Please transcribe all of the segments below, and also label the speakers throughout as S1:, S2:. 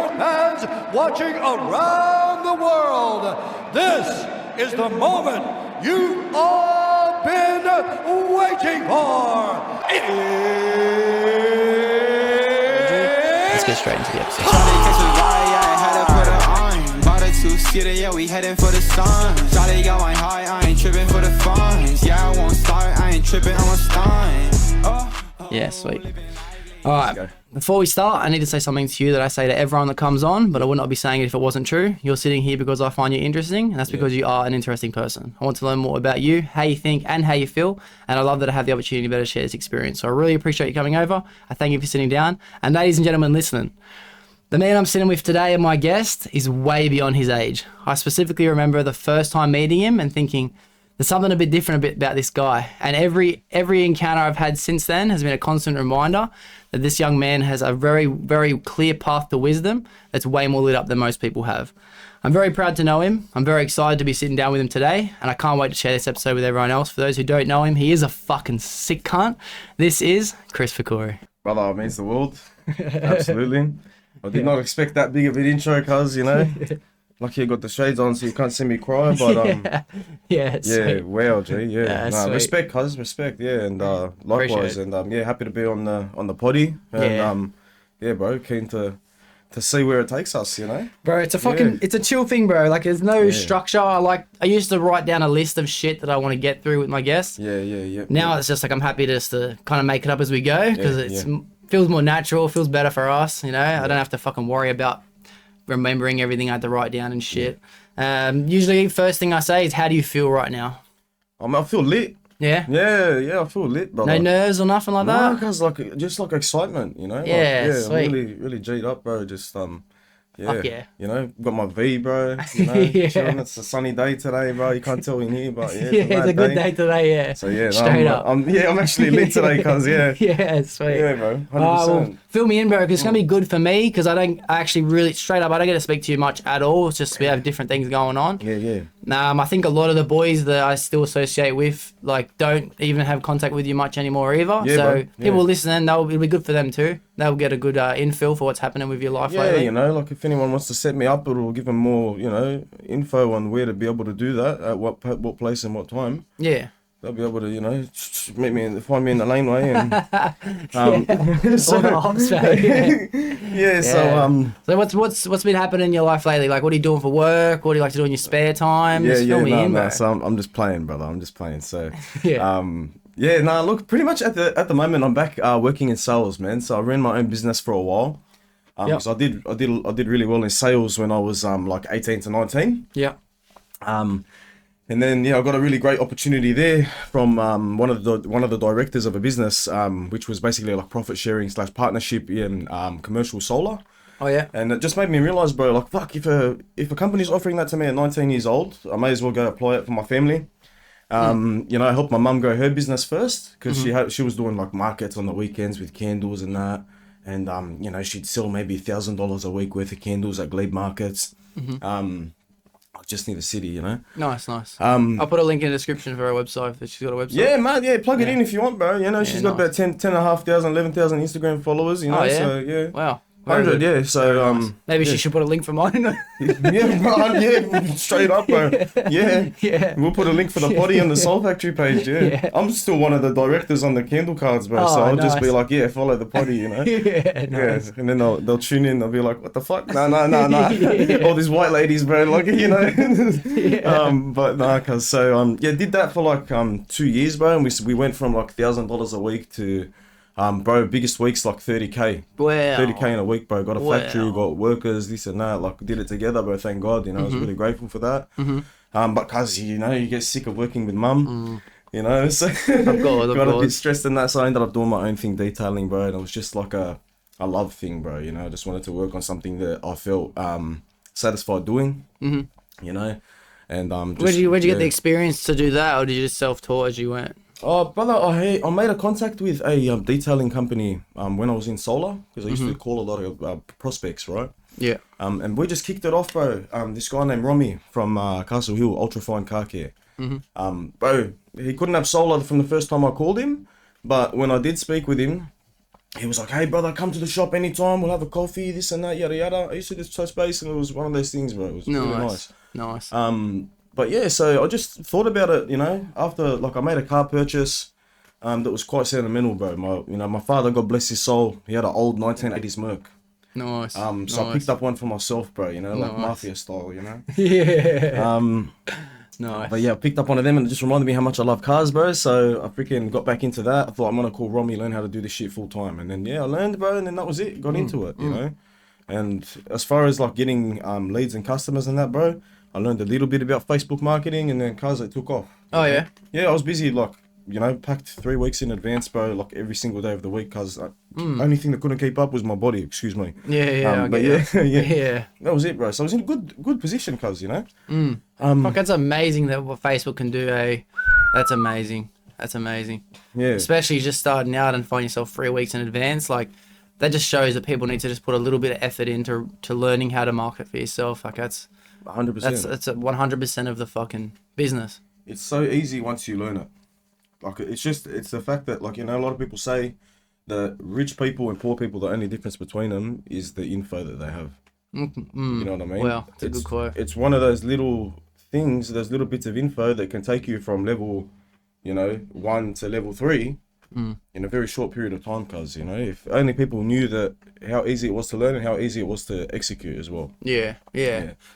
S1: sport fans watching around the world. This is the moment you've all been waiting for.
S2: Let's get straight into the episode.
S3: Yeah, we heading for the sun. Shawty got my high, I ain't tripping for the funds. Yeah, I won't start, I ain't tripping, I'm a stun.
S2: Yeah, sweet. Alright, before we start, I need to say something to you that I say to everyone that comes on, but I would not be saying it if it wasn't true. You're sitting here because I find you interesting, and that's because you are an interesting person. I want to learn more about you, how you think, and how you feel, and I love that I have the opportunity to better share this experience. So I really appreciate you coming over. I thank you for sitting down, and ladies and gentlemen listening, the man I'm sitting with today and my guest is way beyond his age. I specifically remember the first time meeting him and thinking, there's something a bit different about this guy. And every encounter I've had since then has been a constant reminder that this young man has a very, very clear path to wisdom that's way more lit up than most people have. I'm very proud to know him. I'm very excited to be sitting down with him today, and I can't wait to share this episode with everyone else. For those who don't know him, he is a fucking sick cunt. This is Chris Fakori.
S4: Brother, it means the world. Absolutely. I did not expect that big of an intro, cuz, you know. Lucky I got the shades on so you can't see me cry, but
S2: yeah, sweet.
S4: Wow, G, yeah. Nah,
S2: sweet.
S4: respect, cuz, respect, yeah, and likewise, and yeah, happy to be on the potty, and yeah, bro, keen to see where it takes us, you know.
S2: Bro, it's a fucking, it's a chill thing, bro. Like, there's no structure. I used to write down a list of shit that I want to get through with my guests.
S4: Yeah.
S2: Now it's just like I'm happy just to kind of make it up as we go because it's feels more natural, feels better for us, you know. I don't have to fucking worry about remembering everything I had to write down and shit. Usually, first thing I say is, how do you feel right now?
S4: I feel lit.
S2: Yeah?
S4: Yeah, I feel lit, brother.
S2: No nerves or nothing like that?
S4: No, cause just like excitement, you know.
S2: Yeah,
S4: like,
S2: sweet.
S4: I'm really G'd up, bro. Just
S2: Fuck yeah.
S4: You know, got my V, bro. You know, chilling. It's a sunny day today, bro. You can't tell in here, but yeah,
S2: it's a good day today, yeah.
S4: So yeah,
S2: straight up.
S4: I'm actually lit today, cuz
S2: yeah, sweet.
S4: Yeah, bro. 100%.
S2: Well, fill me in, bro, because it's gonna be good for me because I actually really straight up I don't get to speak to you much at all. It's just we have different things going on.
S4: Yeah.
S2: I think a lot of the boys that I still associate with like don't even have contact with you much anymore either.
S4: Yeah,
S2: so
S4: bro.
S2: people listening, it'll be good for them too. They'll get a good infill for what's happening with your life lately.
S4: Yeah, you know, like if anyone wants to set me up, it'll give them more, you know, info on where to be able to do that at what place and what time.
S2: Yeah.
S4: They'll be able to, you know, find me in the laneway and
S2: So what's been happening in your life lately? Like, what are you doing for work? What do you like to do in your spare time? Just fill me in, bro.
S4: So I'm just playing, brother. I'm just playing. So
S2: yeah.
S4: Look, pretty much at the moment I'm back working in sales, man. So I ran my own business for a while. So I did really well in sales when I was like 18 to 19.
S2: Yeah.
S4: And then I got a really great opportunity there from one of the directors of a business, which was basically like profit sharing / partnership in commercial solar.
S2: Oh yeah.
S4: And it just made me realize, bro, like fuck, if a company's offering that to me at 19 years old, I may as well go apply it for my family. You know, I helped my mum grow her business first because she was doing like markets on the weekends with candles and that, and you know, she'd sell maybe $1,000 a week worth of candles at Glebe markets. Just near the city, you know.
S2: Nice. I'll put a link in the description for her website if she's got a website.
S4: Yeah, man. Yeah, plug it in if you want, bro. You know, she's got about 10,500, 11,000 Instagram followers. You know, so yeah.
S2: Wow.
S4: 100, yeah. So
S2: maybe she should put a link for mine.
S4: Yeah, bro. Yeah, straight up, bro. Yeah. We'll put a link for the potty on the Soul Factory page. Yeah. I'm still one of the directors on the candle cards, bro. So I'll just be like, follow the potty, you know.
S2: Nice.
S4: And then they'll tune in. They'll be like, what the fuck? No. All these white ladies, bro. Like, you know. But nah, cause did that for like 2 years, bro. And we went from like $1,000 a week to bro, biggest week's like 30k.
S2: Wow.
S4: 30k in a week, bro. Got a factory, got workers, this and that. Like, did it together, bro. Thank God. You know, I was really grateful for that. But cause you know, you get sick of working with mum. You know, so got a bit stressed in that. So I ended up doing my own thing, detailing, bro. And it was just like a love thing, bro. You know, I just wanted to work on something that I felt satisfied doing. You know, and
S2: where'd you get the experience to do that, or did you just self-taught as you went?
S4: Oh, brother, I made a contact with a detailing company when I was in solar, because I used to call a lot of prospects, right?
S2: Yeah.
S4: And we just kicked it off, bro. This guy named Romy from Castle Hill, Ultrafine Car Care. Bro, he couldn't have solar from the first time I called him, but when I did speak with him, he was like, "Hey brother, come to the shop anytime. We'll have a coffee, this and that, yada yada." I used to just touch base, and it was one of those things, bro. It was really nice.
S2: Nice.
S4: But yeah, so I just thought about it, you know, after like I made a car purchase, that was quite sentimental, bro. My father, God bless his soul, he had an old 1980s Merc.
S2: Nice.
S4: So I picked up one for myself, bro. You know, like mafia style, you know.
S2: Yeah. Nice.
S4: But yeah, I picked up one of them and it just reminded me how much I love cars, bro. So I freaking got back into that. I thought I'm gonna call Romy, learn how to do this shit full time, and then I learned, bro, and then that was it. Got into it, you know. And as far as like getting leads and customers and that, bro, I learned a little bit about Facebook marketing, and then cars, it took off.
S2: Oh yeah.
S4: Yeah, I was busy like, you know, packed 3 weeks in advance, bro, like every single day of the week, cause only thing that couldn't keep up was my body. Excuse me.
S2: Yeah.
S4: But yeah,
S2: Yeah.
S4: that was it, bro. So I was in a good position, cause you know.
S2: Fuck, that's amazing that what Facebook can do. That's amazing. That's amazing.
S4: Yeah.
S2: Especially just starting out and find yourself 3 weeks in advance. Like that just shows that people need to just put a little bit of effort into learning how to market for yourself. Like that's
S4: 100%.
S2: That's 100% of the fucking business.
S4: It's so easy once you learn it. Like it's the fact that, like, you know, a lot of people say that rich people and poor people, the only difference between them is the info that they have. You know what I mean?
S2: Well, it's a good quote.
S4: It's one of those little things, those little bits of info that can take you from level, you know, 1 to level 3 in a very short period of time. Cause, you know, if only people knew that how easy it was to learn and how easy it was to execute as well.
S2: Yeah.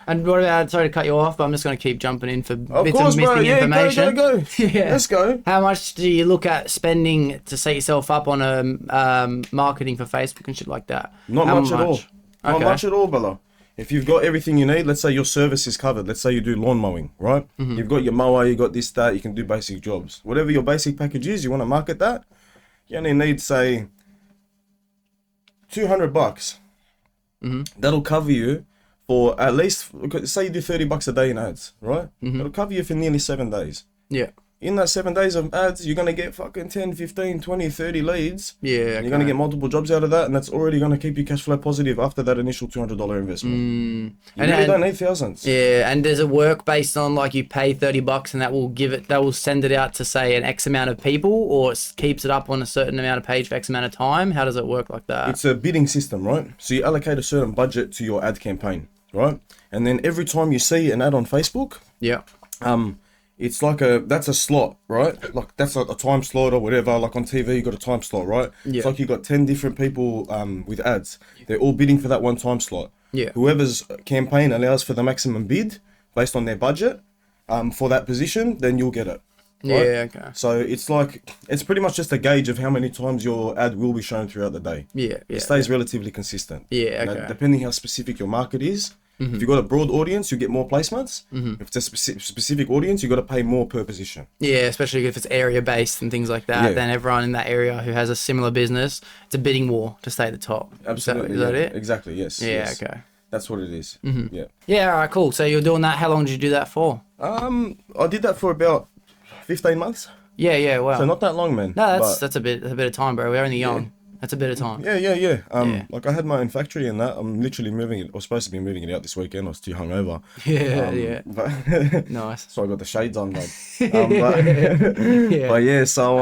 S2: And what about, sorry to cut you off, but I'm just going to keep jumping in for
S4: Of
S2: bits
S4: course,
S2: of missing
S4: bro. Yeah,
S2: information.
S4: Go.
S2: Yeah.
S4: Let's go.
S2: How much do you look at spending to set yourself up on marketing for Facebook and shit like that?
S4: Not
S2: How
S4: much at all. Not
S2: Okay.
S4: much at all, brother. If you've got everything you need, let's say your service is covered. Let's say you do lawn mowing, right? You've got your mower, you got this, that, you can do basic jobs. Whatever your basic package is, you want to market that, you only need, say, $200. That'll cover you for at least, say you do $30 a day in ads, right? It'll cover you for nearly 7 days.
S2: Yeah.
S4: In that 7 days of ads, you're going to get fucking 10, 15, 20, 30 leads.
S2: Yeah.
S4: You're going to get multiple jobs out of that, and that's already going to keep you cash flow positive after that initial $200 investment. You really don't need thousands.
S2: Yeah, and does it work based on like you pay $30 and that will send it out to say an X amount of people, or it keeps it up on a certain amount of page for X amount of time? How does it work like that?
S4: It's a bidding system, right? So you allocate a certain budget to your ad campaign, right? And then every time you see an ad on Facebook,
S2: Yeah.
S4: it's like that's a slot, right? Like that's a time slot or whatever. Like on TV, you got a time slot, right?
S2: Yeah.
S4: It's like you got 10 different people with ads. They're all bidding for that one time slot.
S2: Yeah.
S4: Whoever's campaign allows for the maximum bid based on their budget for that position, then you'll get it. Right?
S2: Yeah. Okay.
S4: So it's pretty much just a gauge of how many times your ad will be shown throughout the day.
S2: Yeah.
S4: It stays relatively consistent.
S2: Yeah.
S4: Now,
S2: Okay.
S4: depending how specific your market is. If you've got a broad audience, you get more placements. If it's a specific audience, you got to pay more per position.
S2: Yeah, especially if it's area based and things like that.
S4: Yeah.
S2: Then everyone in that area who has a similar business, it's a bidding war to stay at the top.
S4: Absolutely.
S2: Is that it?
S4: Exactly, yes.
S2: Yeah.
S4: yes.
S2: Okay.
S4: That's what it is. Yeah.
S2: Yeah. All right. Cool. So you're doing that. How long did you do that for?
S4: I did that for about 15 months.
S2: Yeah. Yeah. Wow.
S4: So not that long, man.
S2: No,
S4: but-
S2: that's a bit of time, bro. We're only young. That's a bit of time.
S4: Yeah.
S2: Yeah.
S4: Like I had my own factory and that. I'm literally moving it. I was supposed to be moving it out this weekend. I was too hungover.
S2: Yeah.
S4: But
S2: Nice.
S4: so I got the shades on, mate.
S2: Yeah.
S4: But yeah, so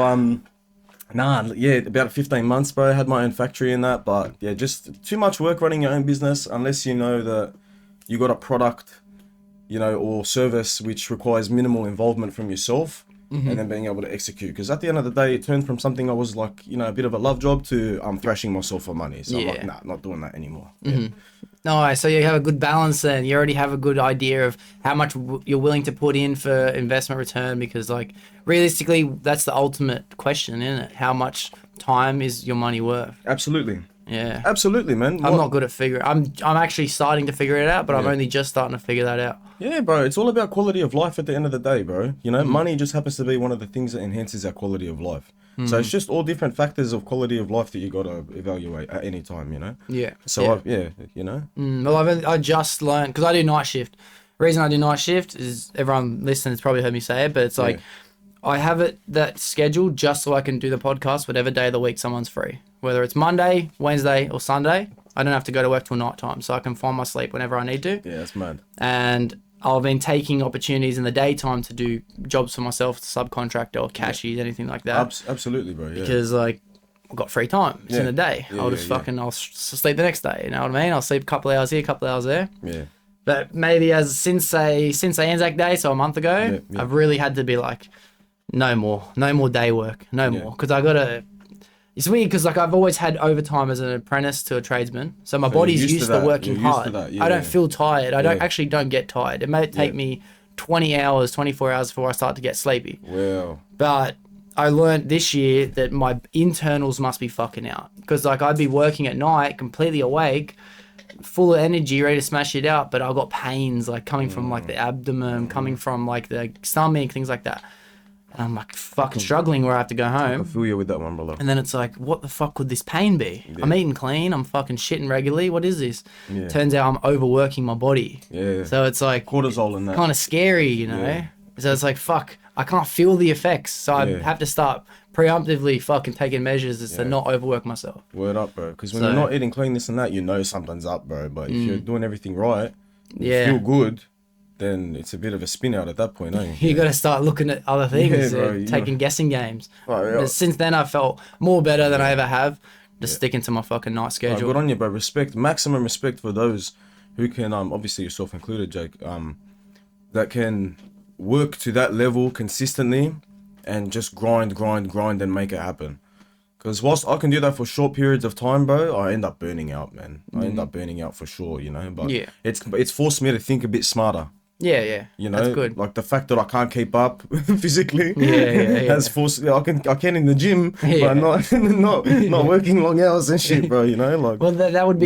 S4: about 15 months, bro. I had my own factory in that, but yeah, just too much work running your own business unless you know that you got a product, you know, or service which requires minimal involvement from yourself. And then being able to execute, because at the end of the day, it turned from something I was like, you know, a bit of a love job to I'm thrashing myself for money. So I'm like, nah, not doing that anymore.
S2: No, so you have a good balance then. You already have a good idea of how much you're willing to put in for investment return, because like realistically, that's the ultimate question, isn't it? How much time is your money worth?
S4: Absolutely.
S2: Yeah.
S4: Absolutely, man.
S2: I'm not good at figuring. I'm actually starting to figure it out, but I'm
S4: Yeah.
S2: only just starting to figure that out.
S4: Yeah, bro. It's all about quality of life at the end of the day, bro. You know, money just happens to be one of the things that enhances our quality of life. So it's just all different factors of quality of life that you got to evaluate at any time, you know?
S2: Yeah.
S4: So, you know?
S2: Well, I just learned, because I do night shift. The reason I do night shift is everyone listening has probably heard me say it, but it's like I have it that scheduled just so I can do the podcast whatever day of the week someone's free. Whether it's Monday, Wednesday, or Sunday, I don't have to go to work till night time, so I can find my sleep whenever I need to.
S4: Yeah, that's mad.
S2: And I've been taking opportunities in the daytime to do jobs for myself, subcontractor or cashies, anything like that.
S4: Absolutely, bro. Yeah.
S2: Because like I've got free time. It's in the day. I'll just I'll sleep the next day. You know what I mean? I'll sleep a couple of hours here, a couple of hours there.
S4: Yeah.
S2: But maybe since Anzac Day, so a month ago, I've really had to be like, no more day work, no more. Because I got to, it's weird because like I've always had overtime as an apprentice to a tradesman. So my body's used to working hard. I don't feel tired. I don't get tired. It may take me 20 hours, 24 hours before I start to get sleepy.
S4: Wow.
S2: But I learned this year that my internals must be fucking out. Because like I'd be working at night, completely awake, full of energy, ready to smash it out. But I got pains like coming from like the abdomen, coming from like the stomach, things like that. And I'm like fucking struggling where I have to go home.
S4: I feel you with that one, brother.
S2: And then it's like, what the fuck could this pain be? Yeah. I'm eating clean. I'm fucking shitting regularly. What is this? Yeah. Turns out I'm overworking my body.
S4: Yeah.
S2: So it's like
S4: cortisol in that.
S2: Kind of scary, you know? Yeah. So it's like, fuck, I can't feel the effects. So I have to start preemptively fucking taking measures to not overwork myself.
S4: Word up, bro. Because when you're not eating clean, this and that, you know something's up, bro. But if you're doing everything right, you feel good, then it's a bit of a spin out at that point, ain't you?
S2: You got to start looking at other things, taking guessing games. But since then, I felt more better than I ever have. Just sticking to my fucking night schedule.
S4: Good on you, bro. Respect, maximum respect for those who can, obviously yourself included, Jake, that can work to that level consistently and just grind and make it happen. Because whilst I can do that for short periods of time, bro, I end up burning out, man. I end up burning out for sure, you know. But it's forced me to think a bit smarter.
S2: Yeah.
S4: You know,
S2: that's good.
S4: Like the fact that I can't keep up physically has forced. I can in the gym, but not working long hours and shit, bro. You know, like.
S2: Well, that would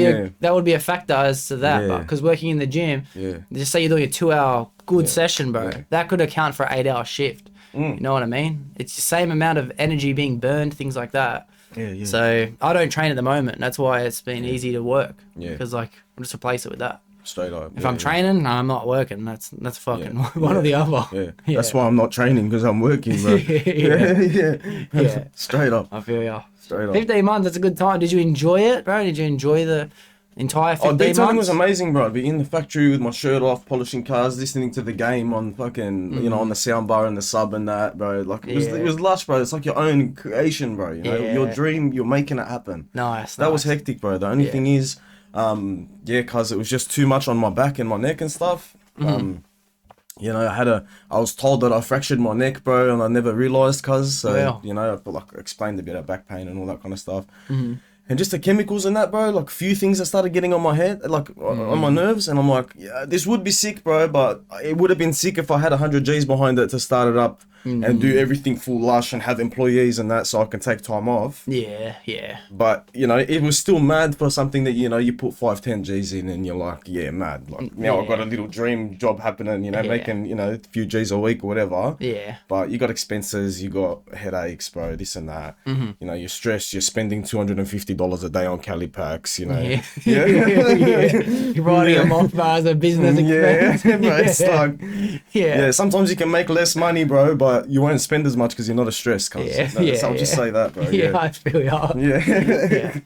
S2: be a factor as to that, because working in the gym, just say you're doing a 2-hour good session, bro, that could account for an 8-hour shift. You know what I mean? It's the same amount of energy being burned, things like that.
S4: Yeah.
S2: So I don't train at the moment. That's why it's been easy to work. Because like I'll just replace it with that.
S4: Straight up.
S2: If I'm training, I'm not working. That's fucking one or the other.
S4: Yeah. That's why I'm not training, because I'm working, bro. Yeah. Straight up.
S2: I feel ya.
S4: Straight up.
S2: 15 months, that's a good time. Did you enjoy it, bro? Did you enjoy the entire 15 months?
S4: Detailing was amazing, bro. I'd be in the factory with my shirt off, polishing cars, listening to the game on fucking, you know, on the sound bar and the sub and that, bro. Like, it was lush, bro. It's like your own creation, bro. You know, your dream, you're making it happen.
S2: Nice.
S4: That was hectic, bro. The only thing is, cause it was just too much on my back and my neck and stuff. You know, I was told that I fractured my neck, bro, and I never realized, you know, I explained a bit of back pain and all that kind of stuff. And just the chemicals and that, bro, like a few things that started getting on my head, like on my nerves. And I'm like, this would be sick, bro, but it would have been sick if I had 100 G's behind it to start it up and do everything full lush and have employees and that, so I can take time off.
S2: Yeah.
S4: But, you know, it was still mad for something that, you know, you put 5-10 G's in and you're like, mad. Like, now I've got a little dream job happening, you know, making, you know, a few G's a week or whatever.
S2: Yeah.
S4: But you got expenses, you got headaches, bro, this and that. You know, you're stressed, you're spending $250 a day on Cali packs, you know.
S2: You're writing them off as a business expense.
S4: Bro, it's like, sometimes you can make less money, bro, but you won't spend as much because you're not as stressed. I'll just say that, bro.
S2: I feel you.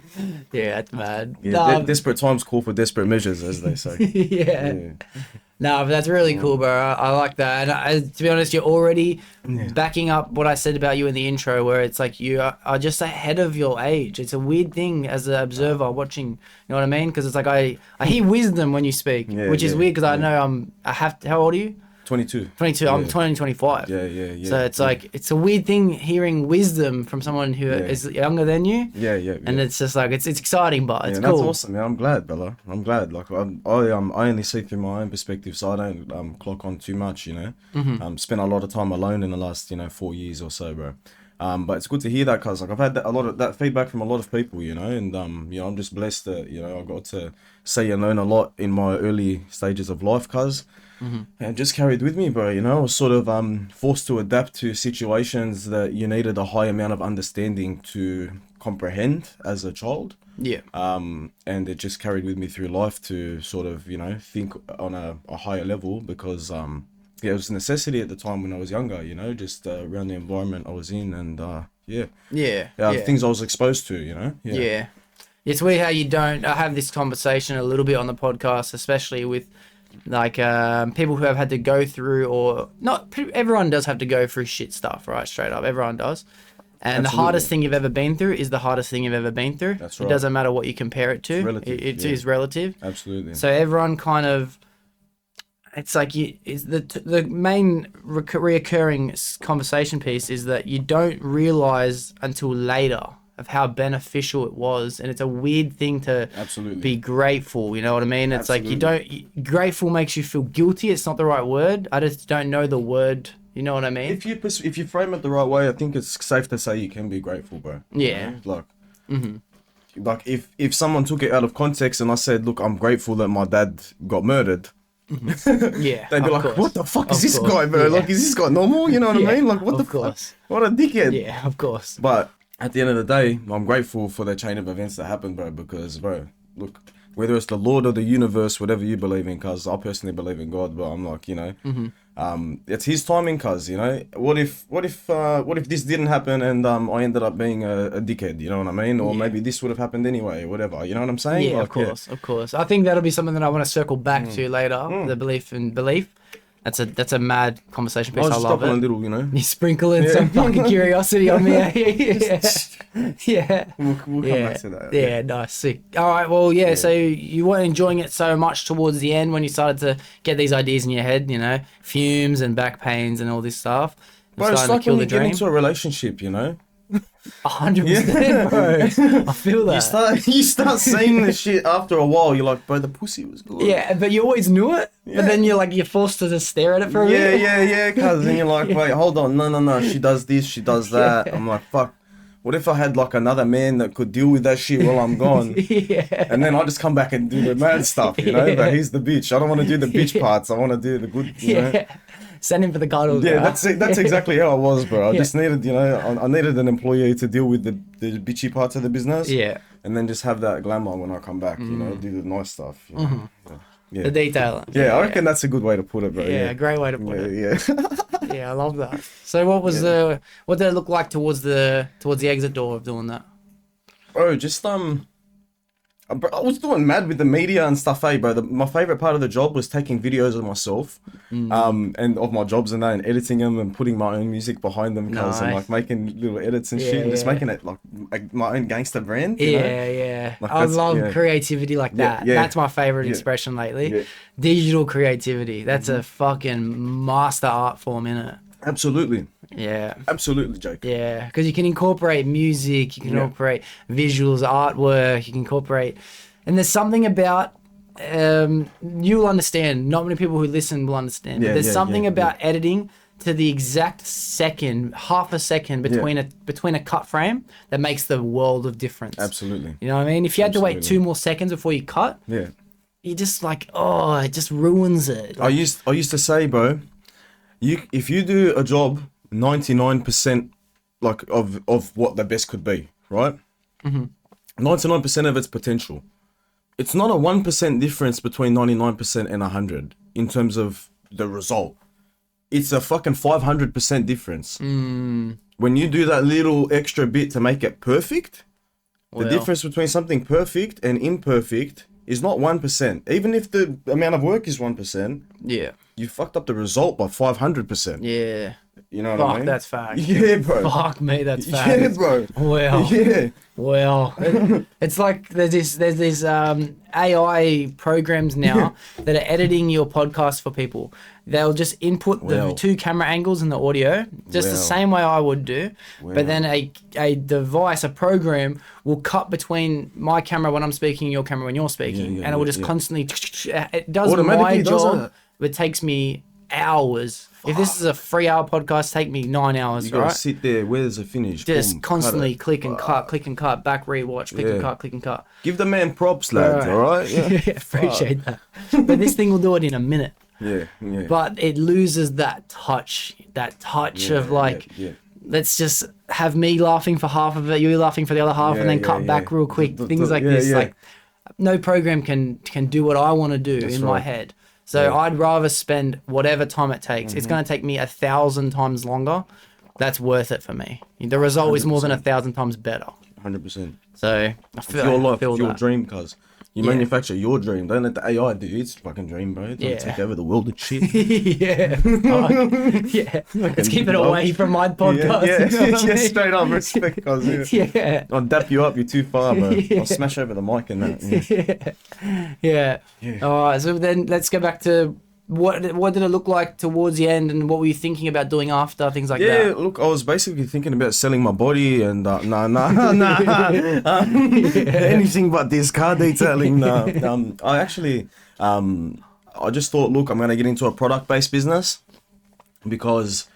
S2: Yeah, that's mad.
S4: Desperate times call for desperate measures, as they say.
S2: No, but that's really cool, bro. I like that. And to be honest, you're already backing up what I said about you in the intro, where it's like you are just ahead of your age. It's a weird thing as an observer watching, you know what I mean? Because it's like I hear wisdom when you speak, which is weird because I know how old are you?
S4: 22.
S2: I'm 25.
S4: Yeah.
S2: So it's like, it's a weird thing hearing wisdom from someone who is younger than you.
S4: Yeah.
S2: And it's just like, it's exciting, but it's cool.
S4: That's awesome, man. I'm glad, brother. I'm glad. Like, I only see through my own perspective, so I don't clock on too much, you know. Spent a lot of time alone in the last, 4 years or so, bro. But it's good to hear that, cause like I've had a lot of that feedback from a lot of people, you know, and I'm just blessed that I got to see and learn a lot in my early stages of life, cause. And just carried with me, bro. I was sort of forced to adapt to situations that you needed a high amount of understanding to comprehend as a child. And it just carried with me through life to sort of think on a higher level, because it was a necessity at the time when I was younger, just around the environment I was in, and things I was exposed to,
S2: It's weird how you don't have this conversation a little bit on the podcast, especially with like people who have had to go through, or not everyone does have to go through shit stuff, right? Straight up, everyone does. And the hardest thing you've ever been through is the hardest thing you've ever been through.
S4: That's right.
S2: It doesn't matter what you compare it to.
S4: It's relative,
S2: It is relative.
S4: Absolutely.
S2: So everyone kind of, it's like the main reoccurring conversation piece is that you don't realize until later of how beneficial it was, and it's a weird thing to be grateful. You know what I mean? It's like grateful makes you feel guilty. It's not the right word. I just don't know the word. You know what I mean?
S4: If you frame it the right way, I think it's safe to say you can be grateful, bro.
S2: Yeah.
S4: You know? Like if someone took it out of context and I said, look, I'm grateful that my dad got murdered.
S2: Yeah,
S4: they'd be like, what the fuck is this guy, bro? Like, is this guy normal? You know what I mean? Like, what the fuck? What a dickhead.
S2: Yeah, of course.
S4: But at the end of the day, I'm grateful for the chain of events that happened, bro, because, bro, look, whether it's the Lord of the universe, whatever you believe in, cuz I personally believe in God, but I'm like, you know, it's his timing, cuz, you know. What if this didn't happen and I ended up being a dickhead, you know what I mean? Or maybe this would have happened anyway, or whatever, you know what I'm saying?
S2: Yeah,
S4: like,
S2: of course. I think that'll be something that I want to circle back to later, the belief in belief. That's a mad conversation piece. I love it.
S4: A little, you know.
S2: You sprinkle in some fucking curiosity on me. Yeah.
S4: We'll come back to that.
S2: Yeah, nice, sick. All right, well, yeah. So you weren't enjoying it so much towards the end when you started to get these ideas in your head, you know, fumes and back pains and all this stuff.
S4: Bro, it's like when you get into a relationship, you know.
S2: 100%, bro. I feel that.
S4: You start seeing this shit after a while. You're like, bro, the pussy was good.
S2: Yeah, but you always knew it. Yeah. But then you're forced to just stare at it for a bit.
S4: Yeah. Cause then you're like, wait, hold on, no. She does this, she does that. I'm like, fuck. What if I had like another man that could deal with that shit while I'm gone? And then I just come back and do the mad stuff, you know? But he's the bitch. I don't want to do the bitch parts. I want to do the good, you know?
S2: Send him for the cuddles.
S4: Yeah, that's exactly how I was, bro. I just needed, you know, I needed an employee to deal with the bitchy parts of the business. Yeah. And then just have that glamour when I come back, you know, do the nice stuff. You know? Yeah.
S2: The detail.
S4: Yeah, I reckon that's a good way to put it, bro.
S2: Yeah, great way to put it.
S4: Yeah.
S2: Yeah, I love that. So what was what did it look like towards the exit door of doing that?
S4: Bro, just I was doing mad with the media and stuff, bro. My favorite part of the job was taking videos of myself, and of my jobs and that, and editing them and putting my own music behind them, cause and like making little edits and shit, and just making it like my own gangster brand. You know? Like,
S2: I love creativity like that. That's my favorite expression lately. Digital creativity. That's a fucking master art form, innit?
S4: Absolutely.
S2: Yeah.
S4: Absolutely, Jake.
S2: Yeah, because you can incorporate music, you can incorporate visuals, artwork, you can incorporate... And there's something about... you'll understand. Not many people who listen will understand. But there's something about editing to the exact second, half a second between a cut frame that makes the world of difference.
S4: Absolutely.
S2: You know what I mean? If you had to wait 2 more seconds before you cut, you just like, it just ruins it. Like,
S4: I used to say, bro, if you do a job 99% like of what the best could be, right? 99% of its potential. It's not a 1% difference between 99% and 100 in terms of the result. It's a fucking 500% difference. When you do that little extra bit to make it perfect, the difference between something perfect and imperfect is not 1%. Even if the amount of work is 1%, you fucked up the result by 500%.
S2: Yeah.
S4: You know what I mean?
S2: That's fact.
S4: Yeah, bro.
S2: Fuck me, that's fact.
S4: Yeah, bro.
S2: Well.
S4: Yeah.
S2: Well, it's like there's these AI programs now that are editing your podcast for people. They'll just input the 2 camera angles in the audio, just the same way I would do. But then a device, a program, will cut between my camera when I'm speaking, your camera when you're speaking, and it will just constantly. It does my job, but it takes me hours. If this is a 3-hour podcast, take me 9 hours. You gotta
S4: sit there. Where's the finish?
S2: Just constantly click and cut, back rewatch, click and cut.
S4: Give the man props, lads. All right. Yeah.
S2: Appreciate that. But this thing will do it in a minute.
S4: Yeah.
S2: But it loses that touch of like, let's just have me laughing for half of it, you laughing for the other half, and then cut back real quick. Things like this. Like, no program can do what I want to do in my head. So I'd rather spend whatever time it takes. It's going to take me 1,000 times longer. That's worth it for me. The result 100%. Is more than 1,000 times better.
S4: 100%.
S2: So I feel
S4: your life,
S2: feel
S4: your
S2: that.
S4: dream, cuz You manufacture your dream. Don't let the AI do its fucking dream, bro. It's gonna take over the world and shit.
S2: Yeah. Let's keep it away from my podcast.
S4: Yeah,
S2: You know what I mean?
S4: straight up respect, cuz.
S2: Yeah.
S4: I'll dap you up. You're too far, bro. I'll smash over the mic and that.
S2: Yeah. All right. So then let's go back to what did it look like towards the end, and what were you thinking about doing after, things like that?
S4: Yeah, look, I was basically thinking about selling my body and anything but this car detailing. I actually, I just thought, look, I'm gonna get into a product-based business because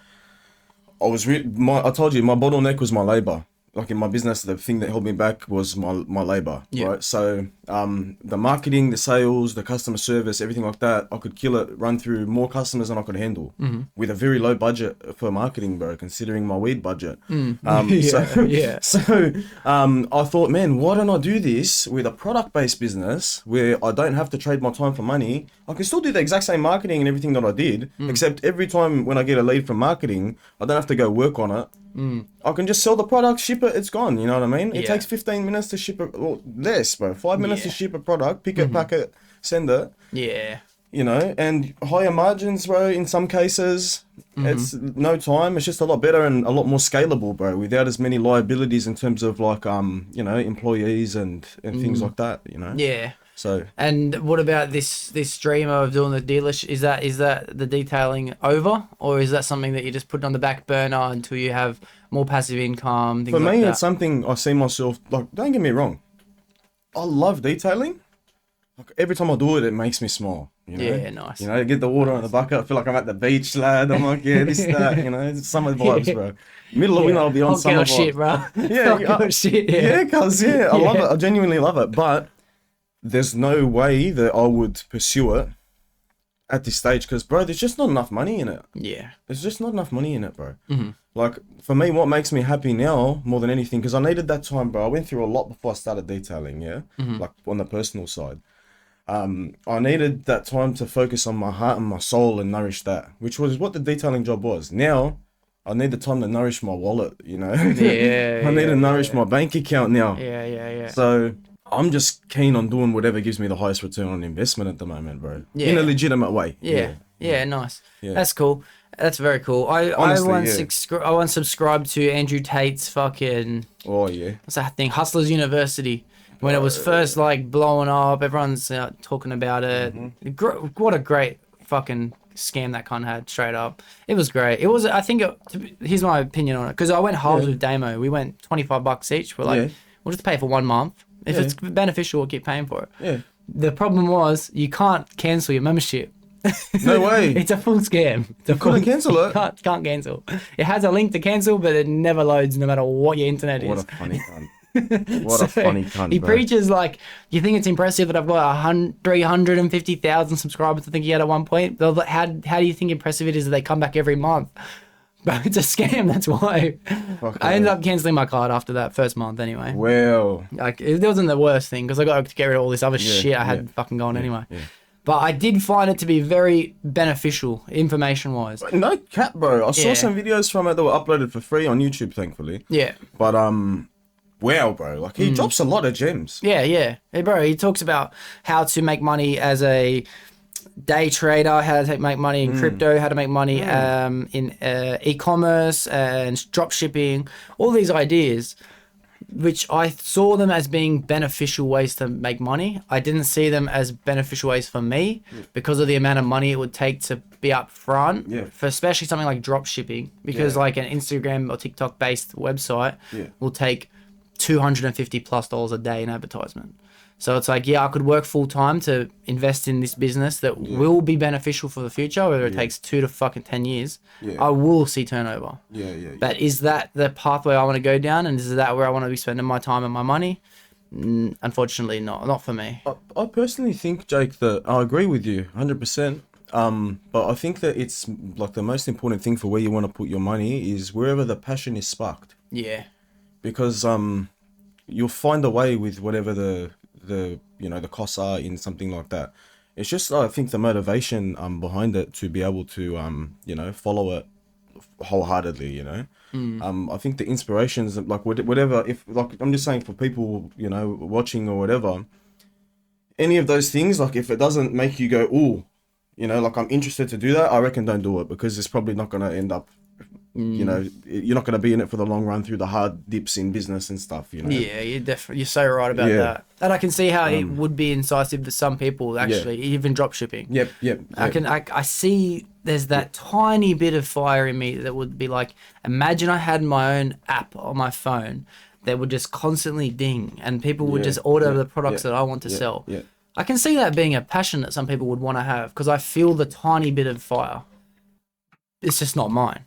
S4: I told you my bottleneck was my labor. Like in my business, the thing that held me back was my labor, right? So the marketing, the sales, the customer service, everything like that, I could kill it, run through more customers than I could handle with a very low budget for marketing, bro, considering my weed budget. So I thought, man, why don't I do this with a product-based business where I don't have to trade my time for money? I can still do the exact same marketing and everything that I did, except every time when I get a lead from marketing, I don't have to go work on it. I can just sell the product, ship it, it's gone. You know what I mean? It takes 15 minutes to ship it, well, less, bro. 5 minutes to ship a product, pick it, pack it, send it.
S2: Yeah.
S4: You know, and higher margins, bro, in some cases. It's no time. It's just a lot better and a lot more scalable, bro, without as many liabilities in terms of like, you know, employees and things like that, you know?
S2: Yeah.
S4: So.
S2: And what about this dream of doing the dealership? Is that the detailing over, or is that something that you just put on the back burner until you have more passive income? Things
S4: For
S2: like
S4: me,
S2: that?
S4: it's something I see myself, like, don't get me wrong, I love detailing. Like, every time I do it, it makes me smile. You know?
S2: Yeah, nice.
S4: You know, get the water in the bucket. I feel like I'm at the beach, lad. I'm like, yeah, this, that. You know, it's summer vibes, bro. Middle of winter, I'll be on summer vibes.
S2: Shit, bro.
S4: Yeah,
S2: shit.
S4: Yeah, cuz I love it. I genuinely love it, but there's no way that I would pursue it at this stage because, bro, there's just not enough money in it.
S2: Yeah.
S4: There's just not enough money in it, bro. Like, for me, what makes me happy now more than anything, because I needed that time, bro. I went through a lot before I started detailing, like on the personal side. I needed that time to focus on my heart and my soul and nourish that, which was what the detailing job was. Now, I need the time to nourish my wallet, you know?
S2: Yeah.
S4: I need to nourish my bank account now.
S2: Yeah.
S4: So I'm just keen on doing whatever gives me the highest return on investment at the moment, bro.
S2: Yeah.
S4: In a legitimate way.
S2: Yeah, nice.
S4: Yeah.
S2: That's cool. That's very cool.
S4: Honestly,
S2: I once subscribed to Andrew Tate's fucking,
S4: Oh, yeah.
S2: what's that thing? Hustlers University. When it was first like blowing up, everyone's talking about it. What a great fucking scam that con had, straight up. It was great. It was, I think, here's my opinion on it. Because I went halves with Damo. We went $25 each. We're like, we'll just pay for 1 month. If it's beneficial, we'll keep paying for it.
S4: Yeah.
S2: The problem was, you can't cancel your membership.
S4: No way.
S2: It's a full scam.
S4: Couldn't cancel it?
S2: Can't cancel. It has a link to cancel, but it never loads no matter what your internet is.
S4: What a funny cunt. What a funny cunt,
S2: He
S4: bro.
S2: preaches like, you think it's impressive that I've got 350,000 subscribers, I think he had at one point. How do you think impressive it is that they come back every month? But it's a scam, that's why. I ended up cancelling my card after that first month anyway.
S4: Well.
S2: Like, it wasn't the worst thing, because I got to get rid of all this other shit I had fucking going anyway.
S4: Yeah.
S2: But I did find it to be very beneficial, information-wise.
S4: No cap, bro. I saw some videos from it that were uploaded for free on YouTube, thankfully.
S2: Yeah.
S4: But, wow, bro. Like, he drops a lot of gems.
S2: Yeah. Hey, bro, he talks about how to make money as a day trader, how to make money in crypto, how to make money in e-commerce and drop shipping, all these ideas, which I saw them as being beneficial ways to make money. I didn't see them as beneficial ways for me because of the amount of money it would take to be up front for especially something like drop shipping, because like an Instagram or TikTok based website will take $250+ a day in advertisement. So it's like, I could work full time to invest in this business that will be beneficial for the future, whether it takes 2 to fucking 10 years. I will see turnover. But is that the pathway I want to go down, and is that where I want to be spending my time and my money? Unfortunately, not for me.
S4: I personally think, Jake, that I agree with you 100%. But I think that it's like the most important thing for where you want to put your money is wherever the passion is sparked.
S2: Yeah.
S4: Because you'll find a way with whatever the the costs are in something like that. It's just, I think, the motivation behind it to be able to follow it wholeheartedly. I think the inspirations, like whatever, if like I'm just saying for people watching or whatever, any of those things, like if it doesn't make you go, ooh, you know, like I'm interested to do that, I reckon don't do it, because it's probably not going to end up, you know, you're not going to be in it for the long run through the hard dips in business and stuff, you know.
S2: Yeah, you're so right about that. And I can see how it would be incisive for some people, actually, even drop shipping.
S4: Yep.
S2: I see there's that tiny bit of fire in me that would be like, imagine I had my own app on my phone that would just constantly ding and people would just order the products that I want to sell.
S4: Yeah.
S2: I can see that being a passion that some people would want to have, because I feel the tiny bit of fire. It's just not mine.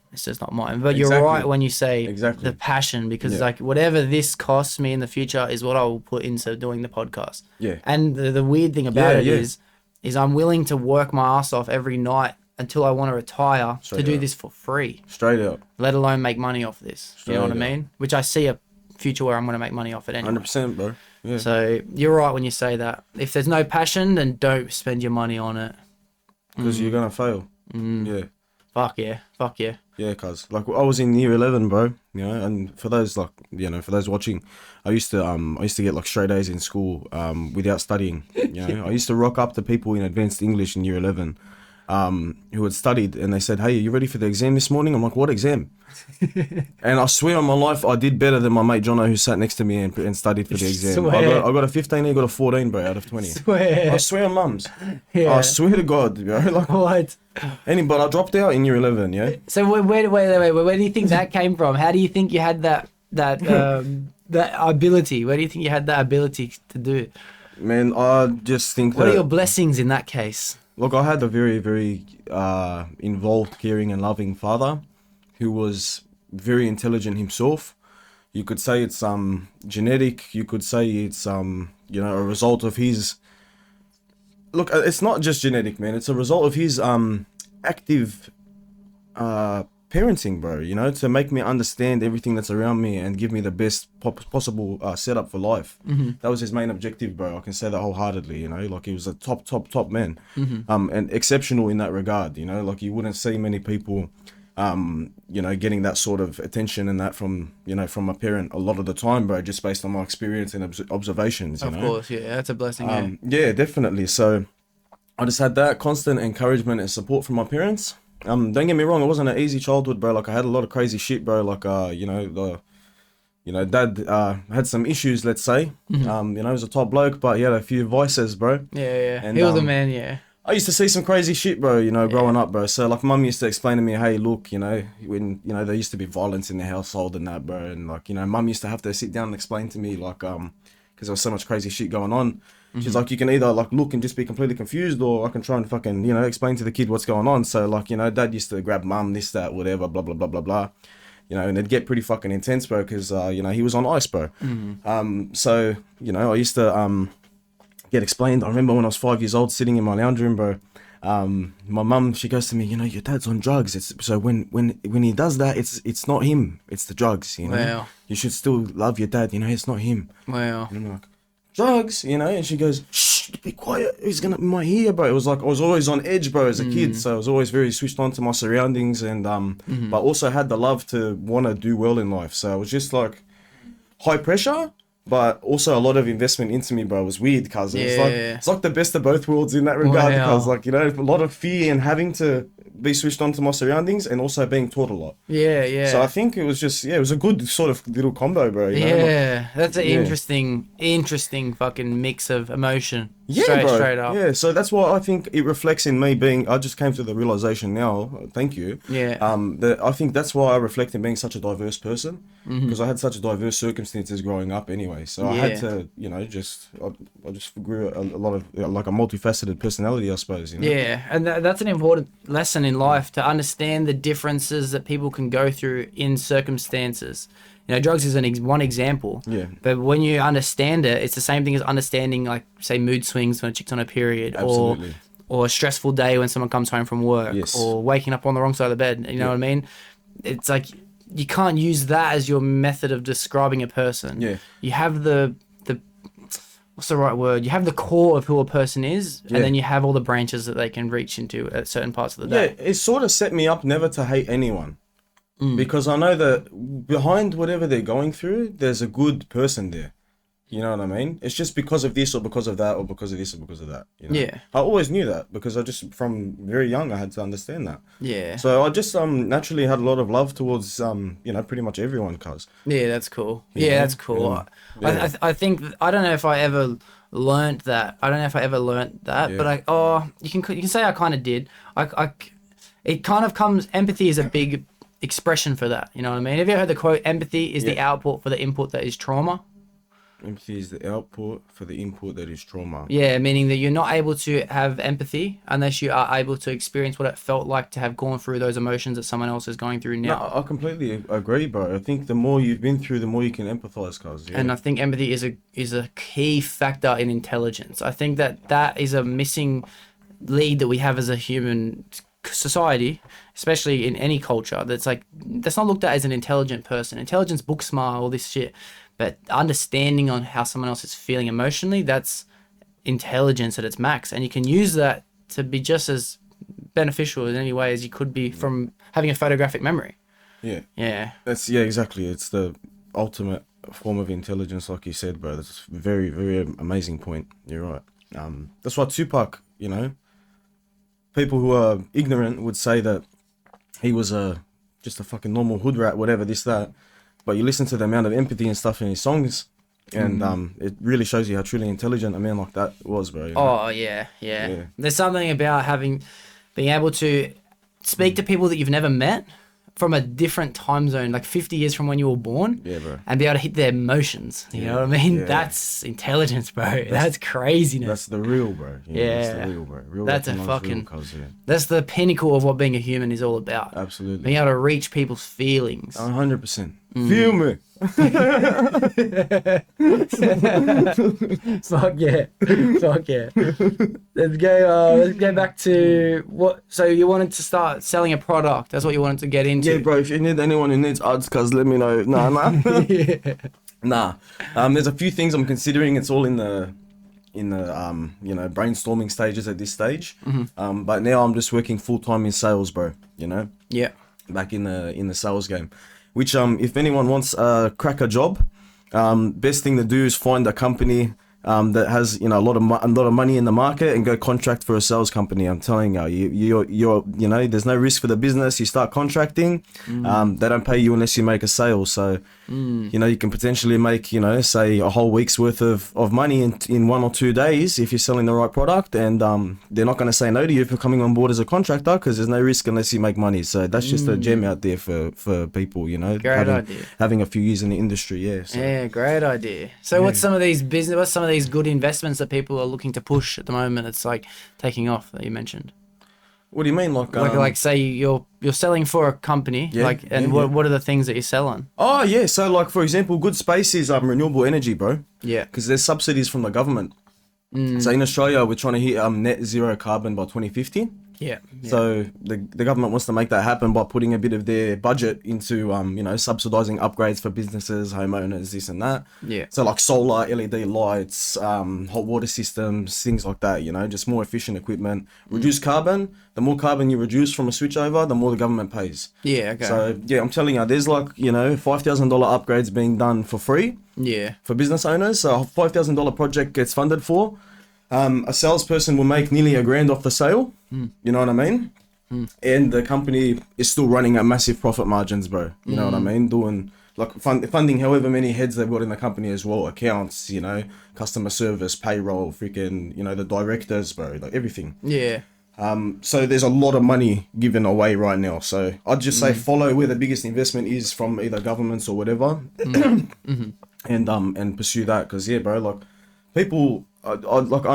S2: But you're right when you say the passion, because like whatever this costs me in the future is what I will put into doing the podcast.
S4: Yeah.
S2: And the weird thing about it is I'm willing to work my ass off every night until I want to retire to do this for free.
S4: Straight up.
S2: Let alone make money off this. You know what I mean? Which I see a future where I'm going to make money off it anyway.
S4: 100%, bro. Yeah.
S2: So you're right when you say that. If there's no passion, then don't spend your money on it.
S4: Because you're going to fail. Yeah.
S2: Fuck yeah.
S4: Yeah, cuz like I was in year 11, bro, you know, and for those like, you know, for those watching, I used to get like straight A's in school without studying, you know. I used to rock up to people in advanced English in year 11 who had studied, and they said, "Hey, are you ready for the exam this morning?" I'm like, "What exam?" And I swear on my life, I did better than my mate Jono, who sat next to me and studied for the exam. I got a 15, he got a 14, bro, out of 20. I swear on mums. Yeah. I swear to God, bro. Like,
S2: what?
S4: But I dropped out in year 11, yeah.
S2: So where do you think that came from? How do you think you had that ability? Where do you think you had that ability to do?
S4: Man, I just think
S2: what are your blessings in that case?
S4: Look, I had a very, very involved, caring and loving father who was very intelligent himself. You could say it's genetic. You could say it's you know, a result of his. Look, it's not just genetic, man. It's a result of his active parenting, bro. You know, to make me understand everything that's around me and give me the best possible setup for life. That was his main objective, bro. I can say that wholeheartedly. You know, like he was a top man, and exceptional in that regard. You know, like you wouldn't see many people. You know, getting that sort of attention and that from, you know, from a parent a lot of the time, bro, just based on my experience and observations, you know.
S2: Of course, yeah, that's a blessing,
S4: yeah, definitely. So I just had that constant encouragement and support from my parents. Don't get me wrong, it wasn't an easy childhood, bro. Like I had a lot of crazy shit, bro. Like, you know, dad had some issues, let's say. You know, he was a top bloke, but he had a few vices, bro.
S2: Yeah. And, he was a man, yeah.
S4: I used to see some crazy shit, bro, you know, growing up, bro. So, like, mum used to explain to me, hey, look, you know, when, you know, there used to be violence in the household and that, bro. And, like, you know, mum used to have to sit down and explain to me, like, because there was so much crazy shit going on. She's like, you can either, like, look and just be completely confused, or I can try and fucking, you know, explain to the kid what's going on. So, like, you know, dad used to grab mum, this, that, whatever, blah, blah, blah, blah, blah. You know, and it'd get pretty fucking intense, bro, because, you know, he was on ice, bro. So, you know, I used to get explained. I remember when I was 5 years old, sitting in my lounge room, bro. My mum, she goes to me, you know, your dad's on drugs. So when he does that, it's not him, it's the drugs, you know.
S2: Wow.
S4: You should still love your dad, you know, it's not him.
S2: Wow.
S4: And I'm like, drugs, you know, and she goes, shh, be quiet, he's gonna in my ear, bro. It was like I was always on edge, bro, as a kid, so I was always very switched on to my surroundings, and but also had the love to want to do well in life. So it was just like high pressure, but also a lot of investment into me, bro. It was weird, cuz it's like the best of both worlds in that regard, because like, you know, a lot of fear and having to be switched on to my surroundings, and also being taught a lot. Yeah. So I think it was just, it was a good sort of little combo, bro. You know? Like,
S2: that's an interesting fucking mix of emotion.
S4: Yeah,
S2: straight up.
S4: Yeah, so that's why I think it reflects in me being, I just came to the realization now, thank you.
S2: Yeah.
S4: That I think that's why I reflect in being such a diverse person, because I had such diverse circumstances growing up anyway. So I had to, you know, I just grew a lot of, like a multifaceted personality, I suppose. You know?
S2: Yeah, and that's an important lesson in life, to understand the differences that people can go through in circumstances. You know, drugs is one example.
S4: Yeah.
S2: But when you understand it, it's the same thing as understanding, like, say, mood swings when a chick's on a period.
S4: Absolutely.
S2: Or a stressful day when someone comes home from work.
S4: Yes.
S2: Or waking up on the wrong side of the bed. You know what I mean? It's like, you can't use that as your method of describing a person.
S4: Yeah.
S2: You have the what's the right word? You have the core of who a person is, and then you have all the branches that they can reach into at certain parts of the day.
S4: Yeah, it sort of set me up never to hate anyone. Because I know that behind whatever they're going through, there's a good person there. You know what I mean? It's just because of this or because of that or because of this or because of that. You know?
S2: Yeah.
S4: I always knew that because I just, from very young, I had to understand that.
S2: Yeah.
S4: So I just naturally had a lot of love towards, pretty much everyone, cuz.
S2: Yeah, that's cool. Yeah, that's cool.
S4: Yeah.
S2: I think, I don't know if I ever learned that.
S4: Yeah.
S2: But you can say I kind of did. It kind of comes, empathy is a big expression for that. You know what I mean? Have you ever heard the quote, empathy is the output for the input that is trauma?
S4: Empathy is the output for the input that is trauma.
S2: Yeah, meaning that you're not able to have empathy unless you are able to experience what it felt like to have gone through those emotions that someone else is going through now.
S4: No, I completely agree, bro. I think the more you've been through, the more you can empathize, cuz. Yeah.
S2: And I think empathy is a key factor in intelligence. I think that is a missing lead that we have as a human society, especially in any culture. That's not looked at as an intelligent person. Intelligence, book smart, all this shit. But understanding on how someone else is feeling emotionally, that's intelligence at its max. And you can use that to be just as beneficial in any way as you could be from having a photographic memory.
S4: Yeah.
S2: Yeah.
S4: Exactly. It's the ultimate form of intelligence, like you said, bro. That's a very, very amazing point. You're right. That's why Tupac, people who are ignorant would say that he was just a fucking normal hood rat, whatever, this, that. But you listen to the amount of empathy and stuff in his songs, and it really shows you how truly intelligent a man like that was, bro.
S2: Oh, yeah. There's something about being able to speak to people that you've never met from a different time zone, like 50 years from when you were born,
S4: bro.
S2: And be able to hit their emotions. You know what I mean? Yeah. That's intelligence, bro. That's craziness.
S4: That's the real, bro.
S2: Yeah.
S4: That's the real, bro. Real
S2: that's a fucking... That's the pinnacle of what being a human is all about.
S4: Absolutely.
S2: Being able to reach people's feelings.
S4: 100%. Feel me.
S2: Fuck yeah. Let's go back to what. So you wanted to start selling a product. That's what you wanted to get into.
S4: Yeah, bro. If you need anyone who needs ads, cuz let me know. Nah.
S2: Yeah.
S4: Nah. There's a few things I'm considering. It's all in the brainstorming stages at this stage.
S2: Mm-hmm.
S4: But now I'm just working full time in sales, bro.
S2: Yeah.
S4: Back in the sales game. Which if anyone wants a cracker job, best thing to do is find a company that has a lot of money in the market and go contract for a sales company. I'm telling you're there's no risk for the business. You start contracting, they don't pay you unless you make a sale. So you can potentially make say a whole week's worth of money in 1 or 2 days if you're selling the right product, and they're not going to say no to you for coming on board as a contractor because there's no risk unless you make money. So that's just a gem out there for people.
S2: Great idea.
S4: Having a few years in the industry.
S2: Yeah, great idea. So what's some of these good investments that people are looking to push at the moment? It's like taking off that you mentioned.
S4: What do you mean,
S2: like say you're selling for a company, what are the things that you're selling?
S4: Oh yeah, so like for example, good space is renewable energy, bro.
S2: Yeah,
S4: because there's subsidies from the government. So in Australia, we're trying to hit net zero carbon by 2050.
S2: Yeah.
S4: So the government wants to make that happen by putting a bit of their budget into subsidizing upgrades for businesses, homeowners, this and that.
S2: Yeah.
S4: So like solar, LED lights, hot water systems, things like that. Just more efficient equipment. Reduce carbon. The more carbon you reduce from a switchover, the more the government pays.
S2: Yeah. Okay.
S4: So yeah, I'm telling you, there's like $5,000 upgrades being done for free.
S2: Yeah.
S4: For business owners, so a $5,000 project gets funded for. A salesperson will make nearly $1,000 off the sale. You know what I mean? And the company is still running at massive profit margins, bro. You know what I mean? Doing like funding however many heads they've got in the company as well. Accounts, customer service, payroll, freaking, the directors, bro. Like everything.
S2: Yeah.
S4: So there's a lot of money given away right now. So I'd just say follow where the biggest investment is from either governments or whatever, and pursue that. Because bro, like people, I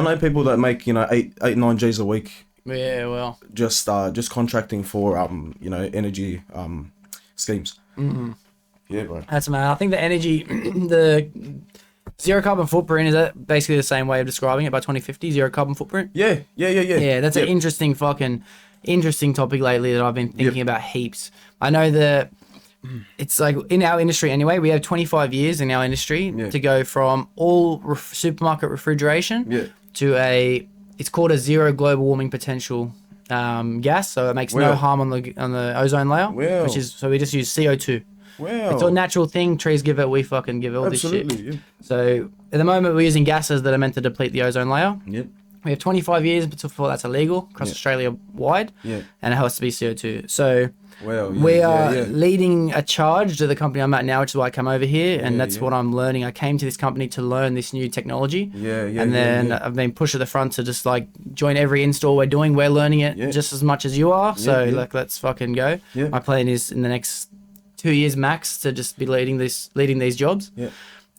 S4: know people that make 8-9 G's a week.
S2: Yeah, well,
S4: just contracting for energy schemes. Yeah, bro.
S2: That's mad. I think the energy, the zero carbon footprint, is that basically the same way of describing it by 2050? Zero carbon footprint.
S4: Yeah.
S2: Yeah, that's an interesting topic lately that I've been thinking about heaps. I know that it's like in our industry anyway, we have 25 years in our industry to go from all supermarket refrigeration to it's called a zero global warming potential gas, so it makes no harm on the ozone layer, which is, so we just use CO2. It's a natural thing. Trees give it, we fucking give it, all this shit. Yeah. So at the moment we're using gases that are meant to deplete the ozone layer.
S4: Yep.
S2: We have 25 years before that's illegal across Australia wide.
S4: Yeah.
S2: And it has to be CO2. So
S4: Well,
S2: we are leading a charge to the company I'm at now, which is why I come over here. And that's what I'm learning. I came to this company to learn this new technology. And then I've been pushed at the front to just like join every install we're doing. We're learning it just as much as you are. So like, let's fucking go. My plan is in the next 2 years max to just be leading these jobs.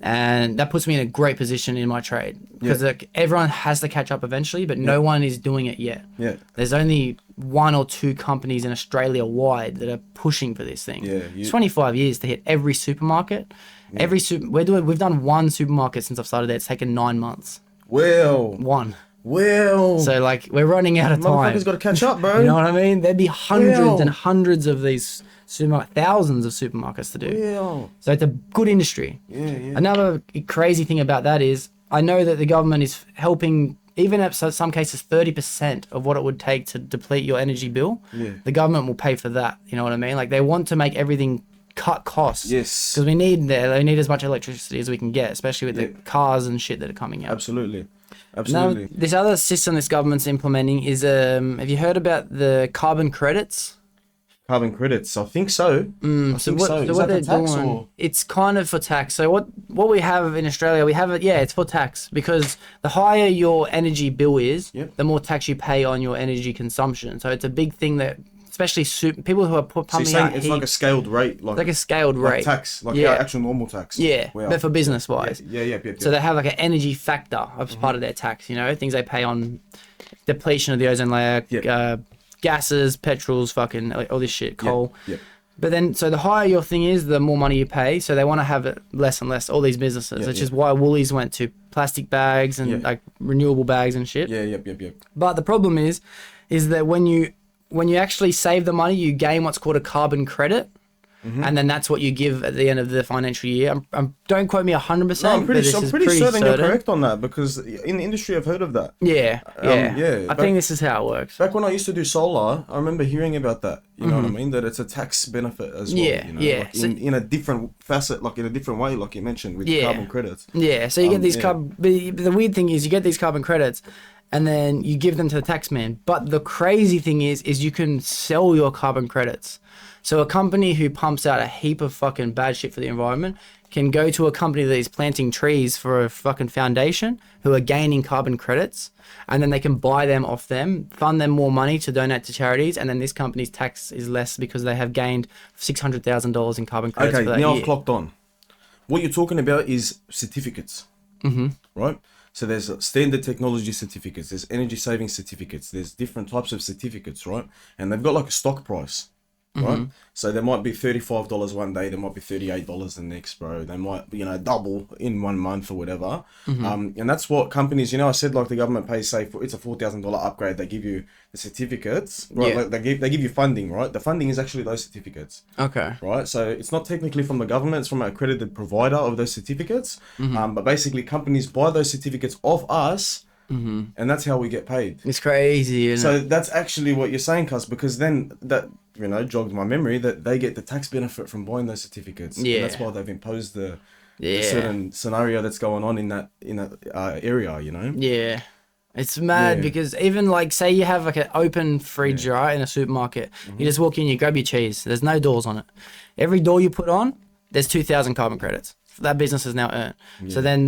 S2: And that puts me in a great position in my trade because like, everyone has to catch up eventually, but no one is doing it yet. There's only 1 or 2 companies in Australia wide that are pushing for this thing. It's 25 years to hit every supermarket. We've done 1 supermarket since I've started there. It's taken 9 months.
S4: Well,
S2: 1.
S4: Well,
S2: so like we're running out of time.
S4: Motherfuckers got to catch up, bro.
S2: You know what I mean? There'd be hundreds and hundreds of these thousands of supermarkets to do. So it's a good industry. Another crazy thing about that is I know that the government is helping, even at some cases 30% of what it would take to deplete your energy bill. The government will pay for that. You know what I mean? Like they want to make everything cut costs. Because they need as much electricity as we can get, especially with the cars and shit that are coming out.
S4: Absolutely.
S2: Now, this other system this government's implementing is, have you heard about the carbon credits?
S4: Carbon credits, I think so.
S2: So what they're doing, it's kind of for tax. So what we have in Australia, we have it, it's for tax because the higher your energy bill is, the more tax you pay on your energy consumption. So it's a big thing that, especially people who are pumping out
S4: it's like a scaled rate,
S2: like a scaled rate,
S4: tax, like our actual normal tax.
S2: But for business wise. So they have like an energy factor as part of their tax. You know, things they pay on depletion of the ozone layer, gases, petrols, fucking all this shit, coal. But then, so the higher your thing is, the more money you pay. So they want to have it less and less. All these businesses, which is why Woolies went to plastic bags and like renewable bags and shit. But the problem is that when you actually save the money, you gain what's called a carbon credit. And then that's what you give at the end of the financial year. Don't quote me 100%. No,
S4: I'm pretty certain you're correct on that because in the industry I've heard of that. I think this is how it works. Back when I used to do solar, I remember hearing about that. You know what I mean? That it's a tax benefit as well. Like in a different facet, like in a different way, like you mentioned with carbon credits.
S2: So you get these the weird thing is you get these carbon credits and then you give them to the tax man. But the crazy thing is you can sell your carbon credits. So a company who pumps out a heap of fucking bad shit for the environment can go to a company that is planting trees for a fucking foundation who are gaining carbon credits, and then they can buy them off them, fund them more money to donate to charities, and then this company's tax is less because they have gained $600,000 in carbon credits for that year.
S4: I've clocked on. What you're talking about is certificates, right? So there's standard technology certificates, there's energy saving certificates, there's different types of certificates, right? And they've got like a stock price. Right, so there might be $35 one day, there might be $38 the next, bro. They might, double in 1 month or whatever. And that's what companies, I said like the government pays, say, it's a $4,000 upgrade. They give you the certificates, right? Like they give you funding, right? The funding is actually those certificates. Okay. Right, so it's not technically from the government; it's from an accredited provider of those certificates. But basically, companies buy those certificates off us. And that's how we get paid.
S2: It's crazy, isn't it?
S4: So that's actually what you're saying, Cuz, because then that jogged my memory that they get the tax benefit from buying those certificates. Yeah, and that's why they've imposed the certain scenario that's going on in that area.
S2: Yeah, it's mad because even like say you have like an open fridge right in a supermarket, you just walk in, you grab your cheese. There's no doors on it. Every door you put on, there's 2,000 carbon credits. That business has now earned. So then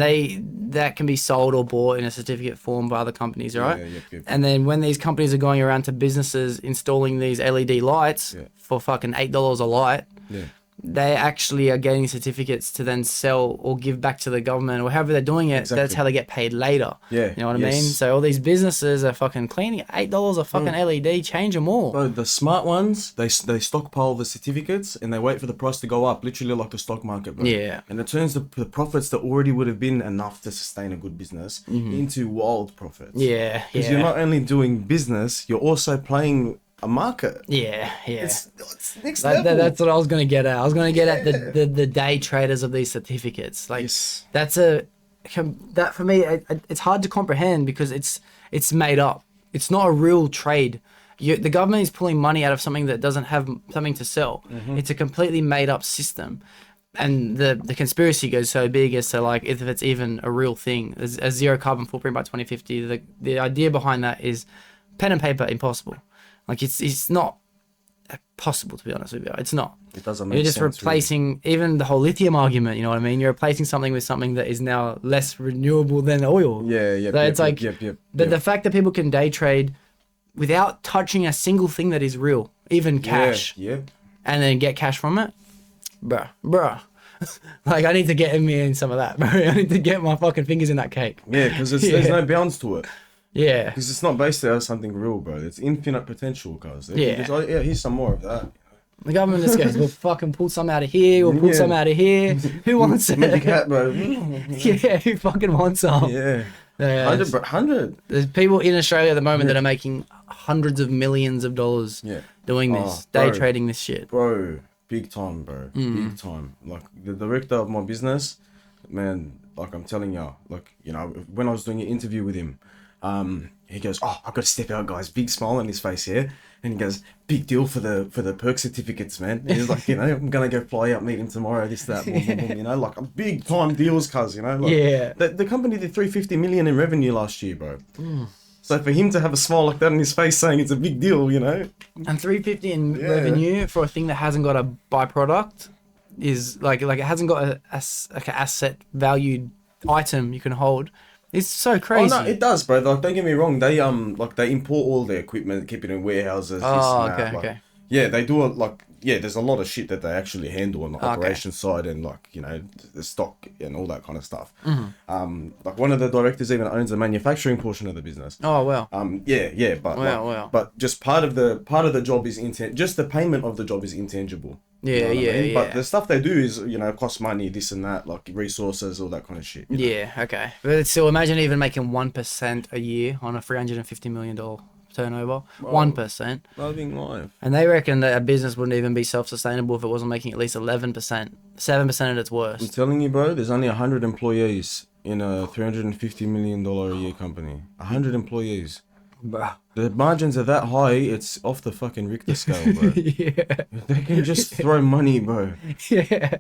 S2: that can be sold or bought in a certificate form by other companies, right? And then when these companies are going around to businesses installing these LED lights for fucking $8 a light, they actually are getting certificates to then sell or give back to the government or however they're doing it. Exactly. That's how they get paid later. You know what I mean? So all these businesses are fucking cleaning $8 a fucking LED, change them all.
S4: Bro, the smart ones, they stockpile the certificates and they wait for the price to go up, literally like the stock market, bro. And it turns the profits that already would have been enough to sustain a good business into wild profits. Because you're not only doing business, you're also playing a market.
S2: It's
S4: next level.
S2: That's what I was going to get at. I was going to get at the day traders of these certificates. Like that for me, it's hard to comprehend because it's made up. It's not a real trade. The government is pulling money out of something that doesn't have something to sell. It's a completely made up system. and the conspiracy goes so big as to like if it's even a real thing. There's a zero carbon footprint by 2050. The idea behind that is pen and paper impossible. Like it's not possible, to be honest with you. It's not.
S4: It doesn't make
S2: You're just
S4: sense,
S2: replacing even the whole lithium argument. You know what I mean? You're replacing something with something that is now less renewable than oil.
S4: Yeah.
S2: So it's like the fact that people can day trade without touching a single thing that is real, even cash,
S4: Yeah.
S2: and then get cash from it, bruh. Like I need to get me in some of that, bro. I need to get my fucking fingers in that cake.
S4: Yeah, because there's no bounds to it.
S2: Yeah.
S4: Because it's not based out of something real, bro. It's infinite potential, cuz.
S2: Yeah.
S4: Here's some more of that.
S2: The government just goes, we'll fucking pull some out of here, we'll pull some out of here. Who wants it?
S4: Magic hat, bro.
S2: Yeah, who fucking wants some?
S4: Yeah.
S2: Yeah.
S4: 100.
S2: There's people in Australia at the moment that are making hundreds of millions of dollars doing this, day trading this shit.
S4: Bro, big time, bro. Big time. Like, the director of my business, man, like, I'm telling you, like, you know, when I was doing an interview with him, he goes, "Oh, I've got to step out, guys." Big smile on his face, yeah. And he goes, "Big deal for the perk certificates, man." And he's like, you know, "I'm gonna go fly out, meet him tomorrow. This, that, boom, boom, boom," you know, like big time deals, cuz, you know. Like,
S2: yeah.
S4: The company did 350 million in revenue last year, bro. So for him to have a smile like that on his face, saying it's a big deal, you know.
S2: And 350 in revenue for a thing that hasn't got a byproduct is like it hasn't got like an asset valued item you can hold. It's so crazy.
S4: Oh no, it does, bro. Like, don't get me wrong. They they import all their equipment, keep it in warehouses.
S2: Oh,
S4: this and that.
S2: okay.
S4: Yeah, they do it like there's a lot of shit that they actually handle on the operation side and like, you know, the stock and all that kind of stuff. Like one of the directors even owns the manufacturing portion of the business.
S2: Oh wow.
S4: But just part of the job is just the payment of the job is intangible.
S2: Yeah,
S4: You know what I mean?
S2: yeah.
S4: But the stuff they do is, you know, cost money, this and that, like resources, all that kind of shit.
S2: Yeah, okay. But still, imagine even making 1% a year on a $350 million turnover. 1%.
S4: Loving life.
S2: And they reckon that a business wouldn't even be self-sustainable if it wasn't making at least 11%. 7% at its
S4: I'm
S2: worst.
S4: telling you, bro, there's only 100 employees in a $350 million a year company. 100 employees.
S2: Bruh.
S4: The margins are that high, it's off the fucking Richter scale, bro.
S2: Yeah.
S4: They can just throw money, bro.
S2: Yeah.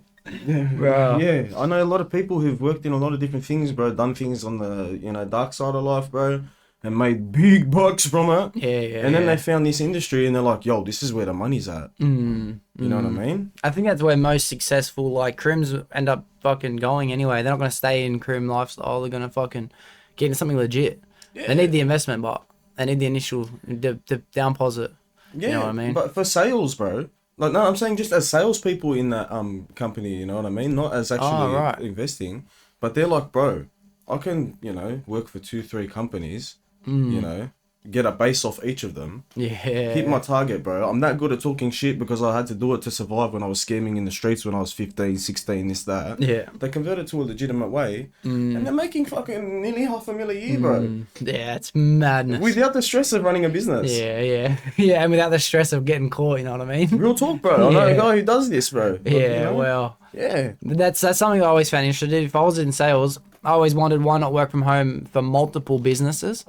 S2: Bro.
S4: Yeah, I know a lot of people who've worked in a lot of different things, bro, done things on the, you know, dark side of life, bro, and made big bucks from it.
S2: Yeah.
S4: And then they found this industry and they're like, yo, this is where the money's at. You know what I mean?
S2: I think that's where most successful, like, crims end up fucking going anyway. They're not going to stay in crim lifestyle. They're going to fucking get into something legit. Yeah. They need the investment, but they need the initial, the down deposit.
S4: Yeah,
S2: you know what I mean?
S4: But for sales, bro. Like, no, I'm saying just as salespeople in that company, you know what I mean? Not as actually investing. But they're like, bro, I can, you know, work for 2-3 companies, you know, get a base off each of them.
S2: Yeah.
S4: Hit my target, bro. I'm that good at talking shit because I had to do it to survive when I was scamming in the streets when I was 15, 16, this, that.
S2: Yeah.
S4: They converted to a legitimate way. And they're making fucking nearly $500,000 a year, bro.
S2: Yeah, it's madness.
S4: Without the stress of running a business.
S2: Yeah. Yeah, and without the stress of getting caught, you know what I mean?
S4: Real talk, bro. I know a guy who does this, bro.
S2: Yeah,
S4: you know?
S2: well.
S4: Yeah.
S2: That's something I always found interesting. If I was in sales, I always wondered why not work from home for multiple businesses.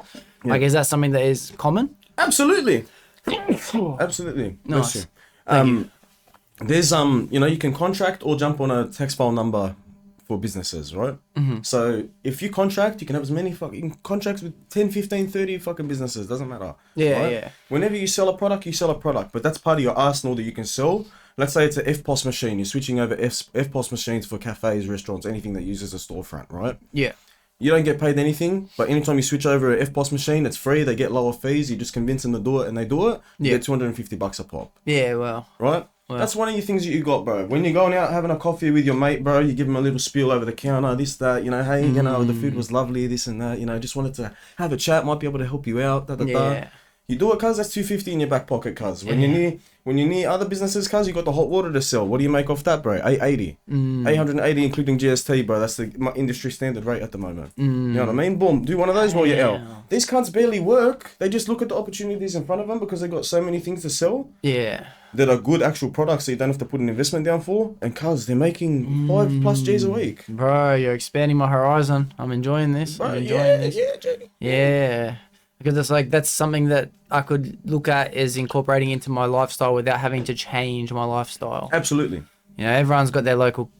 S2: Yeah. Like, is that something that is common?
S4: Absolutely. Absolutely.
S2: Nice.
S4: There's you know, you can contract or jump on a text file number for businesses, right? So if you contract, you can have as many fucking contracts with 10, 15, 30 fucking businesses, doesn't matter.
S2: Yeah,
S4: right?
S2: yeah.
S4: Whenever you sell a product, you sell a product, but that's part of your arsenal that you can sell. Let's say it's an FPOS machine. You're switching over FPOS machines for cafes, restaurants, anything that uses a storefront, right?
S2: Yeah.
S4: You don't get paid anything, but anytime you switch over an FPOS machine, it's free. They get lower fees. You just convince them to do it, and they do it. You get $250 a pop.
S2: Yeah, well.
S4: Right? Well. That's one of your things that you got, bro. When you're going out having a coffee with your mate, bro, you give them a little spiel over the counter, this, that, you know, hey, you know, the food was lovely, this and that, you know, just wanted to have a chat, might be able to help you out, da. You do it, cuz, that's $250 in your back pocket, cuz. When you're near other businesses, cuz, you got the hot water to sell. What do you make off that, bro? $880. $880 including GST, bro. That's the industry standard rate at the moment. You know what I mean? Boom. Do one of those while you're out. These cunts barely work. They just look at the opportunities in front of them because they got so many things to sell. Yeah. That are good actual products that you don't have to put an investment down for. And cuz, they're making 5+ G's a week.
S2: Bro, you're expanding my horizon. I'm enjoying this.
S4: Bro,
S2: I'm enjoying this.
S4: Jamie.
S2: Yeah. Because it's like, that's something that I could look at as incorporating into my lifestyle without having to change my lifestyle.
S4: Absolutely.
S2: You know, everyone's got their local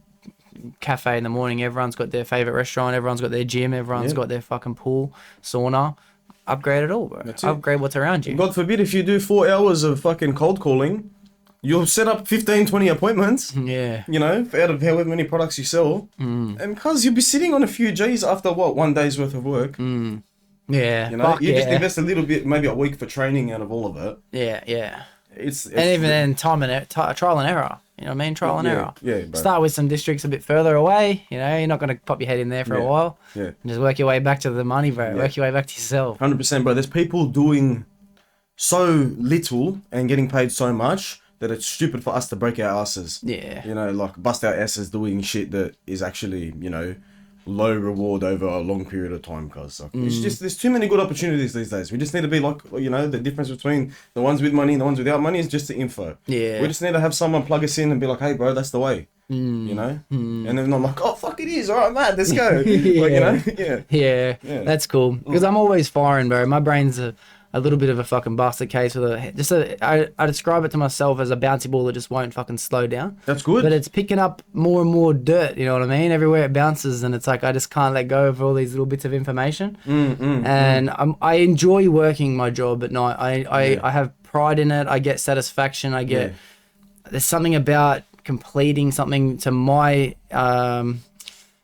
S2: cafe in the morning. Everyone's got their favorite restaurant. Everyone's got their gym. Everyone's got their fucking pool, sauna. Upgrade it all, bro. Upgrade what's around you.
S4: God forbid if you do 4 hours of fucking cold calling, you'll set up 15, 20 appointments.
S2: Yeah.
S4: You know, out of however many products you sell. And because you'll be sitting on a few G's after what, 1 day's worth of work.
S2: Yeah.
S4: You know, you just invest a little bit, maybe a week for training out of all of it.
S2: Yeah.
S4: It's
S2: and even then, trial and error. You know what I mean? Trial and error.
S4: Yeah, bro.
S2: Start with some districts a bit further away. You know, you're not going to pop your head in there for a while.
S4: Yeah.
S2: And just work your way back to the money, bro. Yeah. Work your way back to yourself.
S4: 100%, bro. There's people doing so little and getting paid so much that it's stupid for us to break our asses.
S2: Yeah.
S4: You know, like bust our asses doing shit that is actually, you know, low reward over a long period of time, cause like, it's just there's too many good opportunities these days. We just need to be like, you know, the difference between the ones with money and the ones without money is just the info.
S2: Yeah.
S4: We just need to have someone plug us in and be like, hey, bro, that's the way. You know, and then I'm like, oh fuck, it is. All right, man, let's go. Like, you know,
S2: yeah, that's cool. Because I'm always firing, bro. My brain's a little bit of a fucking basket case with I describe it to myself as a bouncy ball that just won't fucking slow down.
S4: That's good.
S2: But it's picking up more and more dirt, you know what I mean? Everywhere it bounces, and it's like I just can't let go of all these little bits of information. And I enjoy working my job at night. I have pride in it. I get satisfaction. I get there's something about completing something to my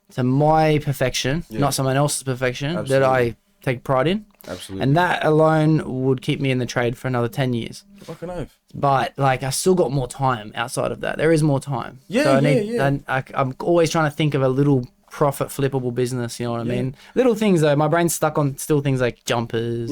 S2: perfection, not someone else's perfection, that I take pride in.
S4: Absolutely.
S2: And that alone would keep me in the trade for another 10 years.
S4: Fucking oath.
S2: But like I still got more time outside of that. There is more time.
S4: Yeah,
S2: so I'm always trying to think of a little profit flippable business, you know what I mean? Little things though. My brain's stuck on still things like jumpers,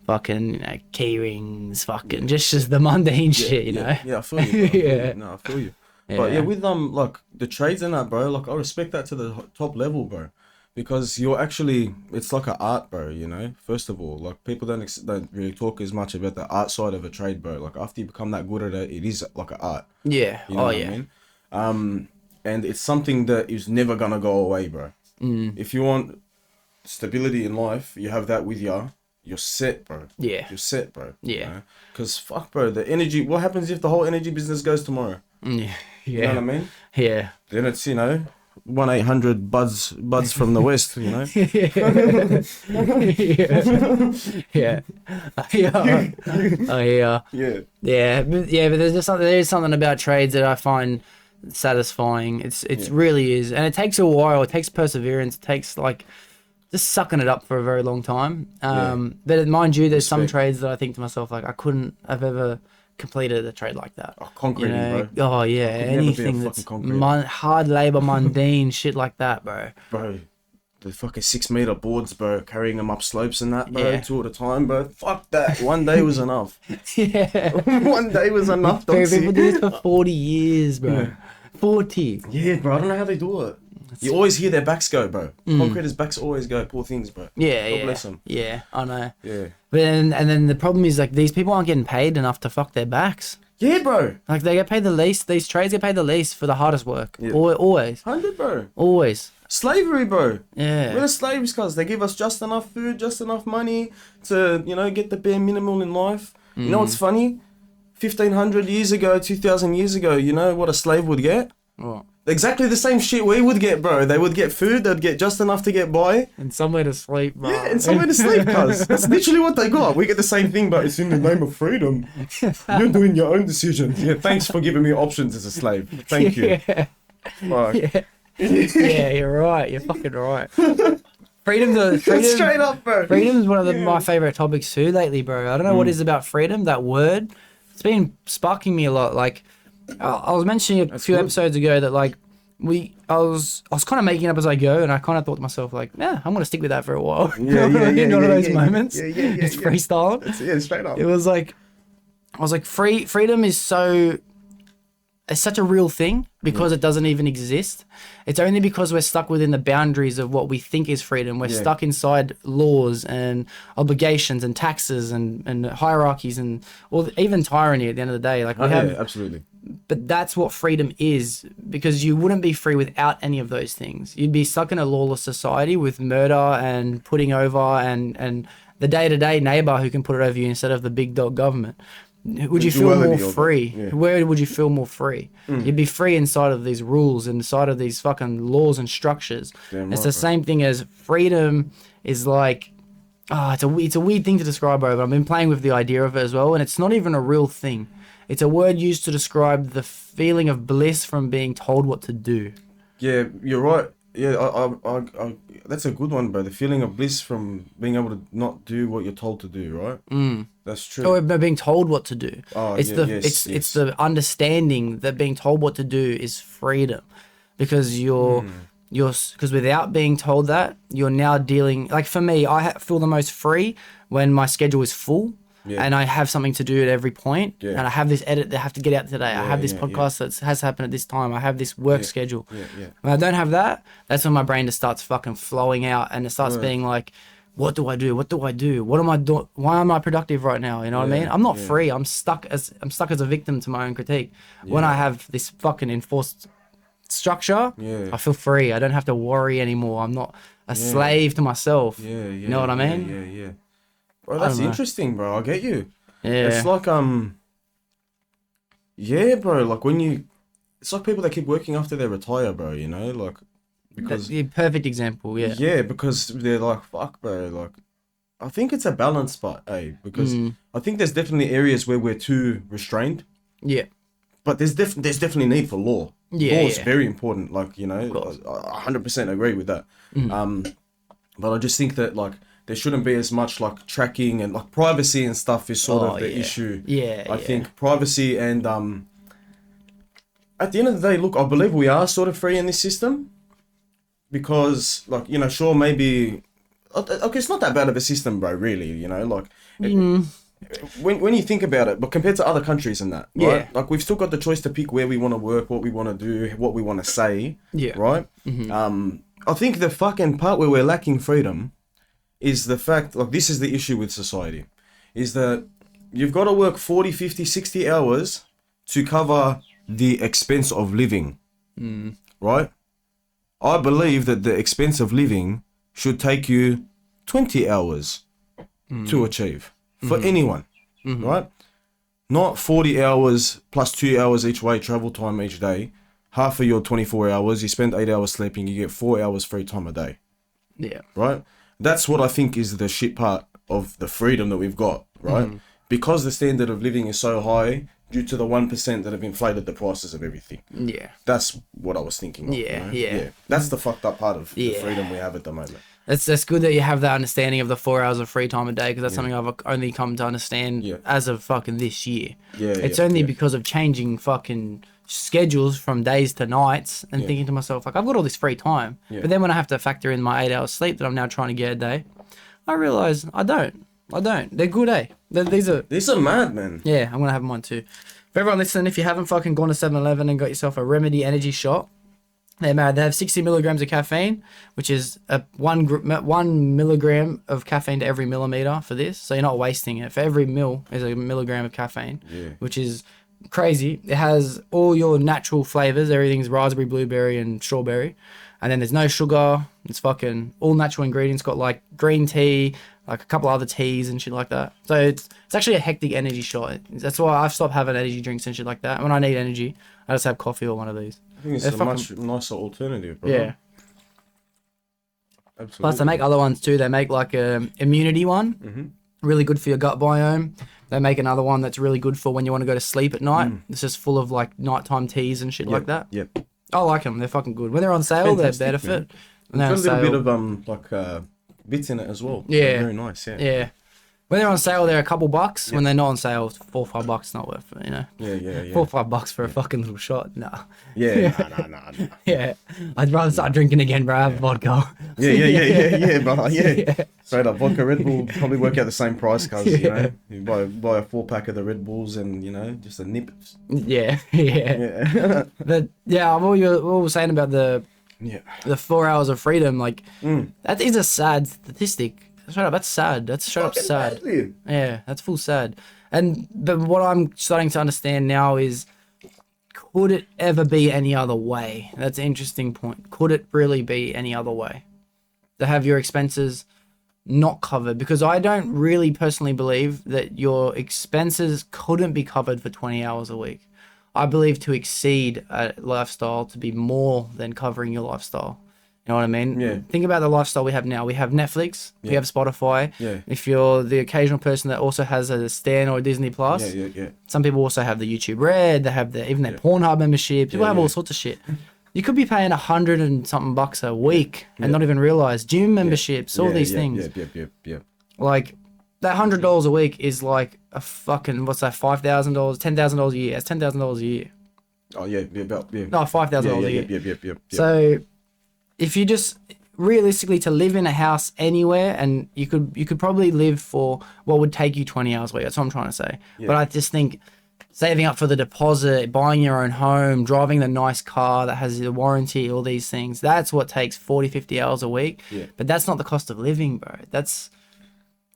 S2: fucking, you know, key rings, fucking just the mundane shit, you know?
S4: Yeah, I feel you.
S2: Yeah.
S4: No, I feel you. But yeah, with like the trades and that, bro, like I respect that to the top level, bro. Because you're actually, it's like an art, bro, you know? First of all, like people don't really talk as much about the art side of a trade, bro. Like after you become that good at it, it is like an art.
S2: Yeah.
S4: You know what I mean? And it's something that is never gonna go away, bro. If you want stability in life, you have that with you. You're set, bro.
S2: Yeah.
S4: You're set, bro.
S2: Yeah.
S4: Because fuck, bro, the energy. What happens if the whole energy business goes tomorrow?
S2: Yeah.
S4: You know what I mean?
S2: Yeah.
S4: Then it's, you know, 1-800 buds from the west, you know.
S2: But there's something about trades that I find satisfying. It really is, and it takes a while. It takes perseverance. It takes like just sucking it up for a very long time. But mind you, there's some trades that I think to myself like I couldn't have ever completed a trade like that.
S4: Oh, concrete,
S2: bro.
S4: Oh
S2: yeah, anything that's hard labor, mundane shit like that, bro.
S4: Bro, the fucking 6 meter boards, bro, carrying them up slopes and that, bro, 2 at a time, bro. Fuck that. 1 day was enough. 1 day was enough.
S2: People do this for 40 years, bro. 40.
S4: Yeah, bro. I don't know how they do it. You always hear their backs go, bro. Concreters' backs always go. Poor things, bro. God bless them.
S2: Yeah, I know.
S4: Yeah.
S2: But then the problem is like these people aren't getting paid enough to fuck their backs.
S4: Yeah, bro.
S2: Like they get paid the least. These trades get paid the least for the hardest work. Yeah. Always.
S4: 100, bro.
S2: Always.
S4: Slavery, bro.
S2: Yeah.
S4: We're slaves, cuz they give us just enough food, just enough money to, you know, get the bare minimum in life. You know what's funny? 1,500 years ago, 2,000 years ago, you know what a slave would get?
S2: What?
S4: Exactly the same shit we would get, bro. They would get food, they'd get just enough to get by.
S2: And somewhere to sleep, bro.
S4: Yeah, and somewhere to sleep, cuz. That's literally what they got. We get the same thing, but it's in the name of freedom. You're doing your own decisions. Yeah, thanks for giving me options as a slave. Thank you. Fuck.
S2: Yeah, you're right. You're fucking right. Freedom,
S4: straight up, bro.
S2: Freedom's one of my favorite topics too lately, bro. I don't know what it is about freedom, that word. It's been sparking me a lot. Like, I was mentioning a few episodes ago that like I was kind of making up as I go, and I kind of thought to myself like, yeah, I'm gonna stick with that for a while. One of those moments. It's freestyle.
S4: Yeah, straight up.
S2: It was like, I was like, freedom is it's such a real thing because it doesn't even exist. It's only because we're stuck within the boundaries of what we think is freedom. We're stuck inside laws and obligations and taxes and hierarchies and even tyranny at the end of the day. Like we have,
S4: absolutely.
S2: But that's what freedom is, because you wouldn't be free without any of those things. You'd be stuck in a lawless society with murder and putting over and the day-to-day neighbor who can put it over you instead of the big dog government. would you feel more free?
S4: Yeah.
S2: Where would you feel more free? You'd be free inside of these rules, inside of these fucking laws and structures.
S4: Damn
S2: It's
S4: right,
S2: the same thing as freedom is like, it's a weird thing to describe, bro, but I've been playing with the idea of it as well, and it's not even a real thing. It's a word used to describe the feeling of bliss from being told what to do.
S4: Yeah, you're right. Yeah, I that's a good one, bro. The feeling of bliss from being able to not do what you're told to do, right? That's true.
S2: Or being told what to do.
S4: Oh,
S2: it's it's the understanding that being told what to do is freedom, because because without being told that, you're now dealing, like for me, I feel the most free when my schedule is full. Yeah. And I have something to do at every point. Yeah. And I have this edit that I have to get out today. I have this podcast that has happened at this time. I have this work schedule. When I don't have that, that's when my brain just starts fucking flowing out, and it starts being like, what do I do? What do I do? What am I doing? Why am I productive right now? You know what I mean? I'm not free. I'm stuck as a victim to my own critique. When I have this fucking enforced structure, I feel free. I don't have to worry anymore. I'm not a slave to myself. You know what I mean?
S4: Yeah. Bro, that's interesting, bro. I get you.
S2: Yeah.
S4: It's like yeah, bro. Like it's like people that keep working after they retire, bro. You know, like because
S2: the perfect example. Yeah.
S4: Yeah, because they're like, fuck, bro. Like, I think it's a balance spot, because I think there's definitely areas where we're too restrained.
S2: Yeah.
S4: But there's definitely need for law.
S2: Yeah.
S4: Law is very important. Like, you know, I 100% agree with that. But I just think that like, there shouldn't be as much like tracking, and like privacy and stuff is sort of the issue. I think privacy and at the end of the day, look, I believe we are sort of free in this system, because like, you know, sure, maybe okay, it's not that bad of a system, bro, really, you know, like when you think about it, but compared to other countries and that, right? Like we've still got the choice to pick where we want to work, what we want to do, what we want to say, right? I think the fucking part where we're lacking freedom is the fact, like this is the issue with society, is that you've got to work 40, 50, 60 hours to cover the expense of living, right? I believe that the expense of living should take you 20 hours to achieve for anyone, right? Not 40 hours plus 2 hours each way, travel time each day. Half of your 24 hours, you spend 8 hours sleeping, you get 4 hours free time a day.
S2: Yeah.
S4: Right? That's what I think is the shit part of the freedom that we've got, right? Because the standard of living is so high due to the 1% that have inflated the prices of everything. Yeah. That's what I was thinking of, you know? Yeah. That's the fucked up part of the freedom we have at the moment.
S2: That's good that you have that understanding of the 4 hours of free time a day, because that's something I've only come to understand as of fucking this year. It's only because of changing fucking schedules from days to nights and thinking to myself, like, I've got all this free time. But then when I have to factor in my 8 hours sleep that I'm now trying to get a day, I realize I don't. They're good, These are
S4: mad, man.
S2: Yeah, I'm going to have mine too. For everyone listening, if you haven't fucking gone to 7-Eleven and got yourself a Remedy energy shot, they're mad. They have 60 milligrams of caffeine, which is 1 milligram of caffeine to every millimeter for this. So you're not wasting it. For every mil is a milligram of caffeine, which is crazy. It has all your natural flavors. Everything's raspberry, blueberry, and strawberry. And then there's no sugar. It's fucking all natural ingredients. Got like green tea, like a couple other teas and shit like that. So it's actually a hectic energy shot. That's why I've stopped having energy drinks and shit like that. When I need energy, I just have coffee or one of these.
S4: I think it's a much nicer alternative, bro.
S2: Yeah. Absolutely. Plus, they make other ones too. They make like a immunity one, really good for your gut biome. They make another one that's really good for when you want to go to sleep at night. It's just full of like nighttime teas and shit like that.
S4: Yep.
S2: I like them. They're fucking good. When they're on sale, they're better fit.
S4: There's got a little bit of bits in it as well.
S2: Yeah.
S4: They're very nice. Yeah.
S2: When they're on sale, they're a couple bucks. When they're not on sale, it's $4 or $5. It's not worth it, you know.
S4: Yeah.
S2: $4 or $5 for a fucking little shot. Nah.
S4: Yeah. No.
S2: Yeah. I'd rather start drinking again, bro. Have vodka.
S4: Yeah, bro. Yeah. Straight up, vodka, Red Bull probably work out the same price, cause you know, you buy a 4-pack of the Red Bulls and you know just a nip.
S2: Yeah. But yeah, what we were saying about the 4 hours of freedom, like that is a sad statistic. Straight up, that's sad. That's straight up sad.
S4: Badly.
S2: Yeah, that's full sad. But what I'm starting to understand now is, could it ever be any other way? That's an interesting point. Could it really be any other way? To have your expenses not covered, because I don't really personally believe that your expenses couldn't be covered for 20 hours a week. I believe to exceed a lifestyle to be more than covering your lifestyle. You know what I mean?
S4: Yeah.
S2: Think about the lifestyle we have now. We have Netflix, we have Spotify.
S4: Yeah.
S2: If you're the occasional person that also has a Stan or a Disney Plus,
S4: Yeah.
S2: some people also have the YouTube Red. They have even their Pornhub membership. People have all sorts of shit. You could be paying $100 and something bucks a week and not even realize gym memberships, all these things.
S4: Yeah.
S2: Like that $100 a week is like a fucking, what's that? $5,000, $10,000 a year. That's $10,000 a year.
S4: Oh yeah.
S2: No, $5,000 a year.
S4: Yeah.
S2: So if you just realistically to live in a house anywhere, and you could probably live for what would take you 20 hours a week. That's what I'm trying to say. Yeah. But I just think saving up for the deposit, buying your own home, driving the nice car that has the warranty, all these things, that's what takes 40, 50 hours a week.
S4: Yeah.
S2: But that's not the cost of living, bro. That's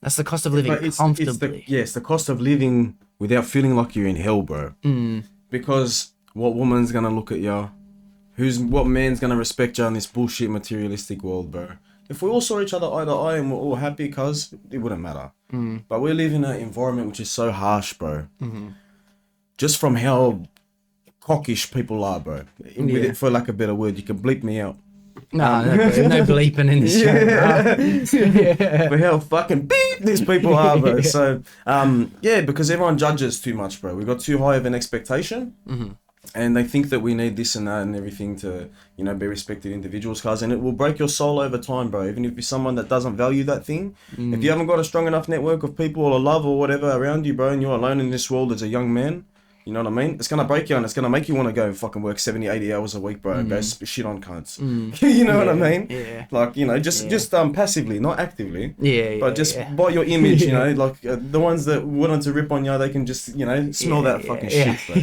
S2: the cost of living comfortably.
S4: It's the cost of living without feeling like you're in hell, bro. Because what woman's gonna look at you? What man's gonna respect you in this bullshit materialistic world, bro? If we all saw each other eye to eye and we're all happy, cuz it wouldn't matter. But we live in an environment which is so harsh, bro. Just from how cockish people are, bro. For lack of a better word, you can bleep me out.
S2: No bleeping in this show.
S4: For how fucking beep these people are, bro. So, because everyone judges too much, bro. We've got too high of an expectation. And they think that we need this and that and everything to, be respected individuals, cuz, and it will break your soul over time, bro. Even if you're someone that doesn't value that thing, if you haven't got a strong enough network of people or love or whatever around you, bro, and you're alone in this world as a young man, you know what I mean? It's going to break you and it's going to make you want to go and fucking work 70, 80 hours a week, bro, and go shit on cunts. You know what I mean?
S2: Yeah.
S4: Like, just passively, not actively.
S2: Yeah.
S4: But just by your image, like the ones that wanted to rip on you, they can just, smell that fucking shit, bro.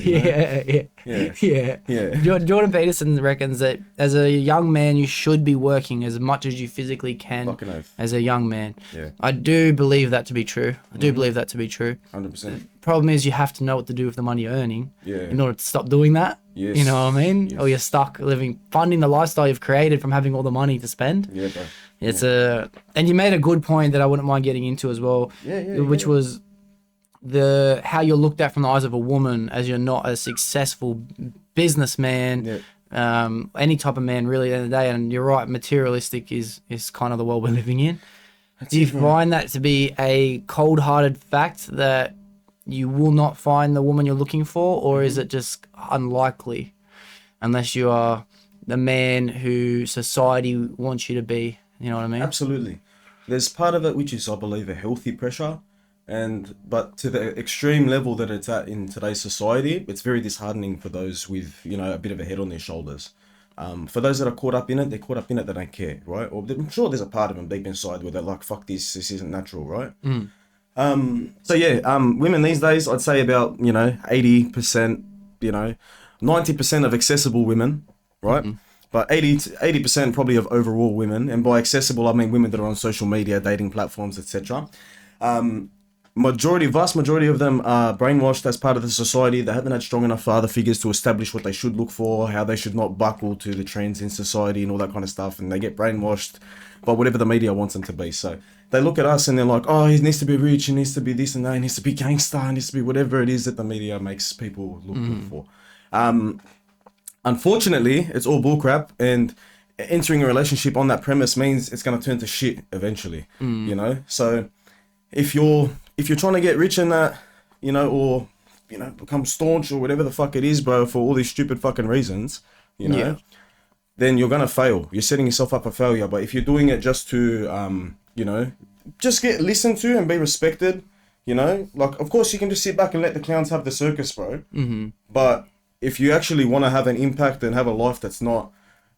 S4: Yeah.
S2: Jordan Peterson reckons that as a young man, you should be working as much as you physically can.
S4: Fucking oath.
S2: As a young man.
S4: Yeah.
S2: I do believe that to be true.
S4: 100%.
S2: Problem is you have to know what to do with the money you're earning in order to stop doing that.
S4: Yes.
S2: You know what I mean?
S4: Yes.
S2: Or you're stuck funding the lifestyle you've created from having all the money to spend.
S4: Yeah, bro.
S2: And you made a good point that I wouldn't mind getting into as well, which was how you're looked at from the eyes of a woman as you're not a successful businessman, any type of man really at the end of the day. And you're right, materialistic is kind of the world we're living in. Do you find that to be a cold-hearted fact that you will not find the woman you're looking for, or is it just unlikely unless you are the man who society wants you to be? You know what I mean?
S4: Absolutely. There's part of it which is, I believe, a healthy pressure, but to the extreme level that it's at in today's society, it's very disheartening for those with, a bit of a head on their shoulders. For those that are caught up in it, they don't care, right? Or I'm sure there's a part of them deep inside where they're like, fuck this isn't natural, right? Women these days, I'd say about, 80%, 90% of accessible women, right? But 80% probably of overall women, and by accessible, I mean women that are on social media, dating platforms, etc. Vast majority of them are brainwashed as part of the society. They haven't had strong enough father figures to establish what they should look for, how they should not buckle to the trends in society and all that kind of stuff. And they get brainwashed by whatever the media wants them to be. So they look at us and they're like, oh, he needs to be rich, he needs to be this and that, he needs to be gangster, he needs to be whatever it is that the media makes people look for. Unfortunately, it's all bullcrap, and entering a relationship on that premise means it's going to turn to shit eventually, So if you're trying to get rich in that, or, become staunch or whatever the fuck it is, bro, for all these stupid fucking reasons, then you're going to fail. You're setting yourself up for failure. But if you're doing it just to, just get listened to and be respected, like, of course you can just sit back and let the clowns have the circus, bro. But if you actually want to have an impact and have a life that's not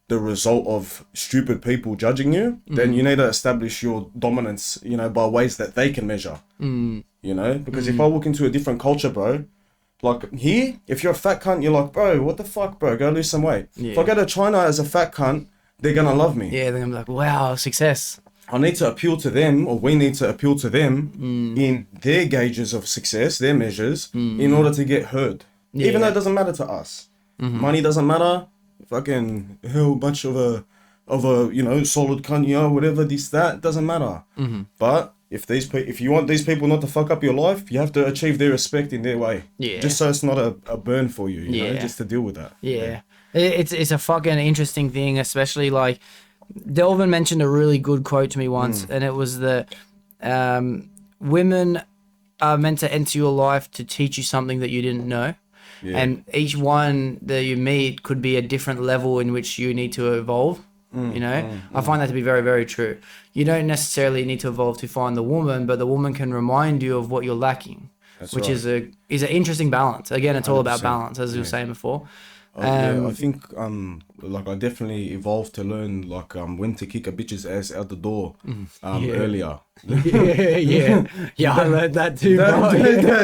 S4: the result of stupid people judging you, then you need to establish your dominance, by ways that they can measure, because if I walk into a different culture, bro, like here, if you're a fat cunt, you're like, bro, what the fuck, bro, go lose some weight. If I go to China as a fat cunt, they're going to love me.
S2: Yeah, they're going to be like, wow, success.
S4: I need to appeal to them, or we need to appeal to them in their gauges of success, their measures, in order to get heard. Yeah. Even though it doesn't matter to us. Money doesn't matter. Fucking a whole bunch of of a solid cunt, whatever this that doesn't matter. But if you want these people not to fuck up your life, you have to achieve their respect in their way.
S2: Yeah.
S4: Just so it's not a burn for you, you know, just to deal with that.
S2: Yeah. It's a fucking interesting thing, especially like Delvin mentioned a really good quote to me once, and it was that women are meant to enter your life to teach you something that you didn't know. Yeah. And each one that you meet could be a different level in which you need to evolve. I find that to be very, very true. You don't necessarily need to evolve to find the woman, but the woman can remind you of what you're lacking, which is an interesting balance. Again, it's all about balance, as you were saying before.
S4: I think I definitely evolved to learn when to kick a bitch's ass out the door earlier.
S2: I learned that too, bro.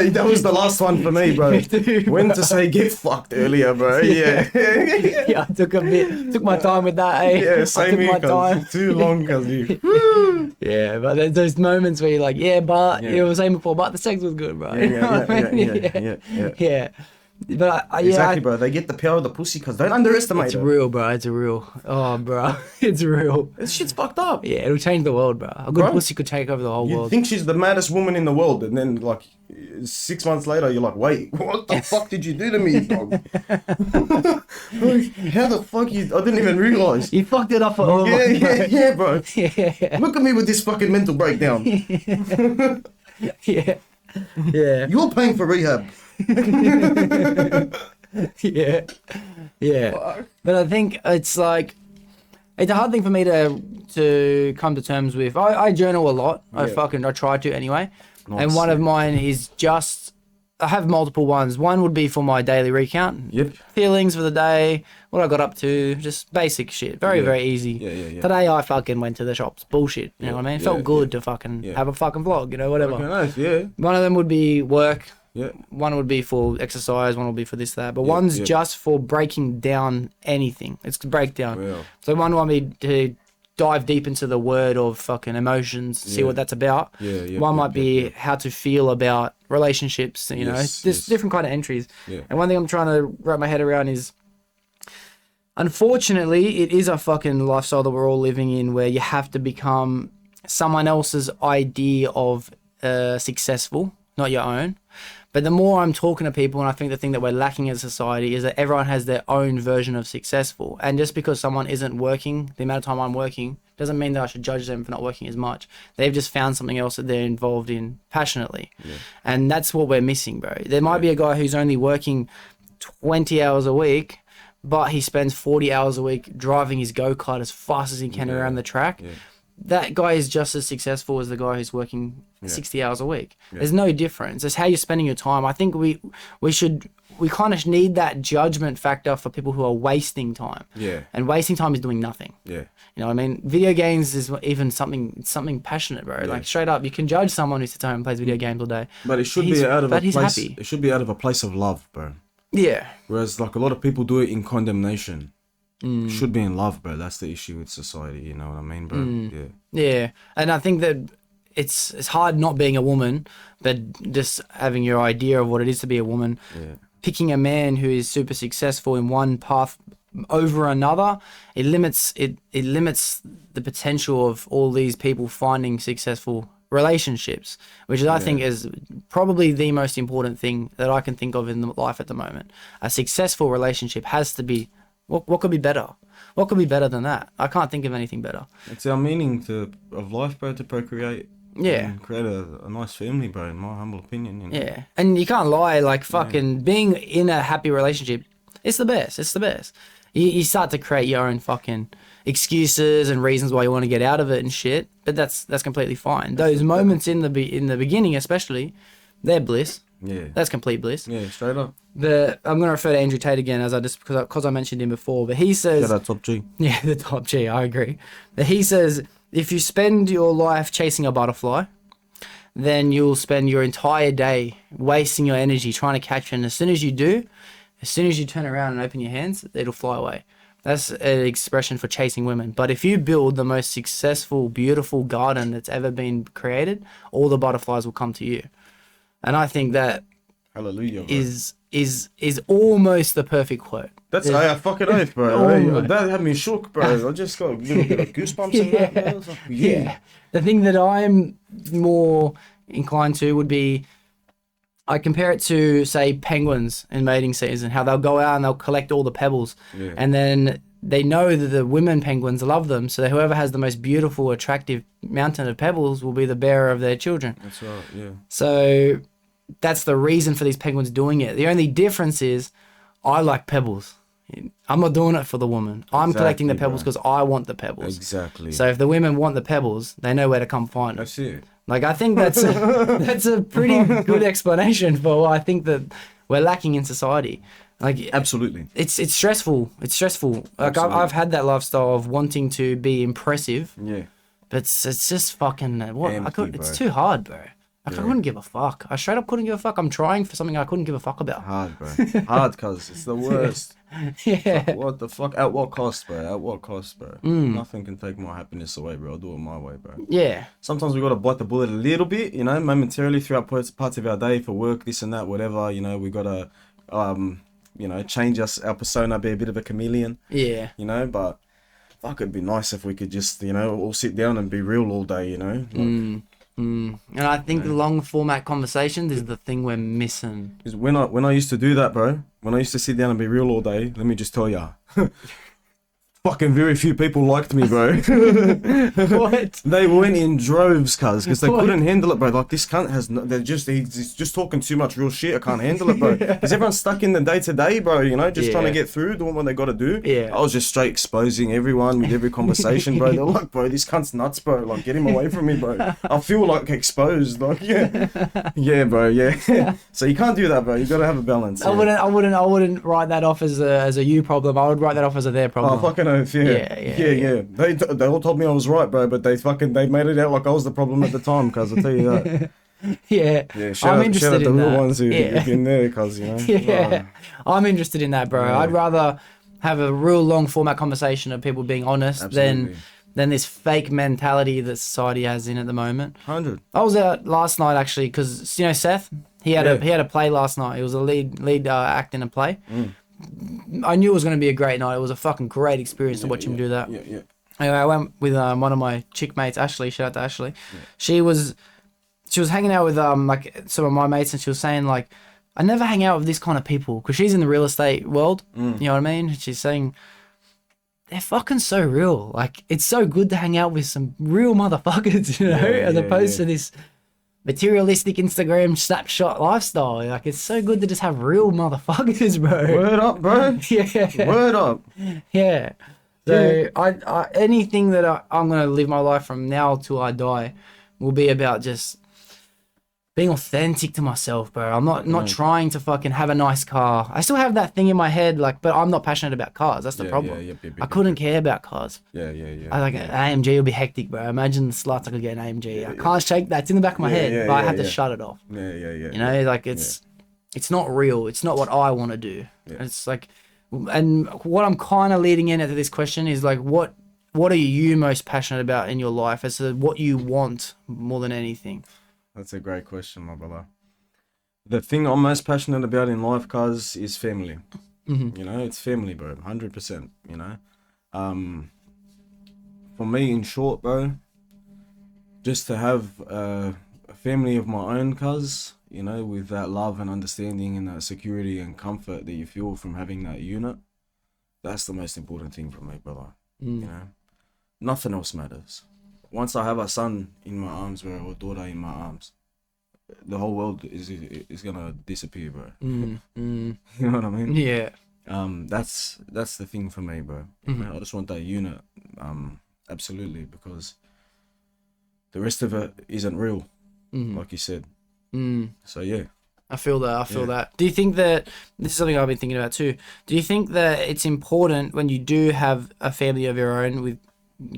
S4: That was the last one for me, bro. When to say get fucked earlier, bro. Yeah.
S2: I took my time with that, eh?
S4: Yeah, same here, cuz. Too long, cuz.
S2: Yeah, but there's those moments where you're like, you were saying before, but the sex was good, bro. Yeah. But
S4: exactly, bro. They get the power of the pussy, cause don't underestimate it.
S2: It's real, bro. It's real. Oh, bro, it's real.
S4: This shit's fucked up.
S2: Yeah, it'll change the world, bro. A good pussy could take over the whole world.
S4: You think she's the maddest woman in the world, and then 6 months later, you're like, wait, what the fuck did you do to me, dog? How the fuck I didn't even realize.
S2: You fucked it up for all of us.
S4: Yeah, bro. Yeah. Look at me with this fucking mental breakdown.
S2: Yeah.
S4: You're paying for rehab.
S2: Yeah. But I think it's a hard thing for me to come to terms with. I journal a lot. I try to anyway. Nice. And one of mine is I have multiple ones. One would be for my daily recount.
S4: Yep.
S2: Feelings for the day, what I got up to, just basic shit. Very, very easy.
S4: Yeah.
S2: Today I fucking went to the shops. Bullshit. You know what I mean? It felt good to fucking have a fucking vlog, whatever.
S4: Okay, nice, yeah.
S2: One of them would be work.
S4: Yeah.
S2: One would be for exercise, one would be for this, that. But one's just for breaking down anything. It's breakdown.
S4: Wow.
S2: So one would be to dive deep into the word of fucking emotions, see what that's about. One might be how to feel about relationships, there's different kind of entries. Yeah. And one thing I'm trying to wrap my head around is, unfortunately, it is a fucking lifestyle that we're all living in where you have to become someone else's idea of successful, not your own. But the more I'm talking to people, and I think the thing that we're lacking as a society is that everyone has their own version of successful. And just because someone isn't working, the amount of time I'm working, doesn't mean that I should judge them for not working as much. They've just found something else that they're involved in passionately. Yeah. And that's what we're missing, bro. There might be a guy who's only working 20 hours a week, but he spends 40 hours a week driving his go-kart as fast as he can around the track. Yeah. That guy is just as successful as the guy who's working 60 hours a week. Yeah. There's no difference. It's how you're spending your time. I think we kind of need that judgment factor for people who are wasting time. Yeah. And wasting time is doing nothing. Yeah. You know what I mean? Video games is even something passionate, bro. Yeah. Like straight up, you can judge someone who sits home and plays video games all day.
S4: But it should be out of a place.
S2: Happy.
S4: It should be out of a place of love, bro.
S2: Yeah.
S4: Whereas a lot of people do it in condemnation. Should be in love, bro. That's the issue with society. You know what I mean, bro?
S2: Yeah. And I think that it's hard not being a woman, but just having your idea of what it is to be a woman. Yeah. Picking a man who is super successful in one path over another, it limits the potential of all these people finding successful relationships, which I think is probably the most important thing that I can think of in life at the moment. A successful relationship has to be. What could be better? What could be better than that? I can't think of anything better.
S4: It's our meaning of life, bro, to procreate.
S2: Yeah.
S4: And create a nice family, bro, in my humble opinion.
S2: Yeah. And you can't lie, fucking being in a happy relationship, it's the best. It's the best. You start to create your own fucking excuses and reasons why you want to get out of it and shit, but that's completely fine. Those moments in the beginning especially, they're bliss.
S4: Yeah.
S2: That's complete bliss.
S4: Yeah, straight up.
S2: I'm going to refer to Andrew Tate again because I mentioned him before, but he says...
S4: Yeah, that top G.
S2: Yeah, the top G, I agree. But he says, if you spend your life chasing a butterfly, then you'll spend your entire day wasting your energy trying to catch it. And as soon as you turn around and open your hands, it'll fly away. That's an expression for chasing women. But if you build the most successful, beautiful garden that's ever been created, all the butterflies will come to you. And I think that
S4: Hallelujah, bro.
S2: is almost the perfect quote.
S4: That's a fucking oath, bro. That had me shook, bro. I just got a little bit of goosebumps in that, man. Like,
S2: Yeah. The thing that I'm more inclined to would be, I compare it to, say, penguins in mating season, how they'll go out and they'll collect all the pebbles.
S4: Yeah.
S2: And then they know that the women penguins love them. So whoever has the most beautiful, attractive mountain of pebbles will be the bearer of their children.
S4: That's right, yeah.
S2: So that's the reason for these penguins doing it. The only difference is I like pebbles. I'm not doing it for the woman. I'm collecting the pebbles because I want the pebbles.
S4: Exactly.
S2: So if the women want the pebbles, they know where to come find them.
S4: That's it.
S2: Like, I think that's a pretty good explanation for what I think that we're lacking in society. Like,
S4: absolutely,
S2: it's stressful. It's stressful. Like, I've had that lifestyle of wanting to be impressive.
S4: Yeah.
S2: But it's just fucking it's
S4: bro.
S2: too hard, bro. I couldn't give a fuck. I straight up couldn't give a fuck. I'm trying for something I couldn't give a fuck about.
S4: Hard, bro. Hard, cuz it's the worst.
S2: Yeah.
S4: Fuck, what the fuck? At what cost, bro? At what cost, bro? Nothing can take my happiness away, bro. I'll do it my way, bro.
S2: Yeah.
S4: Sometimes we gotta bite the bullet a little bit, you know, momentarily throughout parts of our day for work, this and that, whatever. You know, we gotta, you know, change our persona, be a bit of a chameleon.
S2: Yeah.
S4: You know, but fuck, it'd be nice if we could just, you know, all sit down and be real all day, you know. Like,
S2: And I think the long format conversations is the thing we're missing.
S4: Because when I used to do that, bro, when I used to sit down and be real all day, let me just tell ya, fucking very few people liked me, bro.
S2: What?
S4: They went in droves, because they couldn't handle it, bro. Like, this cunt has no, he's just talking too much real shit. I can't handle it, bro. Because everyone's stuck in the day-to-day, bro, you know, just trying to get through, doing what they got to do.
S2: Yeah.
S4: I was just straight exposing everyone with every conversation, bro. They're like, bro, this cunt's nuts, bro. Like, get him away from me, bro. I feel like exposed. Like, yeah, bro, yeah. So you can't do that, bro. You got to have a balance.
S2: I wouldn't write that off as a you problem. I would write that off as a their problem.
S4: Oh, fucking oath, yeah. They all told me I was right, bro, but they made it out like I was the problem at the time, cuz I'll tell you that.
S2: Yeah.
S4: Shout out
S2: in
S4: the real
S2: that.
S4: ones who've been there, cuz, you know.
S2: Yeah. I'm interested in that, bro.
S4: Yeah.
S2: I'd rather have a real long format conversation of people being honest than this fake mentality that society has in at the moment.
S4: 100.
S2: I was out last night actually because, you know, Seth, he had a play last night. He was a lead act in a play. I knew it was going to be a great night. It was a fucking great experience to watch him do that.
S4: Yeah.
S2: Anyway, I went with one of my chick mates, Ashley. Shout out to Ashley. Yeah. She was hanging out with like some of my mates, and she was saying like, I never hang out with this kind of people because she's in the real estate world. You know what I mean? She's saying they're fucking so real. Like, it's so good to hang out with some real motherfuckers, you know, as opposed to this materialistic Instagram snapshot lifestyle. Like, it's so good to just have real motherfuckers, bro.
S4: Word up, bro.
S2: Yeah.
S4: Word up.
S2: Yeah. So I anything that I'm gonna live my life from now till I die will be about just being authentic to myself, bro. I'm not trying to fucking have a nice car. I still have that thing in my head, like, but I'm not passionate about cars. That's the problem. I couldn't care about cars.
S4: Yeah.
S2: I like an AMG would be hectic, bro. Imagine the sluts I could get an AMG. I can't shake that. It's in the back of my head, but I have to shut it off.
S4: Yeah.
S2: You know, like it's not real. It's not what I want to do. Yeah. It's like, and what I'm kind of leading into this question is like, what are you most passionate about in your life as to what you want more than anything?
S4: That's a great question, my brother. The thing I'm most passionate about in life, cuz, is family. You know, it's family, bro. 100%, you know. For me, in short, bro, just to have a family of my own, cuz, you know, with that love and understanding and that security and comfort that you feel from having that unit, that's the most important thing for me, brother. You know, nothing else matters. Once I have a son in my arms, bro, or daughter in my arms, the whole world is gonna disappear, bro. You know what I mean?
S2: Yeah.
S4: That's the thing for me, bro. You know, I just want that unit, absolutely, because the rest of it isn't real, like you said. So yeah.
S2: I feel that. Do you think that, this is something I've been thinking about too, do you think that it's important when you do have a family of your own with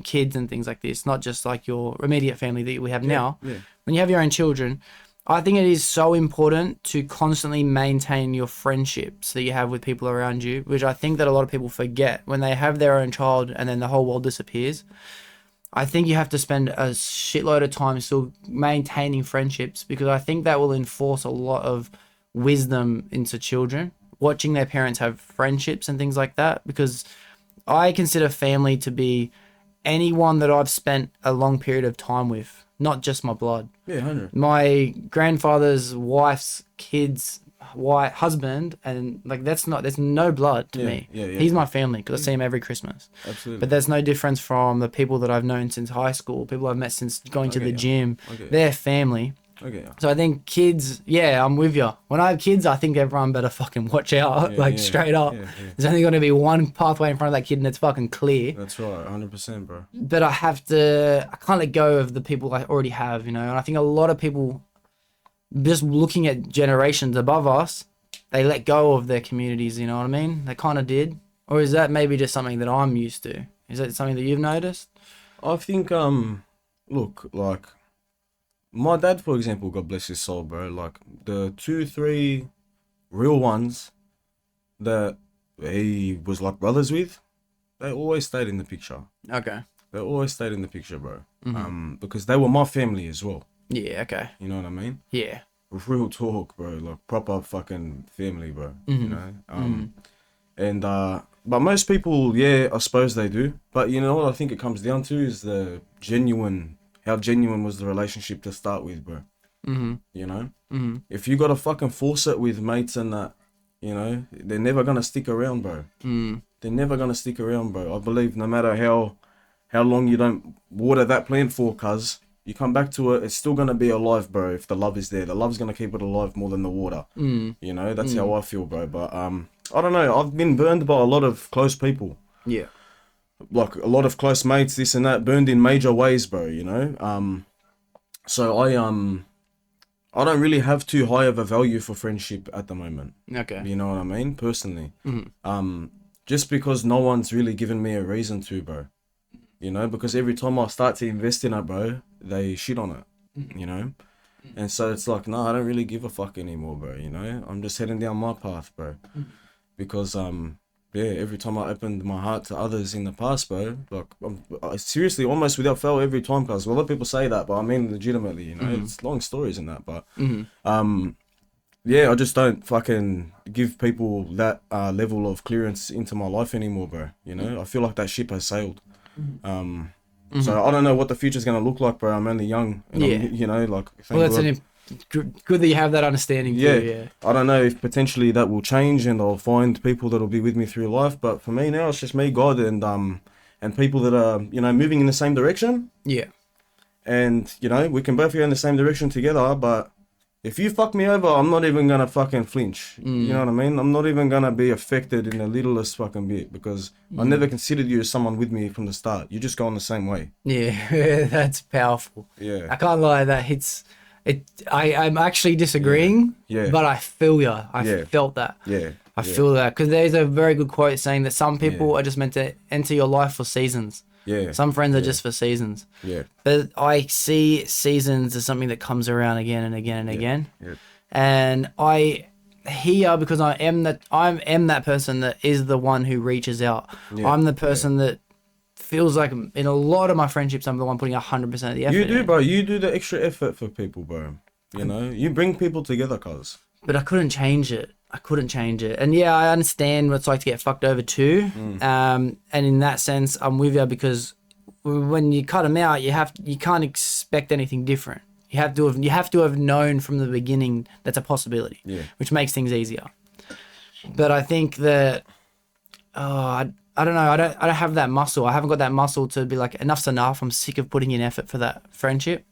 S2: kids and things like this, not just like your immediate family that we have now, when you have your own children, I think it is so important to constantly maintain your friendships that you have with people around you, which I think that a lot of people forget when they have their own child and then the whole world disappears. I think you have to spend a shitload of time still maintaining friendships, because I think that will enforce a lot of wisdom into children, watching their parents have friendships and things like that, because I consider family to be anyone that I've spent a long period of time with, not just my blood.
S4: Yeah, 100.
S2: My grandfather's wife's kids, husband, and like there's no blood to me.
S4: Yeah.
S2: He's my family because I see him every Christmas.
S4: Absolutely.
S2: But there's no difference from the people that I've known since high school, people I've met since going to the gym. They're family.
S4: Okay.
S2: So I think kids, I'm with you. When I have kids, I think everyone better fucking watch out, straight up. There's only going to be one pathway in front of that kid, and it's fucking clear.
S4: That's right, 100%, bro.
S2: But I can't let go of the people I already have, And I think a lot of people, just looking at generations above us, they let go of their communities, you know what I mean? They kind of did. Or is that maybe just something that I'm used to? Is that something that you've noticed?
S4: I think, look, like, my dad, for example, God bless his soul, bro. Like, the 2-3 real ones that he was like brothers with, they always stayed in the picture.
S2: Okay.
S4: They always stayed in the picture, bro. Because they were my family as well.
S2: Yeah, okay.
S4: You know what I mean?
S2: Yeah.
S4: Real talk, bro. Like, proper fucking family, bro. You know? And, but most people, I suppose they do. But you know what I think it comes down to is how genuine was the relationship to start with, bro. You know? If you gotta fucking force it with mates and that, you know, they're never gonna stick around, bro. They're never gonna stick around, bro. I believe no matter how long you don't water that plant for, cuz, you come back to it, it's still gonna be alive, bro, if the love is there. The love's gonna keep it alive more than the water. You know, that's how I feel, bro. But, I don't know, I've been burned by a lot of close people.
S2: Yeah.
S4: Like, a lot of close mates, this and that, burned in major ways, bro, you know? So I don't really have too high of a value for friendship at the moment.
S2: Okay.
S4: You know what I mean? Personally. Just because no one's really given me a reason to, bro. You know, because every time I start to invest in it, bro, they shit on it, you know? And so it's like, no, I don't really give a fuck anymore, bro, you know? I'm just heading down my path, bro. Because, every time I opened my heart to others in the past, bro, like, I seriously, almost without fail every time, because a lot of people say that, but I mean legitimately, you know, it's long stories and that, but, I just don't fucking give people that level of clearance into my life anymore, bro, you know? I feel like that ship has sailed. So I don't know what the future's going to look like, bro. I'm only young, and I'm, you know, like...
S2: Well, that's good that you have that understanding too, yeah.
S4: I don't know if potentially that will change and I'll find people that'll be with me through life, but for me now, it's just me, God, and people that are, you know, moving in the same direction.
S2: Yeah.
S4: And, you know, we can both go in the same direction together, but if you fuck me over, I'm not even gonna fucking flinch. You know what I mean? I'm not even gonna be affected in the littlest fucking bit, because I never considered you as someone with me from the start. You just go on the same way.
S2: Yeah, that's powerful.
S4: Yeah.
S2: I can't lie, that hits... I'm actually disagreeing, but I feel you. I felt that. I feel that, because there's a very good quote saying that some people are just meant to enter your life for seasons. Some friends are just for seasons. But I see seasons as something that comes around again and again and again. And I hear, because I am that person that is the one who reaches out. I'm the person that feels like in a lot of my friendships, I'm the one putting 100% of the effort.
S4: You do, bro. You do the extra effort for people, bro. You know, you bring people together, cuz.
S2: But I couldn't change it. And yeah, I understand what it's like to get fucked over too. And in that sense, I'm with you, because when you cut them out, you can't expect anything different. You have to have known from the beginning that's a possibility, which makes things easier. But I think that, I don't know. I don't have that muscle. I haven't got that muscle to be like, enough's enough. I'm sick of putting in effort for that friendship.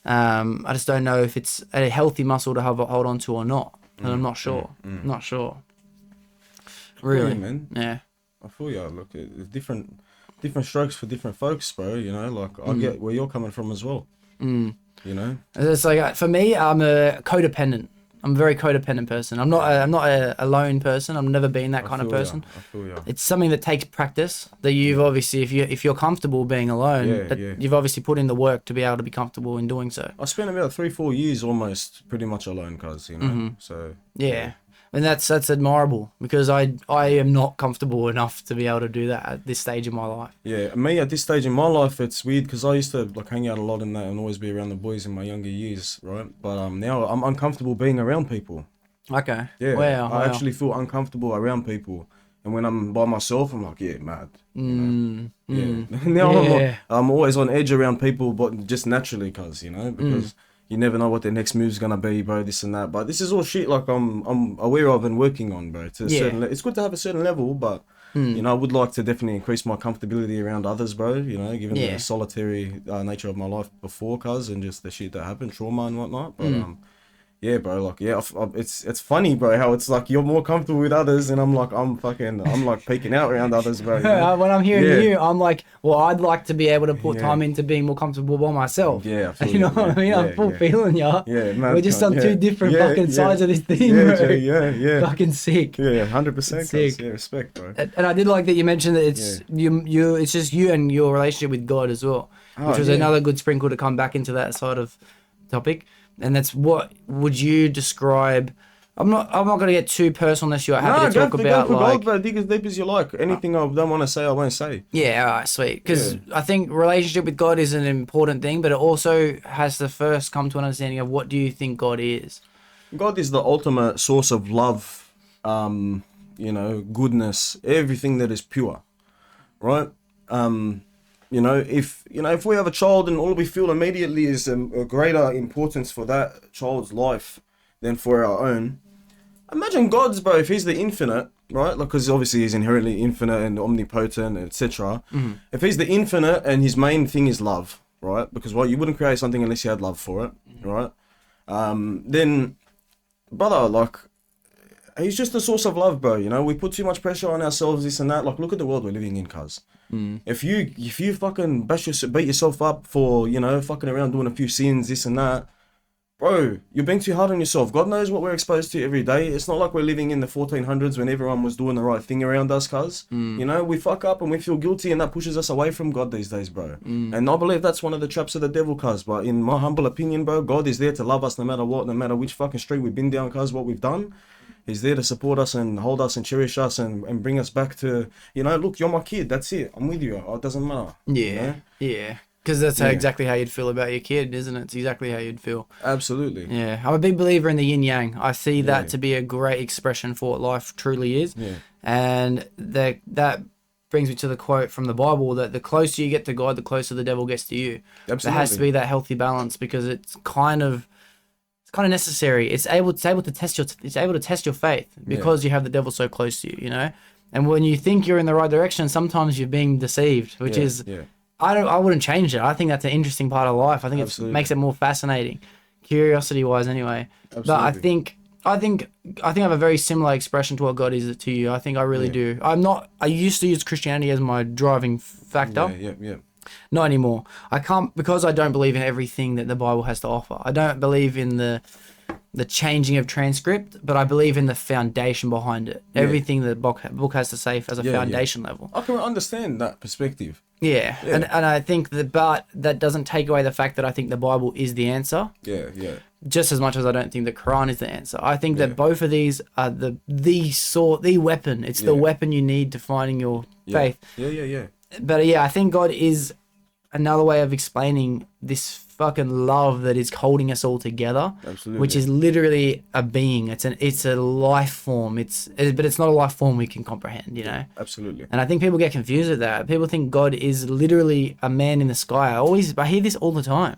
S2: I just don't know if it's a healthy muscle to hold on to or not. And I'm not sure. Not sure. Really,
S4: man.
S2: Yeah.
S4: I feel you. Look, it's different strokes for different folks, bro. You know, like I get where you're coming from as well. You know,
S2: it's like, for me, I'm a codependent. I'm a very codependent person. I'm not a lone person. I've never been that kind of person.
S4: I feel you.
S2: It's something that takes practice. That you've obviously, if you're comfortable being alone, you've obviously put in the work to be able to be comfortable in doing so.
S4: I spent about 3-4 years almost pretty much alone, cuz, you know. So
S2: yeah. And that's admirable, because I am not comfortable enough to be able to do that at this stage of my life.
S4: Yeah, me at this stage in my life, it's weird, because I used to like hang out a lot in that and always be around the boys in my younger years, right? But now I'm uncomfortable being around people.
S2: Okay.
S4: Yeah,
S2: Wow.
S4: I actually feel uncomfortable around people, and when I'm by myself, I'm like, yeah, mad. Yeah. Now
S2: Yeah.
S4: I'm always on edge around people, but just naturally, because you never know what their next move's gonna be, bro. This and that, but this is all shit like I'm aware of and working on, bro. To a certain, it's good to have a certain level, but I would like to definitely increase my comfortability around others, bro. Given the solitary nature of my life before, and just the shit that happened, trauma and whatnot, but yeah, bro, like, it's funny, bro, how it's like you're more comfortable with others, and I'm like peeking out around others, bro.
S2: When I'm hearing you, I'm like, well, I'd like to be able to put time into being more comfortable by myself.
S4: Yeah, I feel
S2: you know what I mean? I'm full feeling ya.
S4: Yeah, man.
S2: We're just on two different fucking sides of this thing,
S4: yeah,
S2: bro.
S4: Yeah.
S2: Fucking sick.
S4: Yeah, 100%.
S2: Sick.
S4: Yeah, respect, bro.
S2: And I did like that you mentioned that it's you. It's just you and your relationship with God as well, which was another good sprinkle to come back into that side of topic. And that's what would you describe? I'm not going to get too personal unless you're happy to talk about
S4: like. Bro, dig as deep as you like. Anything I don't want to say, I won't say.
S2: Yeah, all right, sweet. Because I think relationship with God is an important thing, but it also has to first come to an understanding of what do you think God is.
S4: God is the ultimate source of love, goodness, everything that is pure, right? If we have a child and all we feel immediately is a greater importance for that child's life than for our own, imagine God's, bro, if he's the infinite, right? Like, because obviously he's inherently infinite and omnipotent, etc. If he's the infinite and his main thing is love, right? Because, you wouldn't create something unless you had love for it, right? Then, brother, like, he's just the source of love, bro. We put too much pressure on ourselves, this and that. Like, look at the world we're living in, cuz. If you fucking beat yourself up for, fucking around doing a few sins, this and that, bro, you're being too hard on yourself. God knows what we're exposed to every day. It's not like we're living in the 1400s when everyone was doing the right thing around us, cuz. We fuck up and we feel guilty, and that pushes us away from God these days, bro. And I believe that's one of the traps of the devil, cuz. But in my humble opinion, bro, God is there to love us no matter what, no matter which fucking street we've been down, cuz, what we've done. He's there to support us and hold us and cherish us and bring us back to, look, you're my kid. That's it. I'm with you. It doesn't matter.
S2: Yeah. Yeah. Because that's exactly how you'd feel about your kid, isn't it? It's exactly how you'd feel.
S4: Absolutely.
S2: Yeah. I'm a big believer in the yin yang. I see that to be a great expression for what life truly is. Yeah. And that brings me to the quote from the Bible that the closer you get to God, the closer the devil gets to you.
S4: Absolutely.
S2: There has to be that healthy balance because it's kind of necessary. It's able to test your faith because you have the devil so close to you, And when you think you're in the right direction, sometimes you're being deceived, which is I wouldn't change it. I think that's an interesting part of life. I think it makes it more fascinating, curiosity wise anyway. Absolutely. But I think I have a very similar expression to what God is to you. I think I really do. I used to use Christianity as my driving factor.
S4: Yeah.
S2: Not anymore. I can't, because I don't believe in everything that the Bible has to offer. I don't believe in the changing of transcript, but I believe in the foundation behind it. Yeah. Everything the book has to say as a foundation level.
S4: I can understand that perspective.
S2: Yeah. And I think but that doesn't take away the fact that I think the Bible is the answer.
S4: Yeah.
S2: Just as much as I don't think the Quran is the answer. I think that both of these are the weapon. It's the weapon you need to finding your faith.
S4: Yeah.
S2: But I think God is another way of explaining this fucking love that is holding us all together.
S4: Absolutely.
S2: Which is literally a being. It's a life form. But it's not a life form we can comprehend,
S4: Absolutely.
S2: And I think people get confused with that. People think God is literally a man in the sky. I hear this all the time.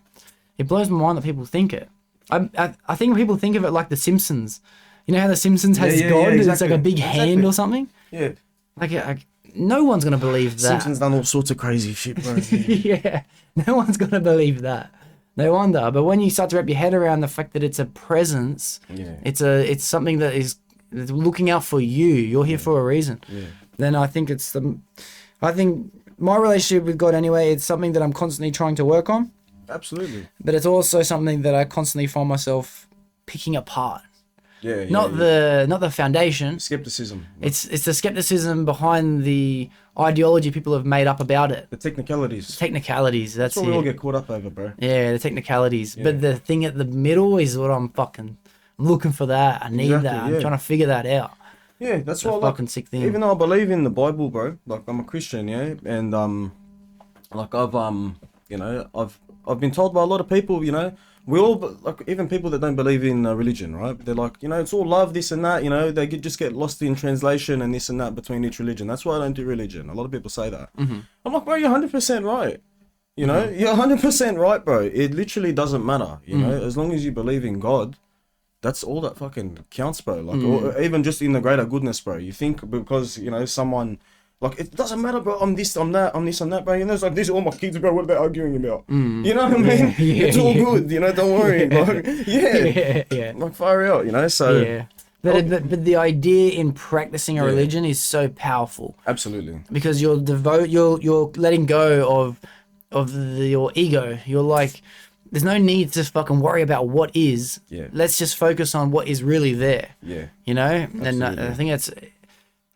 S2: It blows my mind that people think it. I think people think of it like The Simpsons. You know how The Simpsons has God?
S4: Yeah, exactly.
S2: It's like a big hand or something?
S4: Yeah.
S2: Like no one's going to believe that.
S4: Simpsons done all sorts of crazy shit, bro.
S2: Yeah, no one's going to believe that. No wonder. But when you start to wrap your head around the fact that it's a presence, it's something that is looking out for you. You're here for a reason. Yeah. Then I think I think my relationship with God anyway, it's something that I'm constantly trying to work on.
S4: Absolutely.
S2: But it's also something that I constantly find myself picking apart. Not the foundation.
S4: Skepticism.
S2: It's the skepticism behind the ideology people have made up about it.
S4: The technicalities.
S2: That's
S4: what we all get caught up over, bro.
S2: Yeah, the technicalities. Yeah. But the thing at the middle is what I'm looking for that. I need that. I'm trying to figure that out.
S4: Yeah, that's
S2: what fucking sick thing.
S4: Even though I believe in the Bible, bro, like I'm a Christian, and like I've been told by a lot of people, we all, like, even people that don't believe in religion, right? They're like, you know, it's all love, this and that, you know, they just get lost in translation and this and that between each religion. That's why I don't do religion. A lot of people say that. I'm like, bro, you're 100% right. You know, you're 100% right, bro. It literally doesn't matter, you know, as long as you believe in God, that's all that fucking counts, bro. Like, or even just in the greater goodness, bro. You think because, you know, someone, like, it doesn't matter, bro. I'm this, I'm that, I'm this, I'm that, bro. You know, it's like, these are all my kids, bro. What are they arguing about? You know what I mean? It's all good, you know, don't worry. Like, yeah. Like, far out, you know, so. Yeah.
S2: But the idea in practicing a religion is so powerful.
S4: Absolutely.
S2: Because you're letting go of your ego. You're like, there's no need to fucking worry about what is.
S4: Yeah.
S2: Let's just focus on what is really there.
S4: Yeah.
S2: You know? Absolutely. And I think that's...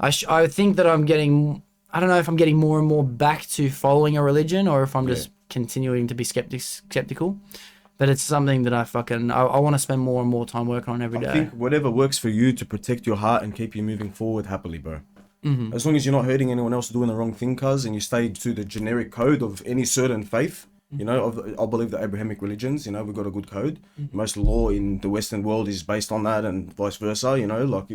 S2: I think that I'm getting... I don't know if I'm getting more and more back to following a religion or if I'm just continuing to be skeptical. But it's something that I want to spend more and more time working on every day.
S4: I think whatever works for you to protect your heart and keep you moving forward happily, bro. As long as you're not hurting anyone else doing the wrong thing, cuz, and you stay to the generic code of any certain faith, you know, I believe the Abrahamic religions, you know, we've got a good code. Most law in the Western world is based on that and vice versa, you know, like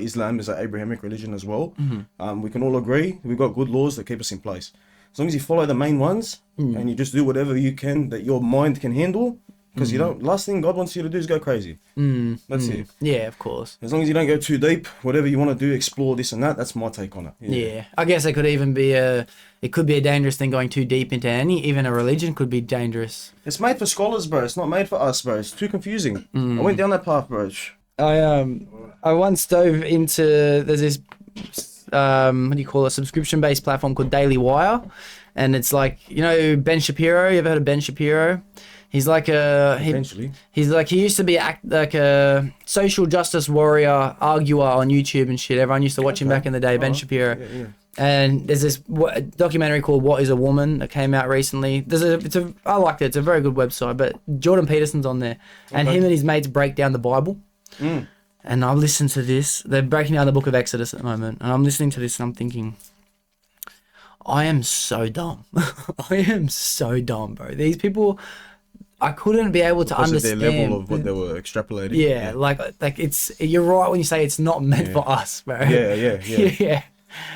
S4: Islam is an Abrahamic religion as well. We can all agree we've got good laws that keep us in place. As long as you follow the main ones and you just do whatever you can that your mind can handle, because you don't, last thing God wants you to do is go crazy. That's it.
S2: Yeah, of course.
S4: As long as you don't go too deep, whatever you want to do, explore this and that, that's my take on it.
S2: Yeah. I guess it could even be a dangerous thing going too deep into even a religion could be dangerous.
S4: It's made for scholars, bro. It's not made for us, bro. It's too confusing. I went down that path, bro.
S2: I once dove into, there's this, what do you call it, subscription-based platform called Daily Wire. And it's like, you know, Ben Shapiro, you ever heard of Ben Shapiro? He's like
S4: Eventually.
S2: He used to be like a social justice warrior, arguer on YouTube and shit. Everyone used to watch him back in the day, Ben Shapiro. Yeah. And there's this documentary called What Is a Woman that came out recently. I liked it. It's a very good website, but Jordan Peterson's on there. And him and his mates break down the Bible. And I listened to this. They're breaking down the book of Exodus at the moment. And I'm listening to this and I'm thinking, I am so dumb. I am so dumb, bro. These people... I couldn't be able to understand
S4: their level of what they were extrapolating.
S2: Yeah, like it's, you're right when you say it's not meant for us, bro.
S4: Yeah.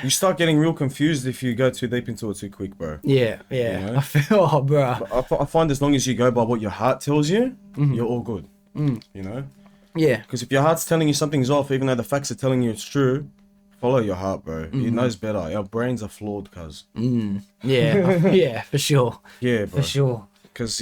S4: You start getting real confused if you go too deep into it too quick, bro.
S2: Yeah. You know? I feel, bro.
S4: I find as long as you go by what your heart tells you, you're all good. You know?
S2: Yeah.
S4: Because if your heart's telling you something's off, even though the facts are telling you it's true, follow your heart, bro. It knows better. Our brains are flawed, cuz.
S2: Yeah, for sure.
S4: Yeah, bro.
S2: For sure.
S4: Because,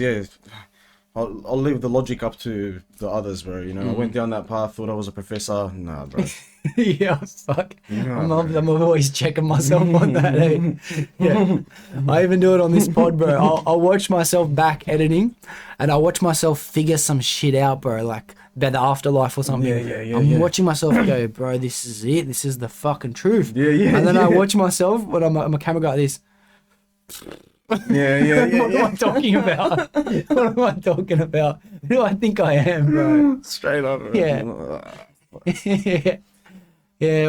S4: I'll leave the logic up to the others, bro. You know, I went down that path, thought I was a professor. Nah, bro.
S2: Fuck. I'm always checking myself on that. Yeah. I even do it on this pod, bro. I'll watch myself back editing, and I'll watch myself figure some shit out, bro. Like about the afterlife or something. I'm watching myself go, bro. This is it. This is the fucking truth. And then I watch myself when I'm a camera guy like this. What am I talking about? What am I talking about? Who do I think I am, bro?
S4: Straight up.
S2: Yeah.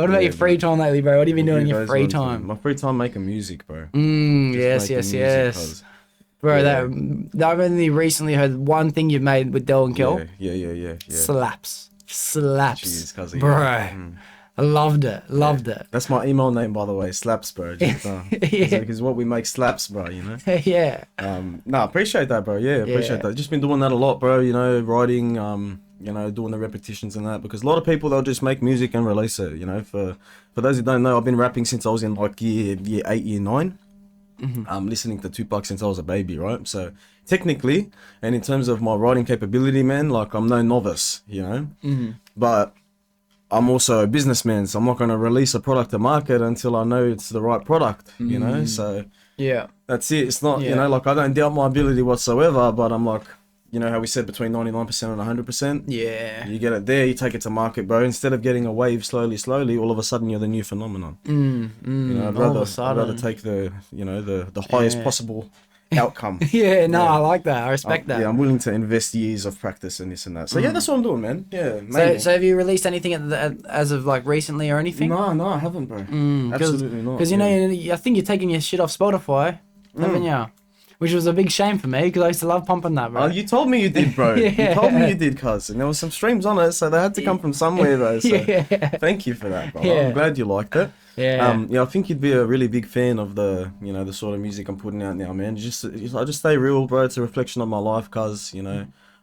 S2: What about your free time lately, bro? What have you been doing in your free time?
S4: My free time making music, bro.
S2: Yes. Bro, I've only recently heard one thing you've made with Del and Kel.
S4: Yeah.
S2: Slaps.
S4: Jeez, cousin.
S2: Bro. I loved it.
S4: That's my email name, by the way. Slaps, bro. Just, because what we make slaps, bro, you know?
S2: Yeah.
S4: Appreciate that, bro. Yeah, appreciate that. Just been doing that a lot, bro. You know, writing, you know, doing the repetitions and that. Because a lot of people, they'll just make music and release it, you know? For those who don't know, I've been rapping since I was in like year 8, year 9. I'm listening to Tupac since I was a baby, right? So technically, and in terms of my writing capability, man, like I'm no novice, you know? But I'm also a businessman, so I'm not going to release a product to market until I know it's the right product, you know? So that's it. It's not, you know, like I don't doubt my ability whatsoever, but I'm like, you know how we said between 99% and 100%?
S2: Yeah.
S4: You get it there, you take it to market, bro. Instead of getting a wave slowly, all of a sudden you're the new phenomenon. You know, I'd rather take the, you know, the highest possible outcome.
S2: I like that. I respect that.
S4: Yeah, I'm willing to invest years of practice and this and that. So that's what I'm doing, man. Yeah.
S2: So have you released anything as of like recently or anything?
S4: No, I haven't, bro. Absolutely not.
S2: Because you know, I think you're taking your shit off Spotify, haven't you? which was a big shame for me because I used to love pumping that, bro.
S4: Oh, you told me you did, bro.
S2: Yeah.
S4: You told me you did, cuz. And there was some streams on it, so they had to come from somewhere, though. So
S2: Yeah.
S4: thank you for that, bro.
S2: Yeah.
S4: I'm glad you liked it.
S2: Yeah.
S4: I think you'd be a really big fan of the, the sort of music I'm putting out now, man. I just stay real, bro. It's a reflection of my life, cuz,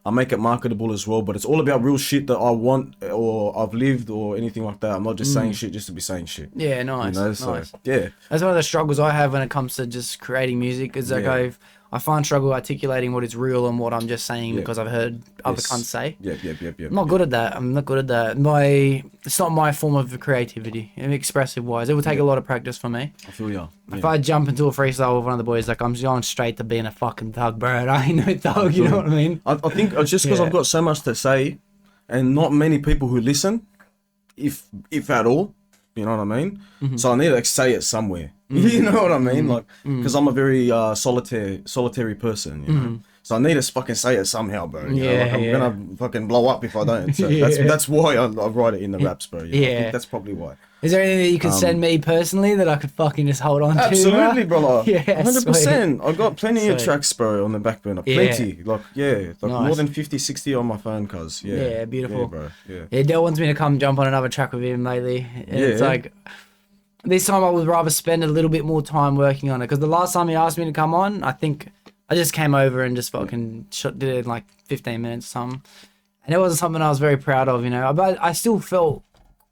S4: I make it marketable as well, but it's all about real shit that I want or I've lived or anything like that. I'm not just saying shit just to be saying shit.
S2: Yeah, nice. Nice.
S4: Yeah.
S2: That's one of the struggles I have when it comes to just creating music. Is like I find struggle articulating what is real and what I'm just saying because I've heard other cunts say. I'm not good at that. I'm not good at that. It's not my form of creativity, expressive wise. It would take a lot of practice for me.
S4: I feel ya.
S2: If I jump into a freestyle with one of the boys, like I'm just going straight to being a fucking thug, bro. And I ain't no thug, you know what I mean?
S4: I think it's just because I've got so much to say, and not many people who listen, if at all. You know what I mean? So I need to say it somewhere. You know what I mean? Like, because I'm a very solitary person, you know? So I need to fucking say it somehow, bro. You know? Like, I'm gonna fucking blow up if I don't. So that's why I write it in the raps, bro. I think that's probably why.
S2: Is there anything that you could send me personally that I could fucking just hold on to?
S4: Absolutely, brother.
S2: Yeah,
S4: 100%. I got plenty of tracks, bro, on the back burner. Plenty. Nice. More than 50, 60 on my phone, cuz.
S2: Yeah, beautiful.
S4: Yeah, bro. Yeah.
S2: Yeah, Dale wants me to come jump on another track with him lately. And it's like, this time I would rather spend a little bit more time working on it. Because the last time he asked me to come on, I think I just came over and just fucking did it in like 15 minutes or something. And it wasn't something I was very proud of, But I still felt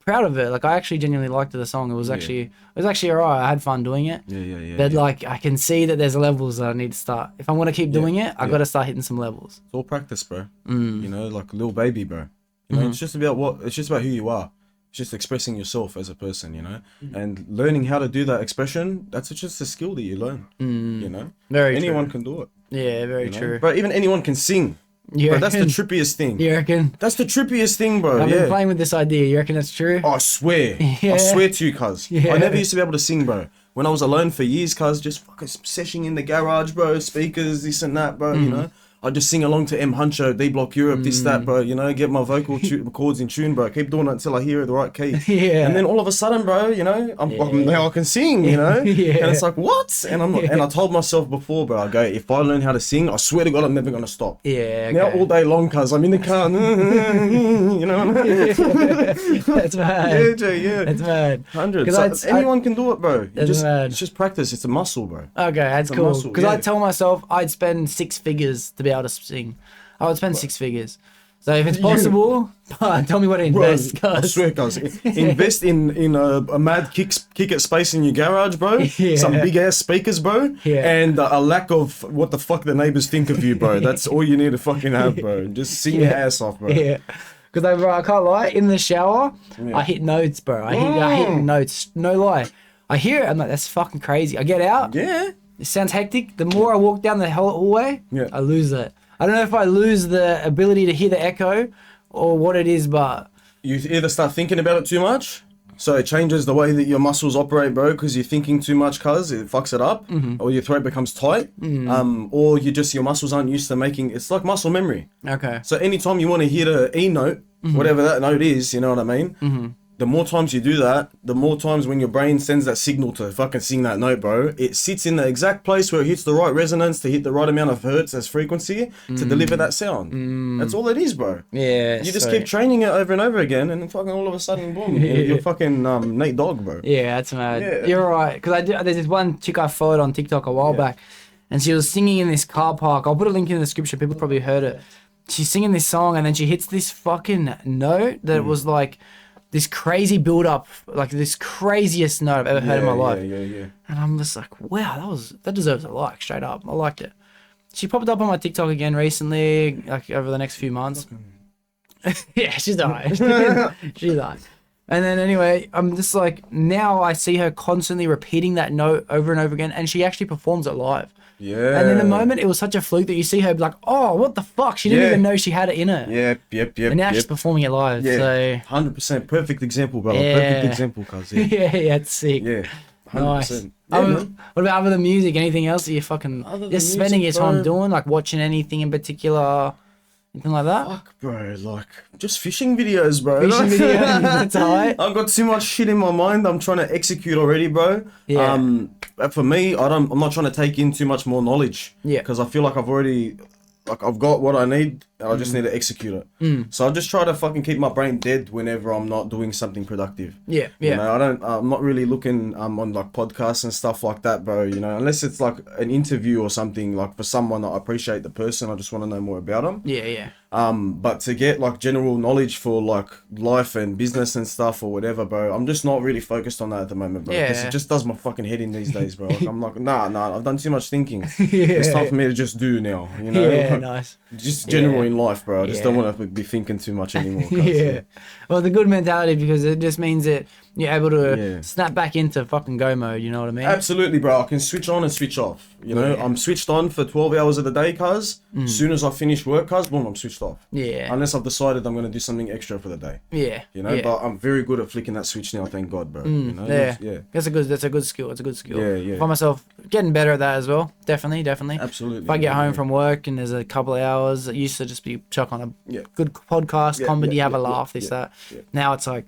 S2: proud of it. Like I actually genuinely liked the song. It was actually alright. I had fun doing it.
S4: Yeah.
S2: But like I can see that there's levels that I need to start. If I want to keep doing it, I got to start hitting some levels.
S4: It's all practice, bro. Like a little baby, bro. It's just about who you are. It's just expressing yourself as a person, and learning how to do that expression. That's just a skill that you learn.
S2: Very
S4: anyone
S2: true.
S4: can do it.
S2: Yeah, very true.
S4: But even anyone can sing.
S2: You
S4: Bro, that's the
S2: reckon?
S4: trippiest thing.
S2: You reckon?
S4: That's the trippiest thing, bro.
S2: I've been playing with this idea. You reckon that's true?
S4: I swear.
S2: Yeah.
S4: I swear to you, cuz.
S2: Yeah.
S4: I never used to be able to sing, bro. When I was alone for years, cuz, just fucking seshing in the garage, bro. Speakers, this and that, bro, I just sing along to M Huncho, D Block Europe, this, that, bro, get my vocal chords in tune, bro. Keep doing it until I hear the right key.
S2: Yeah.
S4: And then all of a sudden, bro, now I can sing,
S2: Yeah.
S4: And it's like, what? And and I told myself before, bro, I go, if I learn how to sing, I swear to God, I'm never going to stop.
S2: Yeah. Okay.
S4: Now all day long, cuz, I'm in the car, you know?
S2: That's mad.
S4: Yeah.
S2: That's mad.
S4: 100. So anyone can do it, bro.
S2: Mad.
S4: It's just practice. It's a muscle, bro.
S2: Okay, that's cool.
S4: muscle,
S2: Because I
S4: yeah.
S2: tell myself I'd spend 6 figures to be able to sing. I would spend 6 figures. So if it's possible, tell me what to invest.
S4: Bro, I swear, cuz. Invest in a mad kick at space in your garage, bro.
S2: Yeah.
S4: Some big ass speakers, bro.
S2: Yeah.
S4: And a lack of what the fuck the neighbors think of you, bro. That's all you need to fucking have, bro. Just sing your ass off, bro.
S2: Yeah. Because I can't lie, in the shower, I hit notes, bro. I hit notes, no lie. I hear it, I'm like, that's fucking crazy. I get out,
S4: Yeah.
S2: it sounds hectic. The more I walk down the hallway, I lose it. I don't know if I lose the ability to hear the echo or what it is, but...
S4: You either start thinking about it too much, so it changes the way that your muscles operate, bro, because you're thinking too much, cuz it fucks it up, or your throat becomes tight, or your muscles aren't used to making... It's like muscle memory.
S2: Okay.
S4: So anytime you want to hit a E note, whatever that note is, you know what I mean? The more times you do that, the more times when your brain sends that signal to fucking sing that note, bro, it sits in the exact place where it hits the right resonance to hit the right amount of hertz as frequency to deliver that sound. That's all it is, bro.
S2: Yeah.
S4: You just keep training it over and over again, and then fucking all of a sudden, boom, you're fucking Nate Dogg, bro.
S2: Yeah, that's mad.
S4: Yeah.
S2: You're right. Because there's this one chick I followed on TikTok a while back, and she was singing in this car park. I'll put a link in the description. People probably heard it. She's singing this song, and then she hits this fucking note that was like this crazy build up, like this craziest note I've ever heard in my life.
S4: Yeah.
S2: And I'm just like, wow, that deserves a like, straight up. I liked it. She popped up on my TikTok again recently, like over the next few months. Yeah, she's alright. She's alright. And then anyway, I'm just like, now I see her constantly repeating that note over and over again, and she actually performs it live.
S4: Yeah.
S2: And in the moment, it was such a fluke that you see her be like, oh, what the fuck? She didn't even know she had it in her.
S4: Yep.
S2: And now she's performing it live.
S4: Yeah,
S2: So
S4: 100%. Perfect example, brother.
S2: Yeah.
S4: Perfect example, cuz. Yeah.
S2: yeah, it's sick.
S4: Yeah. 100%.
S2: Nice.
S4: Yeah, man.
S2: What about other than music? Anything else that you fucking just spending your time doing? Like watching anything in particular? Anything like that?
S4: Fuck, bro. Like, just fishing videos, bro.
S2: Fishing videos, that's alright.
S4: I've got too much shit in my mind I'm trying to execute already, bro.
S2: Yeah.
S4: for me, I'm not trying to take in too much more knowledge.
S2: Yeah.
S4: Because I feel like I've got what I need, and I just need to execute it. So I just try to fucking keep my brain dead whenever I'm not doing something productive.
S2: Yeah.
S4: You know, I'm not really looking on like podcasts and stuff like that, bro. You know, unless it's like an interview or something like for someone that I appreciate the person, I just want to know more about them.
S2: Yeah.
S4: But to get like general knowledge for like life and business and stuff or whatever, bro, I'm just not really focused on that at the moment, bro. Because it just does my fucking head in these days, bro. Like, I'm like, nah, I've done too much thinking. It's time for me to just do now, you know?
S2: Yeah, nice.
S4: Just general in life, bro. I just don't want to be thinking too much anymore.
S2: Well, the good mentality, because it just means that you're able to snap back into fucking go mode, you know what I mean?
S4: Absolutely, bro. I can switch on and switch off. You know, I'm switched on for 12 hours of the day, cuz. As soon as I finish work, cuz, boom, I'm switched off.
S2: Yeah.
S4: Unless I've decided I'm going to do something extra for the day.
S2: Yeah.
S4: You know, but I'm very good at flicking that switch now, thank God, bro. You know?
S2: That's a good skill. It's a good skill.
S4: Yeah.
S2: I find myself getting better at that as well. Definitely.
S4: Absolutely.
S2: If I get home from work and there's a couple of hours, it used to just be chuck on a good podcast, comedy, have a laugh, that. Now it's like,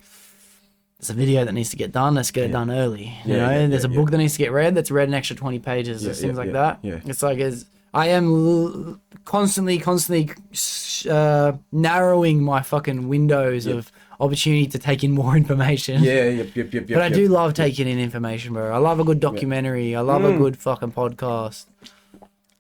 S2: there's a video that needs to get done. Let's get it done early. You know, there's a book that needs to get read. That's read an extra 20 pages. Things like that.
S4: Yeah.
S2: It's like I am constantly narrowing my fucking windows of opportunity to take in more information. But I do love taking in information, bro. I love a good documentary. I love a good fucking podcast.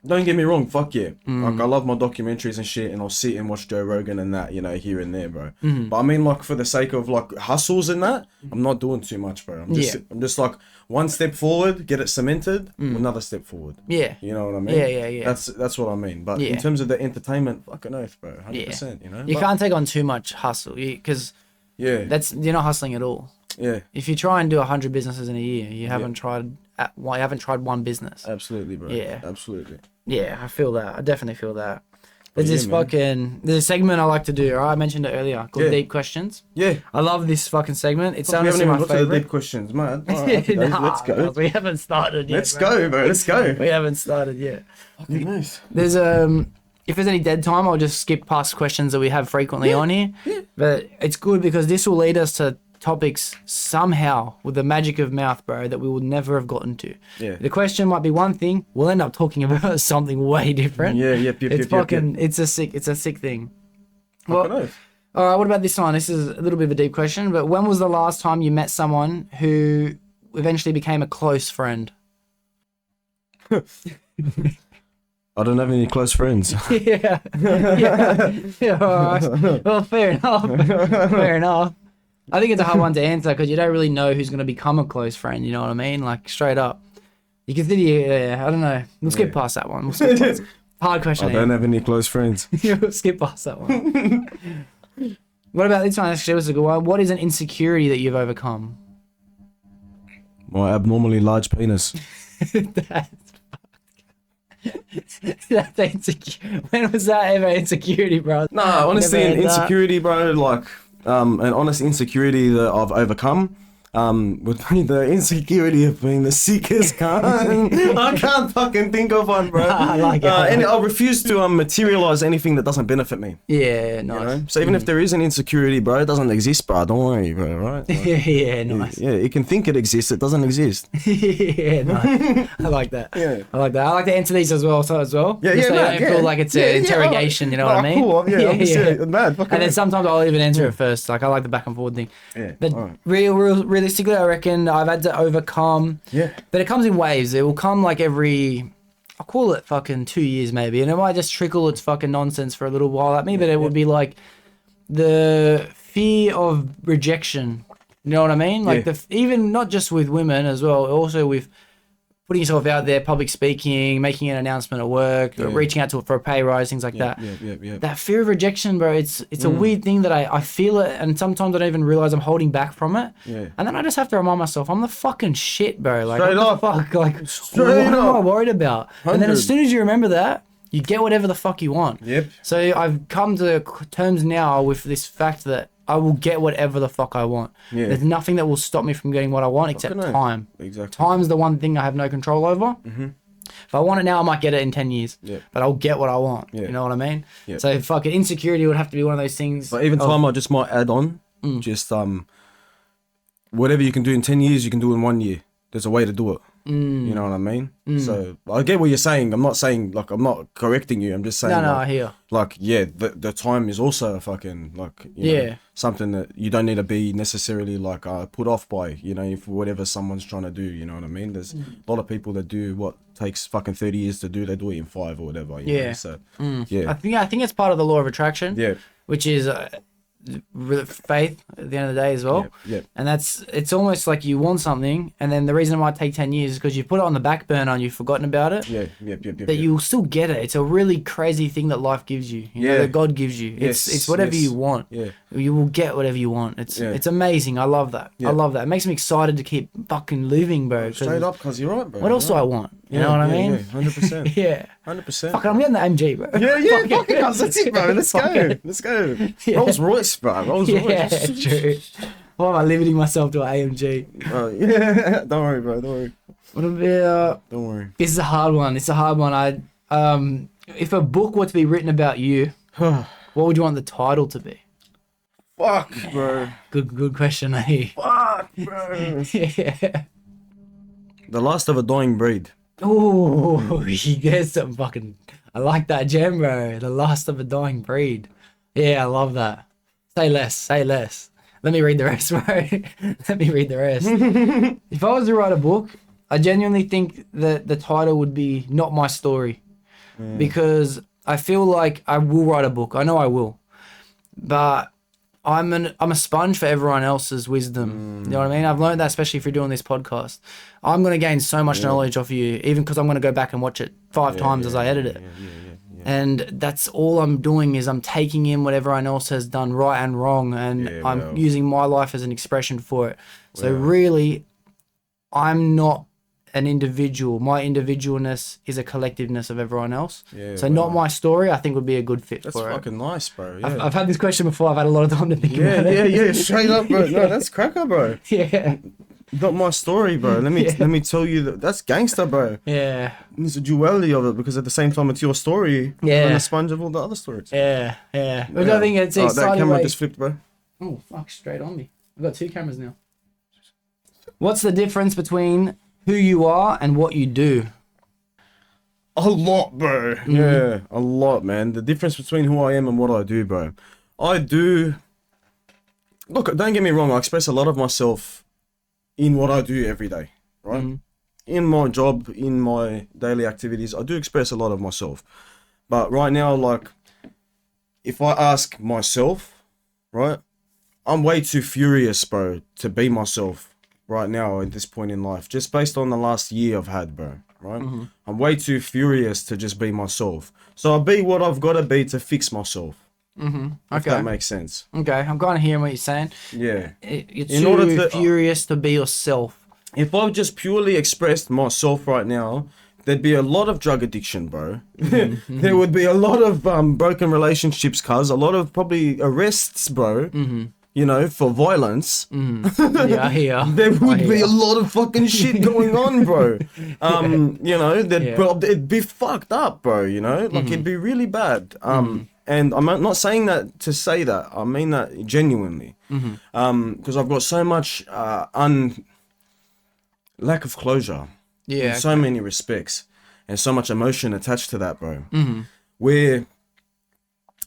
S4: Don't get me wrong, fuck yeah. Like, I love my documentaries and shit, and I'll sit and watch Joe Rogan and that, you know, here and there, bro. But I mean, like, for the sake of, like, hustles and that, I'm not doing too much, bro. I'm just like, one step forward, get it cemented, another step forward. Yeah. You know what I mean?
S2: Yeah.
S4: That's what I mean. But in terms of the entertainment, fucking oath, bro. 100%, you know?
S2: You can't take on too much hustle, because you're not hustling at all.
S4: Yeah.
S2: If you try and do 100 businesses in a year, you haven't tried one business.
S4: Absolutely, bro.
S2: Yeah.
S4: Absolutely.
S2: Yeah, I feel that. I definitely feel that. There's there's a segment I like to do, right? I mentioned it earlier, called Deep Questions. Yeah. I love this fucking segment. It's honestly my favorite. The deep questions, man. Right, let's go. We haven't started yet.
S4: Let's go, bro. Let's go.
S2: We haven't started yet.
S4: Fucking nice.
S2: There's if there's any dead time, I'll just skip past questions that we have frequently on here. Yeah. But it's good because this will lead us to topics somehow with the magic of mouth, bro, that we would never have gotten to. Yeah. The question might be one thing, we'll end up talking about something way different. It's a sick thing. Well, all right, what about this one? This is a little bit of a deep question, but when was the last time you met someone who eventually became a close friend?
S4: I don't have any close friends.
S2: Yeah, all right. Well, fair enough. I think it's a hard one to answer because you don't really know who's going to become a close friend. You know what I mean? Like, straight up. You consider, I don't know. We'll skip past that one. Hard question.
S4: I don't have any close friends.
S2: We'll skip past that one. What about this one? Actually, it was a good one. What is an insecurity that you've overcome?
S4: My abnormally large penis.
S2: That's insecure. When was that ever insecurity, bro?
S4: No, honestly, an insecurity, bro, like... an honest insecurity that I've overcome would be the insecurity of being the sickest cunt. I can't fucking think of one, bro.
S2: I like it.
S4: And I refuse to materialize anything that doesn't benefit me.
S2: Yeah, nice.
S4: You know? So even if there is an insecurity, bro, it doesn't exist, bro. Don't worry, bro, right? Like,
S2: yeah, nice.
S4: Yeah, you can think it exists, it doesn't exist.
S2: Yeah, nice. I like that. Yeah. I like that. I like to answer these as well.
S4: Yeah,
S2: so I feel like it's an interrogation, you know what I mean?
S4: Cool. Yeah, mad.
S2: And then sometimes I'll even answer it first. Like, I like the back and forward thing. Yeah. But realistically, I reckon I've had to overcome. Yeah. But it comes in waves. It will come like every, I'll call it fucking 2 years maybe. And it might just trickle its fucking nonsense for a little while at me. But it would be like the fear of rejection. You know what I mean? Like even not just with women as well, also with putting yourself out there, public speaking, making an announcement at work, reaching out for a pay rise, things like that. That fear of rejection, bro, it's a weird thing that I feel it, and sometimes I don't even realize I'm holding back from it. Yeah. And then I just have to remind myself, I'm the fucking shit, bro. Like, what the fuck? Like, what am I worried about? 100. And then as soon as you remember that, you get whatever the fuck you want. Yep. So I've come to terms now with this fact that I will get whatever the fuck I want. Yeah. There's nothing that will stop me from getting what I want except time. Exactly. Time's the one thing I have no control over. Mm-hmm. If I want it now, I might get it in 10 years. Yeah. But I'll get what I want. Yeah. You know what I mean? Yeah. So fucking insecurity would have to be one of those things.
S4: But even time, I just might add on. Just whatever you can do in 10 years, you can do in 1 year. there's a way to do it. You know what I mean? So I get what you're saying. I'm not saying like I'm not correcting you. I'm just saying.
S2: No,
S4: like,
S2: I hear.
S4: Like the time is also a fucking like you know, something that you don't need to be necessarily like put off by. You know, if whatever someone's trying to do. You know what I mean? There's a lot of people that do what takes fucking 30 years to do. They do it in 5 or whatever. You know? So yeah,
S2: I think it's part of the law of attraction.
S4: Yeah.
S2: Which is faith at the end of the day as well.
S4: Yeah.
S2: And it's almost like you want something, and then the reason it might take 10 years is because you put it on the back burner and you've forgotten about it. That you'll still get it. It's a really crazy thing that life gives you. You know, that God gives you. It's whatever you want.
S4: Yeah.
S2: You will get whatever you want. It's amazing. I love that. I love that. It makes me excited to keep fucking living, bro.
S4: Straight up, because you're right, bro.
S2: What else do I want? You know what I mean?
S4: 100%.
S2: Yeah.
S4: 100%.
S2: Fuck, I'm getting the MG, bro.
S4: Yeah, fucking us. That's it, bro. Let's go. Let's go.
S2: Yeah.
S4: Rolls Royce, bro. Rolls Royce.
S2: Yeah, true. Why am I limiting myself to an AMG?
S4: Yeah. Don't worry, bro. Don't worry.
S2: What about...
S4: Don't worry.
S2: This is a hard one. It's a hard one. If a book were to be written about you, what would you want the title to be?
S4: Fuck, bro.
S2: Good question, eh?
S4: Fuck, bro.
S2: Yeah.
S4: The Last of a Dying Breed.
S2: Oh, you get some fucking... I like that gem, bro. The Last of a Dying Breed. Yeah, I love that. Say less. Let me read the rest, bro. Let me read the rest. If I was to write a book, I genuinely think that the title would be Not My Story. Because I feel like I will write a book. I know I will. But I'm a sponge for everyone else's wisdom. You know what I mean? I've learned that, especially if you're doing this podcast. I'm going to gain so much knowledge off you, even because I'm going to go back and watch it 5 times as I edit it. And that's all I'm doing is I'm taking in what everyone else has done right and wrong, and I'm using my life as an expression for it. So really, I'm not an individual. My individualness is a collectiveness of everyone else. So Not My Story, I think, would be a good fit for it.
S4: That's fucking nice, bro. Yeah.
S2: I've had this question before. I've had a lot of time to think about it.
S4: Yeah, straight up, bro. No, that's cracker, bro.
S2: Yeah.
S4: Not my story, bro. Let me tell you that's gangster, bro.
S2: Yeah.
S4: There's a duality of it because at the same time it's your story.
S2: Yeah.
S4: And a sponge of all the other stories.
S2: Yeah. But I think it's exciting.
S4: That camera
S2: way...
S4: just flipped, bro.
S2: Oh, fuck, straight on me. I've got 2 cameras now. What's the difference between who you are and what you do?
S4: A lot, bro. Yeah, a lot, man. The difference between who I am and what I do, bro. Look, don't get me wrong. I express a lot of myself in what I do every day, right? In my job, in my daily activities, I do express a lot of myself. But right now, like, if I ask myself, right, I'm way too furious, bro, to be myself right now at this point in life, just based on the last year I've had, bro, right? I'm way too furious to just be myself. So I'll be what I've got to be to fix myself. If that makes sense.
S2: Okay, I'm kind of hearing what you're saying.
S4: Yeah.
S2: You're too furious to be yourself.
S4: If I just purely expressed myself right now, there'd be a lot of drug addiction, bro. There would be a lot of broken relationships, cuz. A lot of probably arrests, bro. You know, for violence.
S2: Yeah, I hear.
S4: There would be a lot of fucking shit going on, bro. You know, it'd be fucked up, bro, you know? Like, it'd be really bad. And I'm not saying that to say that. I mean that genuinely. Because I've got so much lack of closure. In so many respects. And so much emotion attached to that, bro. Where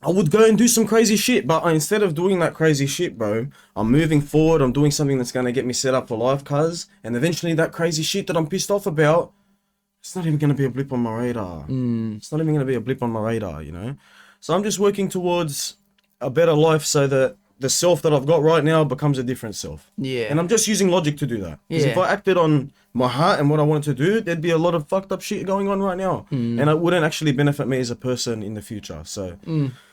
S4: I would go and do some crazy shit, but instead of doing that crazy shit, bro, I'm moving forward. I'm doing something that's going to get me set up for life, cuz. And eventually that crazy shit that I'm pissed off about, it's not even going to be a blip on my radar. It's not even going to be a blip on my radar, you know? So I'm just working towards a better life so that the self that I've got right now becomes a different self. Yeah. And I'm just using logic to do that. Because if I acted on my heart and what I wanted to do, there'd be a lot of fucked up shit going on right now. And it wouldn't actually benefit me as a person in the future. So,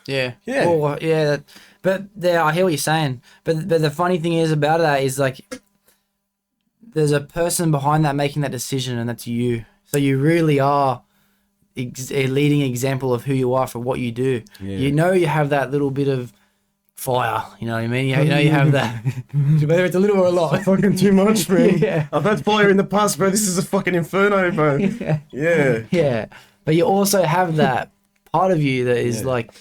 S2: yeah. Well, yeah. But I hear what you're saying. But the funny thing is about that is, like, there's a person behind that making that decision, and that's you. So you really are a leading example of who you are for what you do. You know, you have that little bit of fire, you know what I mean? You know you have that, whether it's a little or a lot.
S4: It's fucking too much, man. I've had fire in the past, bro. This is a fucking inferno, bro. Yeah.
S2: But you also have that part of you that is like,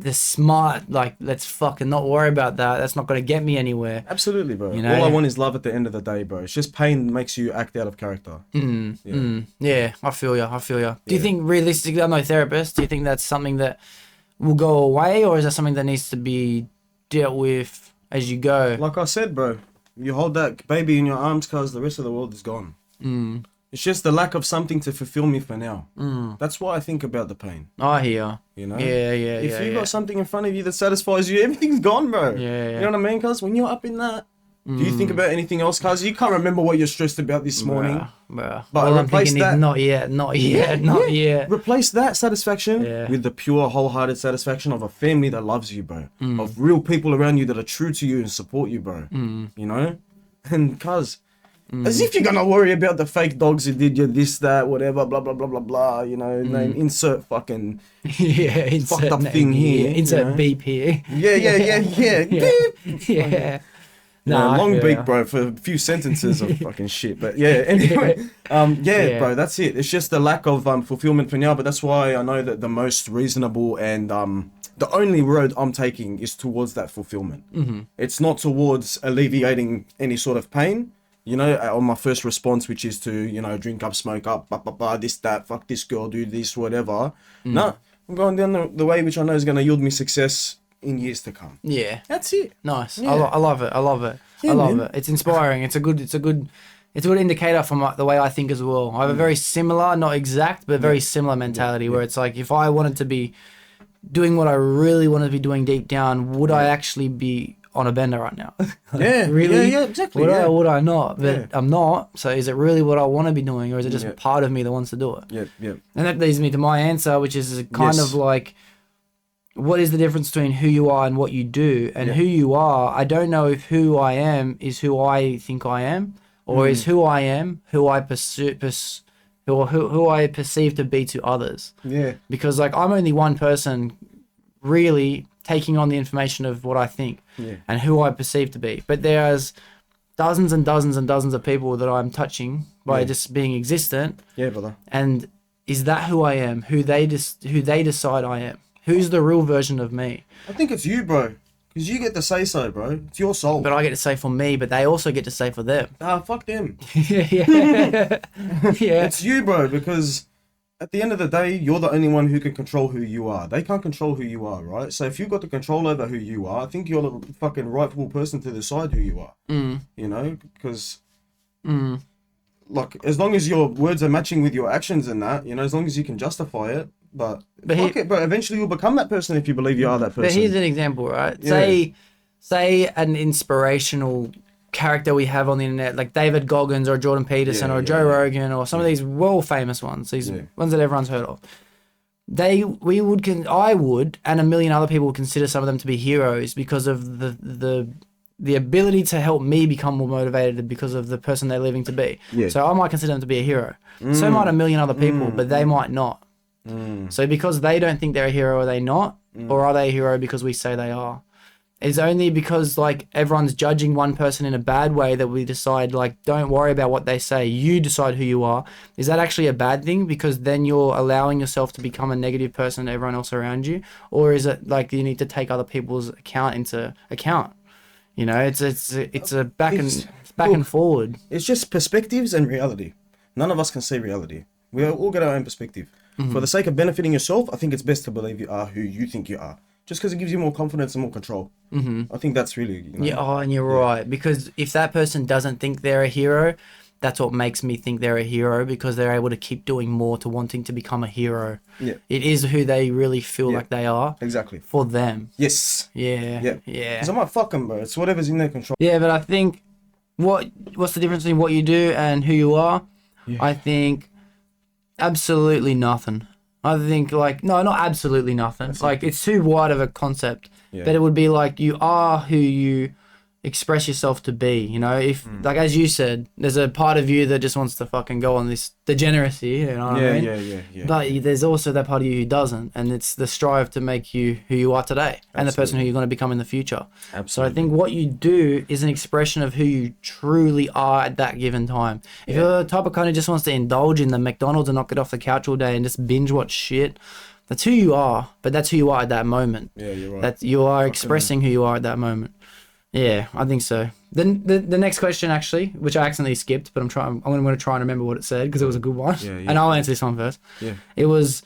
S2: the smart, like, let's fucking not worry about that. That's not going to get me anywhere.
S4: Absolutely, bro.
S2: You know?
S4: All I want is love at the end of the day, bro. It's just pain makes you act out of character.
S2: Yeah, I feel you. Do you think realistically, I'm no therapist, do you think that's something that will go away, or is that something that needs to be dealt with as you go?
S4: Like I said, bro, you hold that baby in your arms because the rest of the world is gone. It's just the lack of something to fulfill me for now. That's why I think about the pain.
S2: I hear.
S4: You know?
S2: Yeah.
S4: If you've got something in front of you that satisfies you, everything's gone, bro.
S2: Yeah.
S4: You know what I mean? Because when you're up in that, do you think about anything else? Because you can't remember what you're stressed about this morning.
S2: Bruh.
S4: But
S2: All I'm
S4: replace
S2: thinking
S4: that.
S2: is not yet.
S4: Replace that satisfaction with the pure, wholehearted satisfaction of a family that loves you, bro. Of real people around you that are true to you and support you, bro. You know? And cuz, as if you're gonna worry about the fake dogs who did you this, that, whatever, blah, blah, blah, blah, blah, you know, name, insert fucking
S2: Insert
S4: fucked up
S2: name
S4: thing here.
S2: Insert
S4: you know?
S2: beep here.
S4: Yeah.
S2: Nah,
S4: long
S2: I feel
S4: beat,
S2: ya.
S4: bro, for a few sentences of fucking shit. But yeah, anyway, bro, that's it. It's just the lack of fulfillment for now. But that's why I know that the most reasonable and the only road I'm taking is towards that fulfillment. It's not towards alleviating any sort of pain. You know, on my first response, which is to, you know, drink up, smoke up, blah, blah, blah, this, that, fuck this girl, do this, whatever. No, I'm going down the way which I know is going to yield me success in years to come.
S2: Yeah.
S4: That's it.
S2: Nice.
S4: Yeah.
S2: I love it.
S4: Yeah,
S2: I love
S4: man.
S2: it. It's inspiring. It's a good indicator from the way I think as well. I have a very similar, not exact, but very similar mentality where it's like, if I wanted to be doing what I really wanted to be doing deep down, would I actually be on a bender right now? Really?
S4: Yeah, exactly.
S2: Would I or would I not? But I'm not. So is it really what I want to be doing, or is it just
S4: Yeah.
S2: part of me that wants to do it?
S4: Yeah.
S2: And that leads me to my answer, which is kind of like, what is the difference between who you are and what you do? And who you are, I don't know if who I am is who I think I am, or is who I am who I who I perceive to be to others.
S4: Yeah.
S2: Because like I'm only one person really taking on the information of what I think and who I perceive to be. But there's dozens and dozens and dozens of people that I'm touching by just being existent.
S4: Yeah, brother.
S2: And is that who I am? Who they decide I am? Who's the real version of me?
S4: I think it's you, bro. Because you get to say so, bro. It's your soul.
S2: But I get to say for me, but they also get to say for them.
S4: Fuck them.
S2: Yeah.
S4: It's you, bro, because at the end of the day, you're the only one who can control who you are. They can't control who you are, right? So if you've got the control over who you are, I think you're the fucking rightful person to decide who you are. You know? Because, like, as long as your words are matching with your actions and that, you know, as long as you can justify it, but fuck it, but eventually you'll become that person if you believe you are that person.
S2: But here's an example, right?
S4: Yeah.
S2: Say an inspirational character we have on the internet, like David Goggins or Jordan Peterson or Joe Rogan or some of these world famous ones, these ones that everyone's heard of. I would, and a million other people would consider some of them to be heroes because of the ability to help me become more motivated because of the person they're living to be. Yeah. So I might consider them to be a hero. So might a million other people, but they might not. So because they don't think they're a hero, are they not? Or are they a hero because we say they are? It's only because like everyone's judging one person in a bad way that we decide like, don't worry about what they say. You decide who you are. Is that actually a bad thing? Because then you're allowing yourself to become a negative person to everyone else around you? Or is it like you need to take other people's account into account? You know, it's a back and forward.
S4: It's just perspectives and reality. None of us can see reality. We all got our own perspective. For the sake of benefiting yourself, I think it's best to believe you are who you think you are. Just because it gives you more confidence and more control. I think that's really... You know,
S2: yeah, and you're right. Because if that person doesn't think they're a hero, that's what makes me think they're a hero, because they're able to keep doing more to wanting to become a hero. Yeah. It is who they really feel like they are. Exactly. For them.
S4: Yes.
S2: Yeah.
S4: Yeah. Because I might fuck them, bro. It's whatever's in their control.
S2: Yeah, but I think... What's the difference between what you do and who you are? Yeah. I think absolutely nothing. I think like, no, not absolutely nothing. Like it's too wide of a concept, but it would be like you are who you express yourself to be, you know, if like, as you said, there's a part of you that just wants to fucking go on this degeneracy, you know what I mean? Yeah. But there's also that part of you who doesn't, and it's the strive to make you who you are today and the person who you're going to become in the future. Absolutely. So I think what you do is an expression of who you truly are at that given time. If you're the type of kind who just wants to indulge in the McDonald's and not get off the couch all day and just binge watch shit, That's who you are, but that's who you are at that moment.
S4: Yeah, you're right.
S2: That you are expressing who you are at that moment. Yeah, I think so. Then the next question, actually, which I accidentally skipped, but I'm going to try and remember what it said because it was a good one.
S4: Yeah.
S2: And I'll answer this one first.
S4: Yeah.
S2: It was,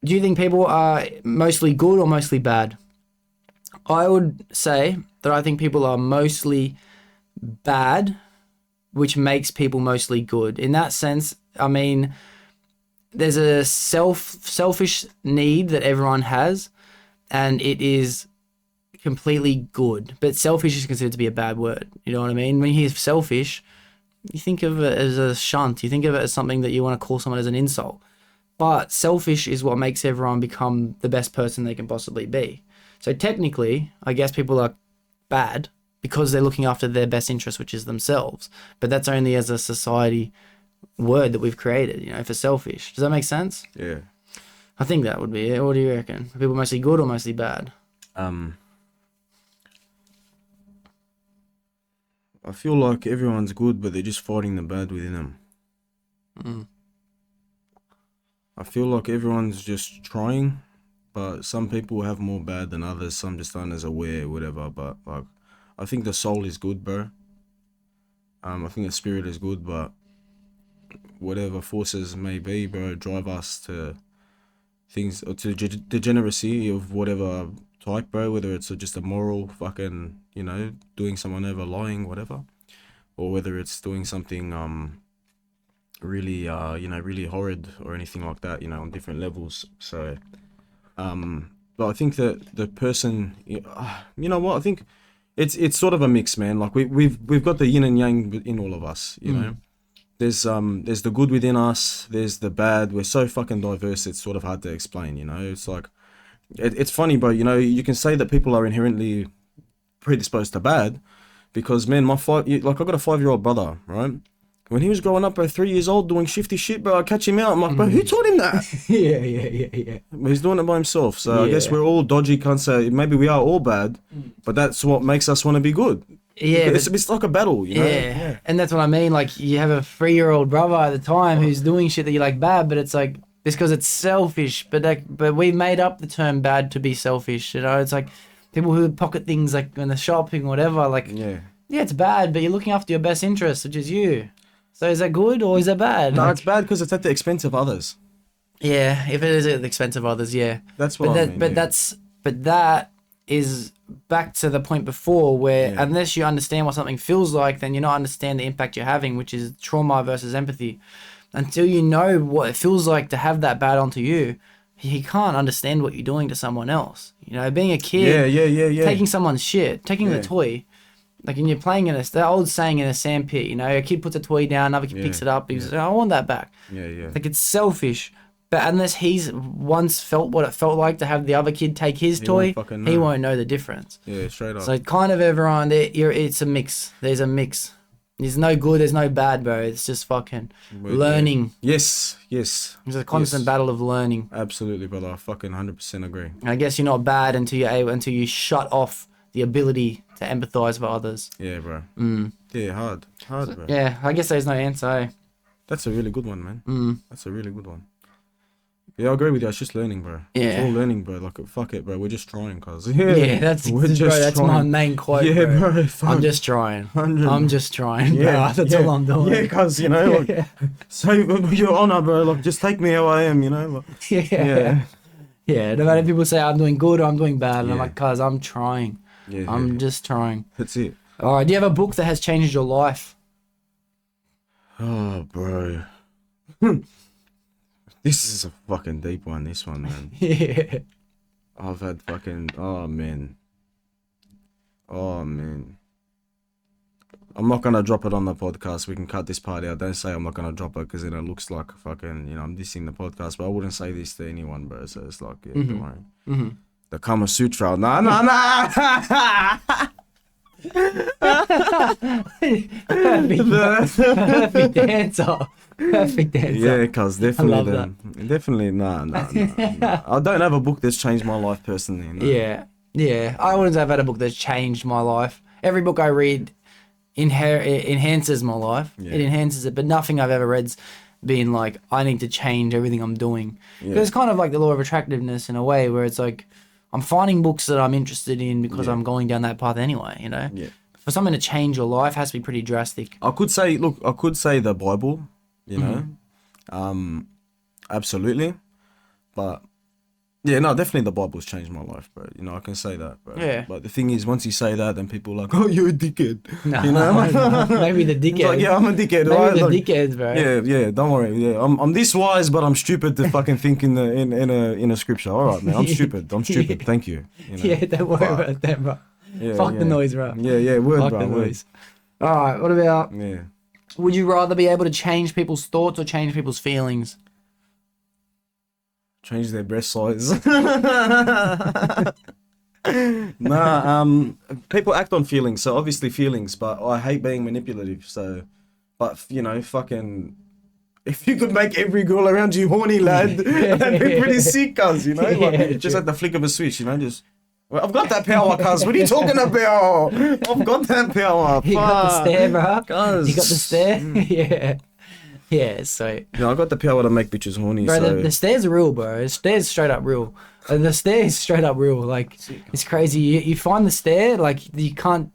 S2: do you think people are mostly good or mostly bad? I would say that I think people are mostly bad, which makes people mostly good. In that sense, I mean, there's a selfish need that everyone has, and it is completely good. But selfish is considered to be a bad word. You know what I mean? When you hear selfish, you think of it as a shunt. You think of it as something that you want to call someone as an insult. But selfish is what makes everyone become the best person they can possibly be. So technically, I guess people are bad because they're looking after their best interest, which is themselves. But that's only as a society word that we've created, you know, for selfish. Does that make sense?
S4: Yeah.
S2: I think that would be it. What do you reckon? Are people mostly good or mostly bad?
S4: I feel like everyone's good, but they're just fighting the bad within them. I feel like everyone's just trying, but some people have more bad than others. Some just aren't as aware, whatever. But like, I think the soul is good, bro. I think the spirit is good, but whatever forces may be, bro, drive us to things, or to degeneracy of whatever type, bro, whether it's just a moral fucking, you know, doing someone over, lying, whatever, or whether it's doing something really you know, really horrid or anything like that, you know, on different levels. So but I think that the person, you know what, I think it's sort of a mix, man. Like we've got the yin and yang in all of us, you know. There's the good within us, there's the bad. We're so fucking diverse, it's sort of hard to explain, you know. It's like, it's funny, bro, you know, you can say that people are inherently predisposed to bad because, man, I've got a 5-year-old brother, right? When he was growing up, bro, 3 years old, doing shifty shit, bro, I catch him out. I'm like, bro, who taught him that?
S2: Yeah.
S4: But he's doing it by himself. So I guess we're all dodgy, can't say, maybe we are all bad, but that's what makes us want to be good.
S2: Yeah,
S4: it's like a battle, you know?
S2: Yeah, and that's what I mean. Like, you have a 3-year-old brother at the time who's doing shit that you like bad, but it's like, it's because it's selfish. But we made up the term bad to be selfish, you know? It's like people who pocket things like in the shopping, whatever, like, yeah, it's bad, but you're looking after your best interest, which is you. So is that good or is that bad?
S4: No, it's bad because it's at the expense of others.
S2: Yeah, if it is at the expense of others, yeah.
S4: That's what I mean.
S2: But that is back to the point before where unless you understand what something feels like, then you're not understand the impact you're having, which is trauma versus empathy. Until you know what it feels like to have that bad onto you, you can't understand what you're doing to someone else. You know, being a kid, taking someone's shit, taking the toy. Like, and you're playing in the old saying in a sandpit, you know, a kid puts a toy down, another kid picks it up, he's like, I want that back. Like, it's selfish. But unless he's once felt what it felt like to have the other kid take his toy, he won't know the difference. Yeah, straight up. So kind of everyone, it's a mix. There's a mix. There's no good, there's no bad, bro. It's just fucking learning.
S4: Yes.
S2: It's a constant battle of learning.
S4: Absolutely, brother. I fucking 100% agree.
S2: And I guess you're not bad until you shut off the ability to empathize with others.
S4: Yeah, bro. Yeah, hard, bro.
S2: Yeah, I guess there's no answer. Eh?
S4: That's a really good one, man. That's a really good one. Yeah, I agree with you. It's just learning, bro. Yeah. It's all learning, bro. Like, fuck it, bro. We're just trying, cuz.
S2: Yeah, that's my main quote,
S4: yeah, bro.
S2: I'm just trying. I'm just trying, bro. That's all I'm doing.
S4: Yeah, cuz, you know, like, say your honor, bro. Like, just take me how I am, you know? Like,
S2: yeah. No matter if people say I'm doing good or I'm doing bad, and I'm like, cuz, I'm trying. I'm just trying.
S4: That's it.
S2: All right. Do you have a book that has changed your life?
S4: Oh, bro. This is a fucking deep one, this one, man.
S2: Yeah.
S4: I've had fucking... Oh, man. I'm not going to drop it on the podcast. We can cut this part out. Don't say I'm not going to drop it because then it looks like fucking, you know, I'm dissing the podcast. But I wouldn't say this to anyone, bro. So it's like, yeah, don't worry. The Kama Sutra. Nah.
S2: Perfect answer.
S4: Yeah, cuz definitely nah. I don't have a book that's changed my life personally. No.
S2: Yeah. I wouldn't have had a book that's changed my life. Every book I read enhances my life. It enhances it, but nothing I've ever read's being like, I need to change everything I'm doing. Because it's kind of like the law of attractiveness in a way, where it's like, I'm finding books that I'm interested in because I'm going down that path anyway, you know?
S4: Yeah.
S2: For something to change your life has to be pretty drastic.
S4: I could say the Bible, you know, absolutely, but yeah, no, definitely the Bible's changed my life, bro. You know, I can say that, bro.
S2: Yeah.
S4: But the thing is, once you say that, then people are like, oh, you're a dickhead.
S2: No,
S4: you know?
S2: no, maybe the dickhead.
S4: It's like, yeah, I'm a dickhead,
S2: Maybe
S4: right?
S2: the
S4: Like,
S2: dickheads, bro.
S4: yeah, don't worry. Yeah, I'm this wise, but I'm stupid to fucking think in a scripture. All right, man, I'm stupid. Thank you. You know?
S2: Yeah, don't worry about that, bro.
S4: Yeah,
S2: Fuck the noise, bro.
S4: Yeah, word,
S2: Fuck
S4: bro.
S2: the
S4: Word.
S2: noise. All right, what about?
S4: Yeah.
S2: Would you rather be able to change people's thoughts or change people's feelings?
S4: Change their breast size. Nah, people act on feelings, so obviously feelings, but I hate being manipulative, so, but, you know, fucking, if you could make every girl around you horny, lad, that'd be pretty sick, cuz, you know, like, just at the flick of a switch, you know, just, well, I've got that power, cuz, what are you talking about? I've got that power,
S2: You got the stare, bro.
S4: Cuz.
S2: You got the stare? Yeah. Yeah, so...
S4: Yeah, I got the power to make bitches horny,
S2: Bro,
S4: so...
S2: the stare's real, bro. The stare's straight up real. The stare is straight up real. Like, it's crazy. You find the stare, like, you can't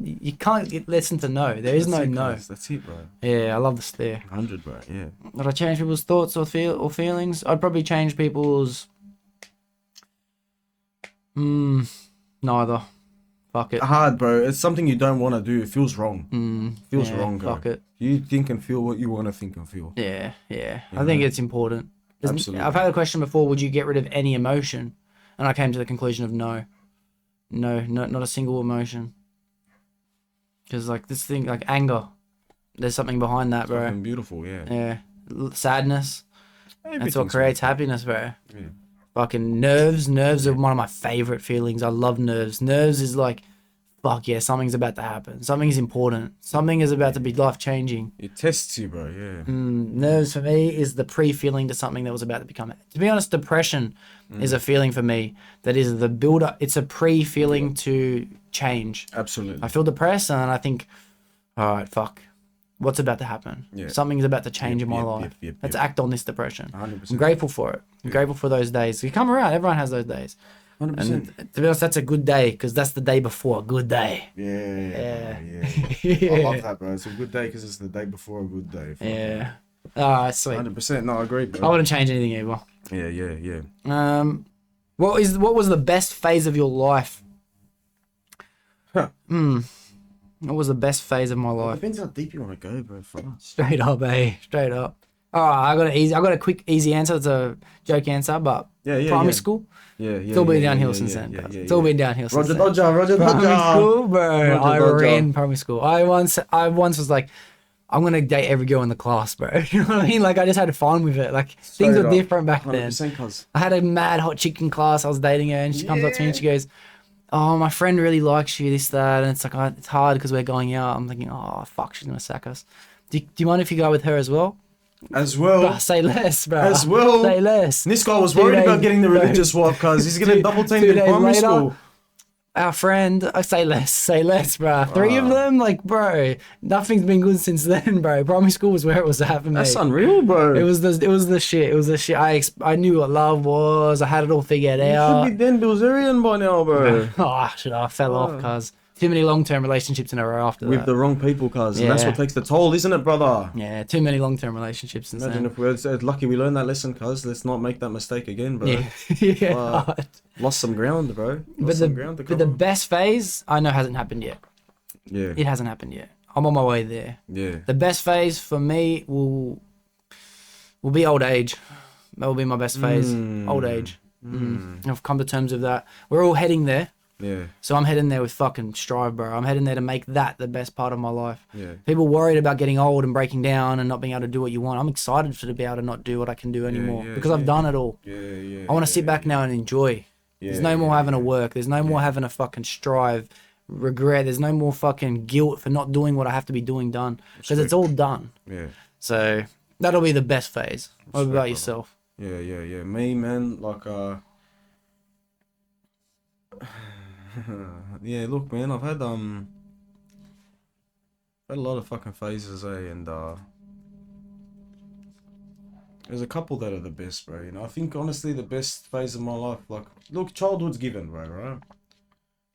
S2: listen to no. There is no no.
S4: That's it, bro.
S2: Yeah, I love the stare.
S4: 100, bro, yeah.
S2: Would I change people's thoughts or feelings? I'd probably change people's... neither. Fuck it.
S4: Hard, bro. It's something you don't want to do. It feels wrong. Feels
S2: yeah,
S4: wrong, bro.
S2: fuck it.
S4: You think and feel what you want to think and feel.
S2: Yeah. I think it's important.
S4: Absolutely.
S2: I've had a question before, would you get rid of any emotion? And I came to the conclusion of no. No, not a single emotion. Because, like, this thing, like anger, there's something behind that, bro.
S4: Fucking beautiful, yeah.
S2: Yeah. Sadness. That's what
S4: Everything's
S2: creates happiness, bro.
S4: Yeah.
S2: Fucking nerves. Nerves are one of my favorite feelings. I love nerves. Nerves is like, fuck yeah, something's about to happen. Something's important. Something is about to be life-changing.
S4: It tests you, bro, yeah.
S2: Nerves for me is the pre-feeling to something that was about to become. To be honest, depression is a feeling for me that is the build-up. It's a pre-feeling to change.
S4: Absolutely.
S2: I feel depressed and I think, all right, fuck. What's about to happen?
S4: Yeah.
S2: Something's about to change in my life. Let's act on this depression.
S4: 100%.
S2: I'm grateful for it. I'm grateful for those days. You come around. Everyone has those days.
S4: 100%.
S2: And to be honest, that's a good day because that's the day before a good day.
S4: Yeah. I love that, bro. It's a good day because it's the day before a good day.
S2: Yeah. All right, sweet.
S4: 100%. No, I agree, bro.
S2: I wouldn't change anything either.
S4: Yeah.
S2: What was the best phase of your life?
S4: Huh.
S2: What was the best phase of my life?
S4: Depends how deep you want to go, bro. For us.
S2: Straight up, Straight up. All right, I got a quick, easy answer. It's a joke answer, but primary school.
S4: Yeah.
S2: It's all been downhill since then. It's all been downhill since then.
S4: Roger
S2: Primary
S4: Dodger.
S2: school, bro. I
S4: Dodger.
S2: ran primary school. I once was like, I'm gonna date every girl in the class, bro. You know what I mean? Like, I just had fun with it. Like, things were different back then.
S4: 100%, cuz.
S2: I had a mad hot chick in class. I was dating her, and she comes up to me and she goes, "Oh, my friend really likes you, this, that." And it's like, oh, it's hard because we're going out. I'm thinking, oh, fuck, she's going to sack us. Do you mind if you go with her as well?
S4: As well.
S2: Bro, say less, bro.
S4: As well.
S2: Say less.
S4: And this guy was worried about getting the religious wife, cuz he's going to double team in primary school.
S2: Our friend, I say less, bro. Three of them, like, bro, nothing's been good since then, bro. Primary school was where it was at for me.
S4: That's unreal, bro.
S2: It was the shit. I knew what love was. I had it all figured out.
S4: You should be Dan Bilzerian by now, bro.
S2: I fell off, cuz. Too many long-term relationships in a row after that.
S4: With the wrong people, cuz. And that's what takes the toll, isn't it, brother?
S2: Yeah, too many long-term relationships since
S4: Imagine
S2: then.
S4: if we're lucky we learned that lesson, cuz. Let's not make that mistake again, bro.
S2: Yeah.
S4: Lost some ground, bro.
S2: But the best phase, I know hasn't happened yet.
S4: Yeah.
S2: It hasn't happened yet. I'm on my way there.
S4: Yeah.
S2: The best phase for me will be old age. That will be my best phase. Old age. I've come to terms with that. We're all heading there.
S4: Yeah.
S2: So I'm heading there with fucking strive, bro. I'm heading there to make that the best part of my life.
S4: Yeah.
S2: People worried about getting old and breaking down and not being able to do what you want. I'm excited to be able to not do what I can do anymore because I've done it all.
S4: Yeah.
S2: I want to sit back now and enjoy. There's no more having to work. There's no more having to fucking strive, regret. There's no more fucking guilt for not doing what I have to be doing done because it's all done.
S4: Yeah.
S2: So that'll be the best phase. What about yourself?
S4: Yeah. Me, man, like, yeah, look, man, I've had a lot of fucking phases, and There's a couple that are the best, bro. You know, I think honestly the best phase of my life, like, look, childhood's given, bro, right?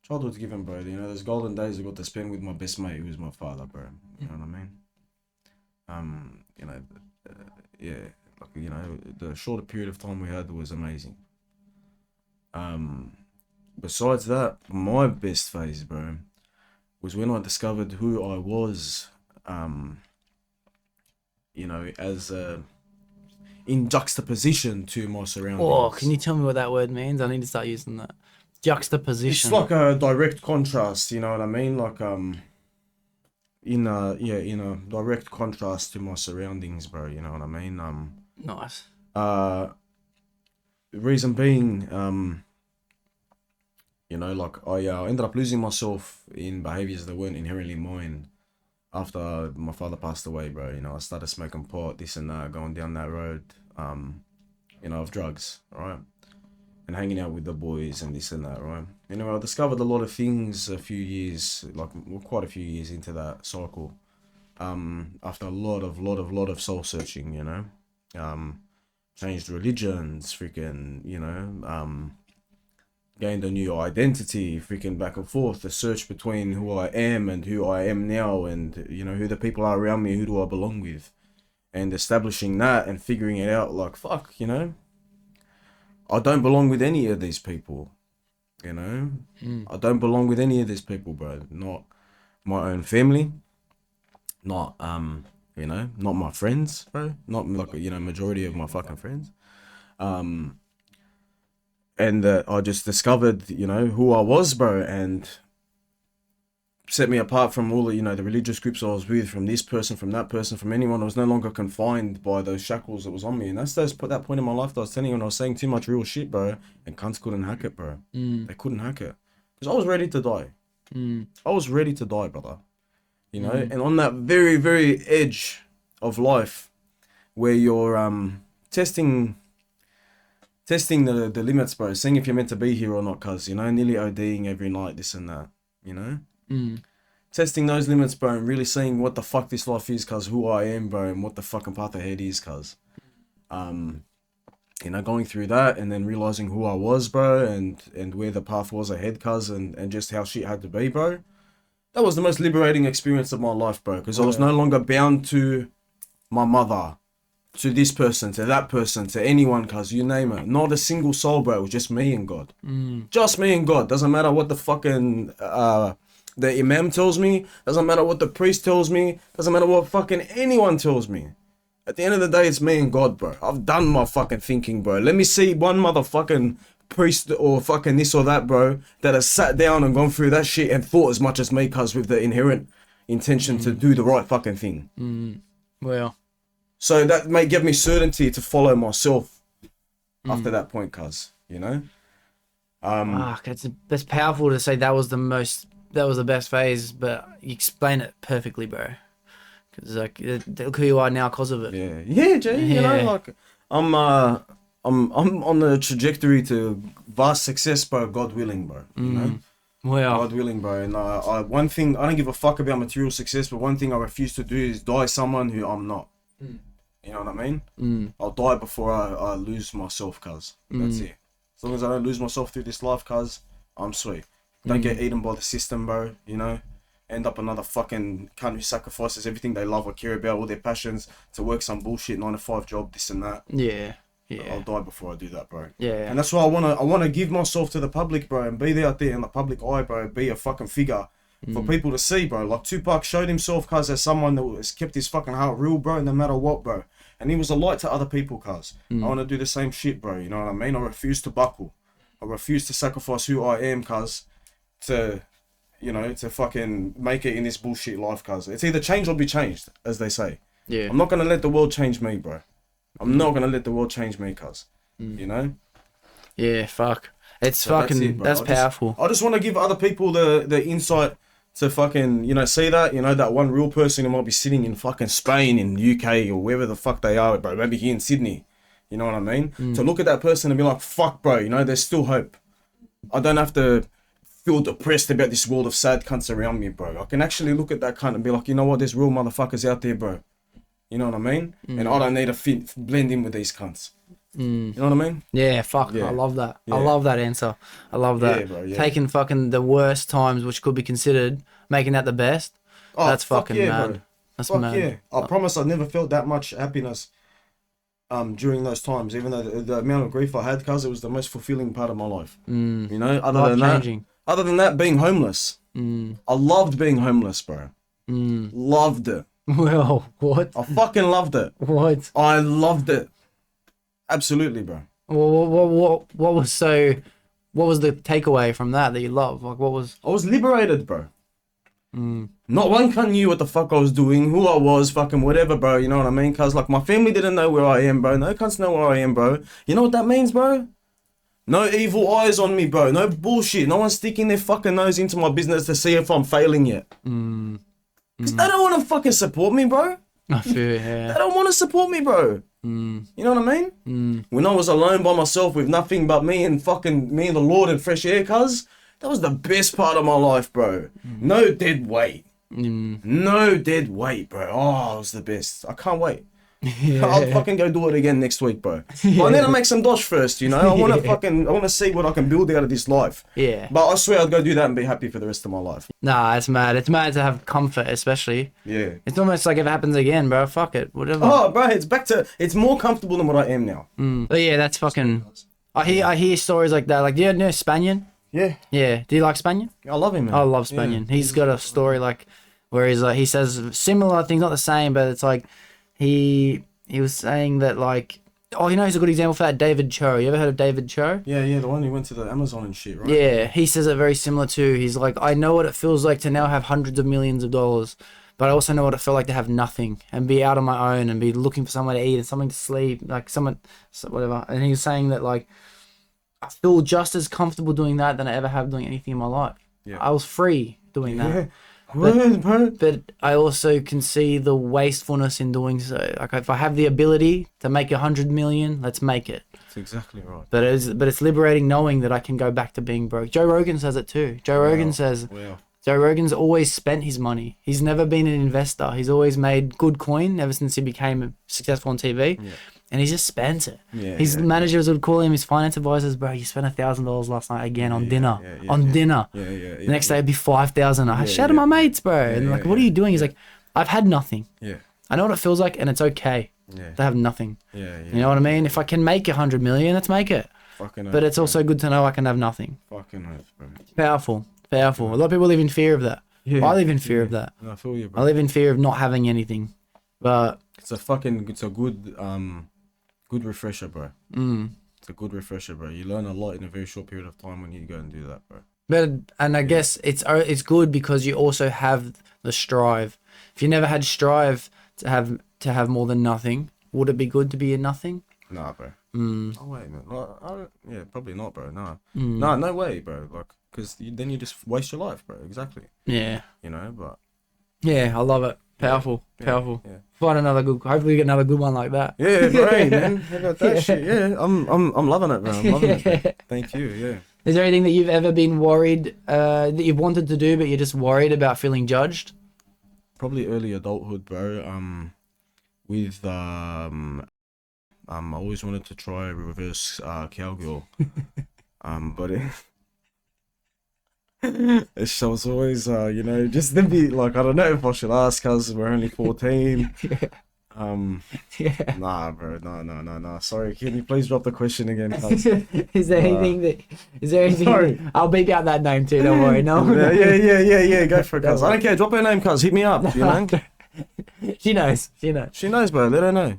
S4: Childhood's given, bro. You know, there's golden days I got to spend with my best mate, who was my father, bro. You know what I mean? You know, yeah, like, you know, the shorter period of time we had was amazing. Besides that, my best phase, bro, was when I discovered who I was, you know, as in juxtaposition to my surroundings.
S2: Oh, can you tell me what that word means? I need to start using that. Juxtaposition.
S4: It's like a direct contrast, you know what I mean? Like in a direct contrast to my surroundings, bro. You know what I mean?
S2: Nice.
S4: The reason being, you know, like I ended up losing myself in behaviors that weren't inherently mine after my father passed away, bro. You know, I started smoking pot, this and that, going down that road, you know, of drugs, right? And hanging out with the boys and this and that, right? Anyway, I discovered a lot of things a few years, like quite a few years into that cycle. After a lot of soul searching, you know, changed religions, freaking, you know, gained a new identity, freaking back and forth, the search between who I am and who I am now, and, you know, who the people are around me, who do I belong with, and establishing that and figuring it out, like, fuck, you know, I don't belong with any of these people, you know, I don't belong with any of these people, bro, not my own family, not, you know, not my friends, bro, not, like, you know, majority of my fucking friends, and I just discovered, you know, who I was, bro, and set me apart from all the, you know, the religious groups I was with, from this person, from that person, from anyone. I was no longer confined by those shackles that was on me. And that's that point in my life that I was telling you when I was saying too much real shit, bro, and cunts couldn't hack it, bro. They couldn't hack it. Because I was ready to die. I was ready to die, brother. You know, and on that very, very edge of life where you're testing the limits, bro, seeing if you're meant to be here or not, cuz, you know, nearly ODing every night, this and that, you know? Testing those limits, bro, and really seeing what the fuck this life is, cuz, who I am, bro, and what the fucking path ahead is, cuz. You know, going through that and then realizing who I was, bro, and where the path was ahead, cuz, and just how shit had to be, bro. That was the most liberating experience of my life, bro, because I was no longer bound to my mother, to this person, to that person, to anyone, cuz, you name it. Not a single soul, bro. It was just me and God. Just me and God. Doesn't matter what the fucking the imam tells me. Doesn't matter what the priest tells me. Doesn't matter what fucking anyone tells me. At the end of the day, it's me and God, bro. I've done my fucking thinking, bro. Let me see one motherfucking priest or fucking this or that, bro, that has sat down and gone through that shit and thought as much as me, cuz, with the inherent intention to do the right fucking thing.
S2: Well,
S4: so that may give me certainty to follow myself after that point, cuz, you know?
S2: fuck, that's powerful to say that was the best phase, but you explain it perfectly, bro. Because, like, look who you are now because of it.
S4: Yeah, Jay, you know, like, I'm on the trajectory to vast success, bro, God willing, bro, you know?
S2: Wow.
S4: God willing, bro. And one thing, I don't give a fuck about material success, but one thing I refuse to do is die someone who I'm not. You know what I mean? I'll die before I lose myself, cuz. That's it. As long as I don't lose myself through this life, cuz, I'm sweet. Don't get eaten by the system, bro, you know? End up another fucking cunt who sacrifices everything they love or care about, all their passions, to work some bullshit 9-to-5 job, this and that.
S2: Yeah.
S4: I'll die before I do that, bro.
S2: Yeah.
S4: And that's why I wanna give myself to the public, bro, and be out there in the public eye, bro, be a fucking figure for people to see, bro. Like Tupac showed himself, cuz, as someone that has kept his fucking heart real, bro, no matter what, bro. And he was a light to other people, cuz. I wanna do the same shit, bro, you know what I mean? I refuse to buckle. I refuse to sacrifice who I am, cuz, to, you know, to fucking make it in this bullshit life, cuz. It's either change or be changed, as they say.
S2: Yeah.
S4: I'm not gonna let the world change me, bro. I'm not gonna let the world change me, cuz. You know?
S2: Yeah, fuck. It's
S4: So
S2: fucking, that's powerful.
S4: I just want to give other people the insight to fucking, you know, see that, you know, that one real person who might be sitting in fucking Spain, in UK, or wherever the fuck they are, bro. Maybe here in Sydney. You know what I mean? To look at that person and be like, fuck, bro, you know, there's still hope. I don't have to feel depressed about this world of sad cunts around me, bro. I can actually look at that cunt and be like, you know what, there's real motherfuckers out there, bro. You know what I mean? And I don't need to blend in with these cunts. You know what I mean?
S2: Yeah, fuck.
S4: Yeah.
S2: I love that.
S4: Yeah.
S2: I love that answer. I love that.
S4: Yeah, bro, yeah.
S2: Taking fucking the worst times, which could be considered, making that the best.
S4: Oh,
S2: That's
S4: fuck
S2: fucking
S4: yeah,
S2: mad.
S4: bro.
S2: That's
S4: Fuck
S2: mad.
S4: yeah. I promise I never felt that much happiness during those times, even though the amount of grief I had, cuz it was the most fulfilling part of my life. You know,
S2: Life-changing.
S4: other than that, being homeless. I loved being homeless, bro. Loved it.
S2: Well, what?
S4: I fucking loved it.
S2: What?
S4: I loved it. Absolutely, bro.
S2: What was so? What was the takeaway from that you love? Like, what was?
S4: I was liberated, bro. Not one cunt knew what the fuck I was doing, who I was, fucking whatever, bro. You know what I mean? Cause like my family didn't know where I am, bro. No cunts know where I am, bro. You know what that means, bro? No evil eyes on me, bro. No bullshit. No one sticking their fucking nose into my business to see if I'm failing yet. Cause they don't want to fucking support me, bro.
S2: I feel
S4: They don't want to support me, bro. You know what I mean? When I was alone by myself with nothing but me and the Lord and fresh air, cuz that was the best part of my life, bro. No dead weight. No dead weight, bro. Oh, it was the best. I can't wait. I'll fucking go do it again next week, bro. But I need to make some dosh first, you know? I want to see what I can build out of this life.
S2: Yeah.
S4: But I swear I'd go do that and be happy for the rest of my life.
S2: Nah, it's mad. It's mad to have comfort, especially.
S4: Yeah.
S2: It's almost like if it happens again, bro. Fuck it. Whatever.
S4: Oh, bro, it's more comfortable than what I am now.
S2: But yeah, that's fucking. I hear stories like that. Like, do you know Spanian?
S4: Yeah.
S2: Yeah. Do you like Spanian?
S4: I love him, man.
S2: I love Spanian.
S4: Yeah.
S2: He's got a story like where he's like he says similar things, not the same, but it's like he was saying that like he's a good example for that, David Cho. You ever heard of David Cho?
S4: Yeah, the one who went to the Amazon and shit, right?
S2: Yeah, he says it very similar too. He's like, I know what it feels like to now have hundreds of millions of dollars, but I also know what it felt like to have nothing and be out on my own and be looking for somewhere to eat and something to sleep, like whatever. And he was saying that like I feel just as comfortable doing that than I ever have doing anything in my life. Yeah. I was free doing that.
S4: Yeah.
S2: But I also can see the wastefulness in doing so. Like if I have the ability to make 100 million, let's make it.
S4: That's exactly right.
S2: But it's liberating knowing that I can go back to being broke. Joe Rogan says it too. Joe Rogan says Joe Rogan's always spent his money. He's never been an investor. He's always made good coin ever since he became successful on TV. Yeah. And he just spends it. His managers would call him, his finance advisors, bro, you spent $1,000 last night again on dinner. Dinner. The next day it'd be 5,000. I shout at my mates, bro. And like, what are you doing? He's like, I've had nothing. Yeah. I know what it feels like, and it's okay to have nothing. You know what I mean? If I can make 100 million, let's make it. But it's also good to know I can have nothing.
S4: Fucking oath, bro.
S2: Powerful. A lot of people live in fear of that. I live in fear of that.
S4: I feel you, bro.
S2: I live in fear of not having anything. But
S4: it's a good refresher, bro. It's a good refresher, bro. You learn a lot in a very short period of time when you go and do that, bro.
S2: And I guess it's good because you also have the strive. If you never had strive to have more than nothing, would it be good to be in nothing?
S4: Nah, bro. Oh wait, man. Yeah, probably not, bro. Nah. Nah, no way, bro. Like, because then you just waste your life, bro. Exactly.
S2: Yeah.
S4: You know, but.
S2: Yeah, I love it. Powerful. Yeah. Find another good. Hopefully, get another good one like that.
S4: Yeah, great, man. How about that shit? Yeah, I'm loving it, man. I'm loving it. Thank you. Yeah.
S2: Is there anything that you've ever been worried that you've wanted to do, but you're just worried about feeling judged?
S4: Probably early adulthood, bro. With I always wanted to try reverse cowgirl. But it was always, just to be like, I don't know if I should ask, cause we're only 14. Nah, bro, no. Sorry, can you please drop the question again?
S2: Is there anything? Sorry. I'll beep out that name too. Don't worry. No.
S4: Yeah. Go for it, cuz. I don't care. Drop her name, cuz. Hit me up. You know.
S2: She knows,
S4: bro. Let her know.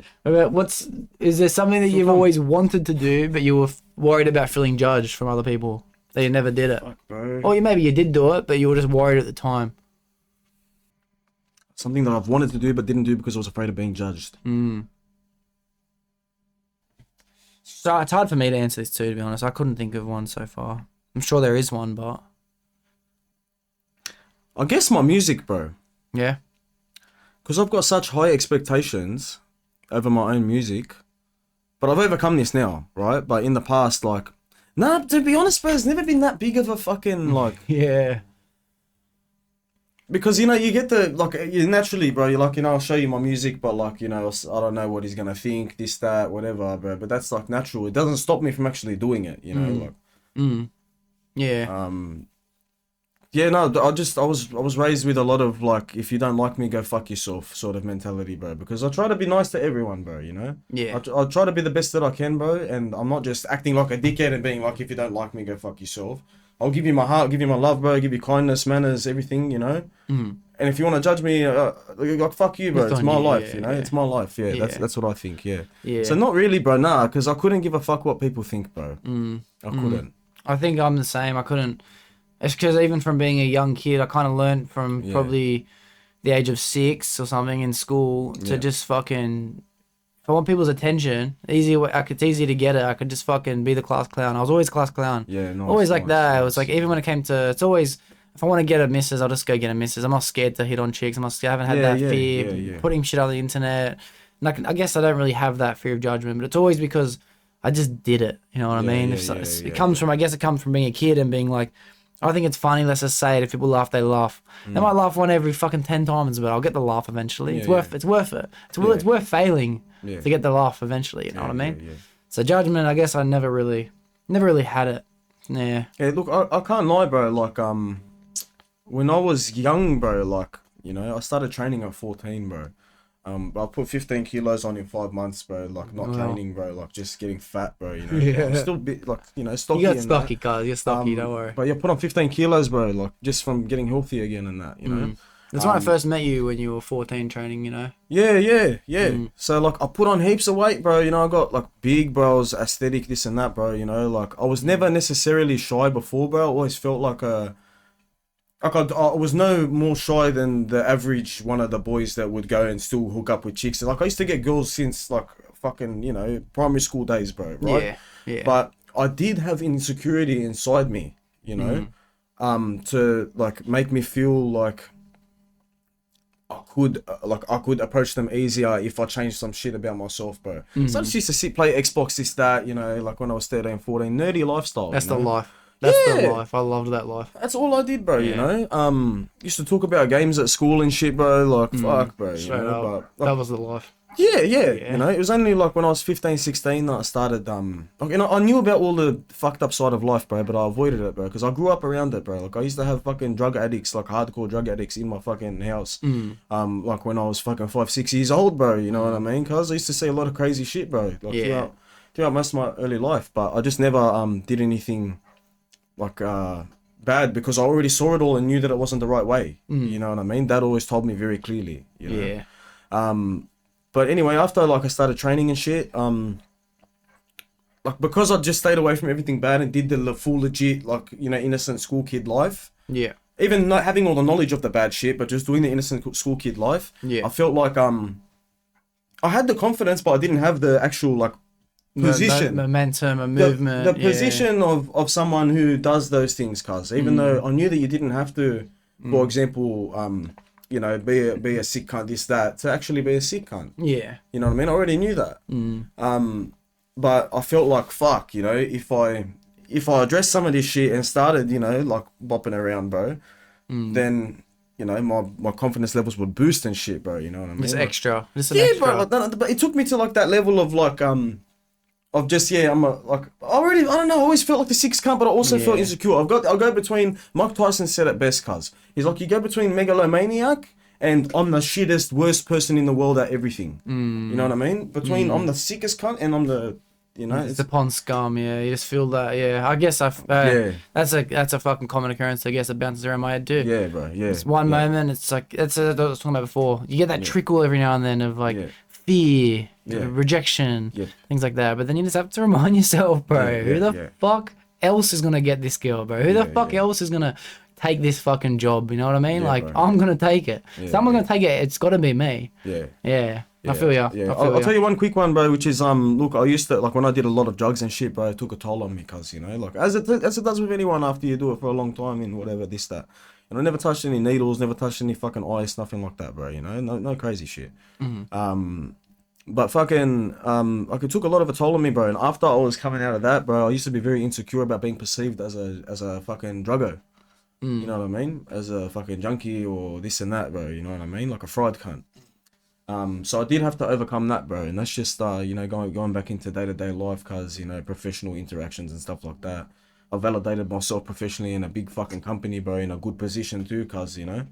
S2: Is there something that you've always wanted to do, but you were worried about feeling judged from other people? That you never did it.
S4: Fuck, bro.
S2: Or maybe you did do it, but you were just worried at the time.
S4: Something that I've wanted to do but didn't do because I was afraid of being judged.
S2: So it's hard for me to answer this too, to be honest. I couldn't think of one so far. I'm sure there is one, but...
S4: I guess my music, bro.
S2: Yeah?
S4: Because I've got such high expectations over my own music. But I've overcome this now, right? But in the past, like... Nah, to be honest, bro, it's never been that big of a fucking, like...
S2: Yeah.
S4: Because, you know, you get the, like, you naturally, bro, you're like, you know, I'll show you my music, but, like, you know, I don't know what he's going to think, this, that, whatever, bro. But that's, like, natural. It doesn't stop me from actually doing it, you know, like.
S2: Yeah.
S4: Yeah, no, I was raised with a lot of, like, if you don't like me, go fuck yourself sort of mentality, bro. Because I try to be nice to everyone, bro, you know?
S2: Yeah.
S4: I try to be the best that I can, bro, and I'm not just acting like a dickhead and being like, if you don't like me, go fuck yourself. I'll give you my heart, give you my love, bro, give you kindness, manners, everything, you know? And if you want to judge me, like, fuck you, bro. It's my life, you know? It's my life, yeah. That's what I think, yeah. So not really, bro, nah, because I couldn't give a fuck what people think, bro. I couldn't.
S2: I think I'm the same. I couldn't. It's because even from being a young kid, I kind of learned from probably the age of 6 or something in school to just fucking. If I want people's attention, it's easy to get it. I could just fucking be the class clown. I was always class clown.
S4: Yeah, nice,
S2: always like that.
S4: Nice.
S2: It was like, even when it came to, it's always, if I want to get a missus, I'll just go get a missus. I'm not scared to hit on chicks. I haven't had that fear. Putting shit on the internet. And I guess I don't really have that fear of judgment, but it's always because I just did it. You know what I mean? It comes from, I guess it comes from being a kid and being like, I think it's funny, let's just say it. If people laugh, they laugh. They might laugh one every fucking 10 times, but I'll get the laugh eventually. It's worth it. It's worth failing to get the laugh eventually, you know what I mean? So judgment, I guess I never really had it. Yeah.
S4: Yeah, look, I can't lie, bro. Like, when I was young, bro, like, you know, I started training at 14, bro. I put 15 kilos on in 5 months, bro. Like, not training, bro. Like, just getting fat, bro. You know, I'm still a bit, like, you know, stocky.
S2: You got stocky, cuz. You're stocky, don't worry.
S4: But yeah, put on 15 kilos, bro. Like, just from getting healthy again and that, you know.
S2: That's when I first met you when you were 14 training, you know.
S4: Yeah. So, like, I put on heaps of weight, bro. You know, I got, like, big, bro. I was aesthetic, this and that, bro. You know, like, I was never necessarily shy before, bro. I always felt like I was no more shy than the average one of the boys that would go and still hook up with chicks. Like, I used to get girls since, like, fucking, you know, primary school days, bro, right?
S2: Yeah.
S4: But I did have insecurity inside me, you know, to, like, make me feel like I could approach them easier if I changed some shit about myself, bro. So I just used to play Xbox, this, that, you know, like when I was 13, 14, nerdy lifestyle.
S2: That's the life. That's the life. I loved that life.
S4: That's all I did, bro, you know? Used to talk about games at school and shit, bro. Like, fuck, bro. You know? But, like,
S2: that was the life.
S4: Yeah. You know, it was only like when I was 15, 16 that I started, like, you know, I knew about all the fucked up side of life, bro, but I avoided it, bro, because I grew up around it, bro. Like, I used to have fucking drug addicts, like hardcore drug addicts in my fucking house. Like when I was fucking 5, 6 years old, bro, you know what I mean? Because I used to see a lot of crazy shit, bro. Like, throughout most of my early life, but I just never did anything like bad because I already saw it all and knew that it wasn't the right way. You know what I mean? That always told me very clearly, you know?
S2: Yeah.
S4: But anyway, after like I started training and shit, like because I just stayed away from everything bad and did the full legit, like, you know, innocent school kid life.
S2: Yeah.
S4: Even not having all the knowledge of the bad shit, but just doing the innocent school kid life.
S2: Yeah.
S4: I felt like I had the confidence, but I didn't have the actual like position,
S2: momentum, and movement.
S4: The position of someone who does those things, cuz even though I knew that you didn't have to, for example, you know, be a sick cunt, this, that, to actually be a sick cunt.
S2: Yeah.
S4: You know what I mean? I already knew that. But I felt like, fuck, you know, if I addressed some of this shit and started, you know, like bopping around, bro, then, you know, my confidence levels would boost and shit, bro. You know what I mean?
S2: It's extra.
S4: Bro. But it took me to like that level of like, of just, I'm like, I don't know, I always felt like the sixth cunt, but I also felt insecure. I'll go between, Mike Tyson said it best, cuz. He's like, you go between megalomaniac and I'm the shittest, worst person in the world at everything. You know what I mean? Between I'm the sickest cunt and I'm the, you know.
S2: It's upon scum, you just feel that, I guess that's a fucking common occurrence, I guess, that bounces around my head too.
S4: Yeah, bro, It's
S2: one moment, it's like, that's what I was talking about before. You get that trickle every now and then of like, fear, rejection, things like that. But then you just have to remind yourself, bro, who the fuck else is going to get this girl, bro? Who the fuck else is going to take this fucking job? You know what I mean? Like, bro. I'm going to take it. Someone's going to take it. It's got to be me. Yeah. I feel ya.
S4: I'll tell you one quick one, bro, which is, look, I used to, like, when I did a lot of drugs and shit, bro, it took a toll on me, cuz, you know, like, as it does with anyone after you do it for a long time and whatever, this, that. And I never touched any needles, never touched any fucking ice, nothing like that, bro, you know, no crazy shit. But fucking, like, it took a lot of a toll on me, bro, and after I was coming out of that, bro, I used to be very insecure about being perceived as a fucking druggo. You know what I mean? As a fucking junkie or this and that, bro. You know what I mean? Like a fried cunt. So I did have to overcome that, bro. And that's just, you know, going back into day-to-day life, cause, you know, professional interactions and stuff like that. I validated myself professionally in a big fucking company, bro, in a good position too, cause, you know.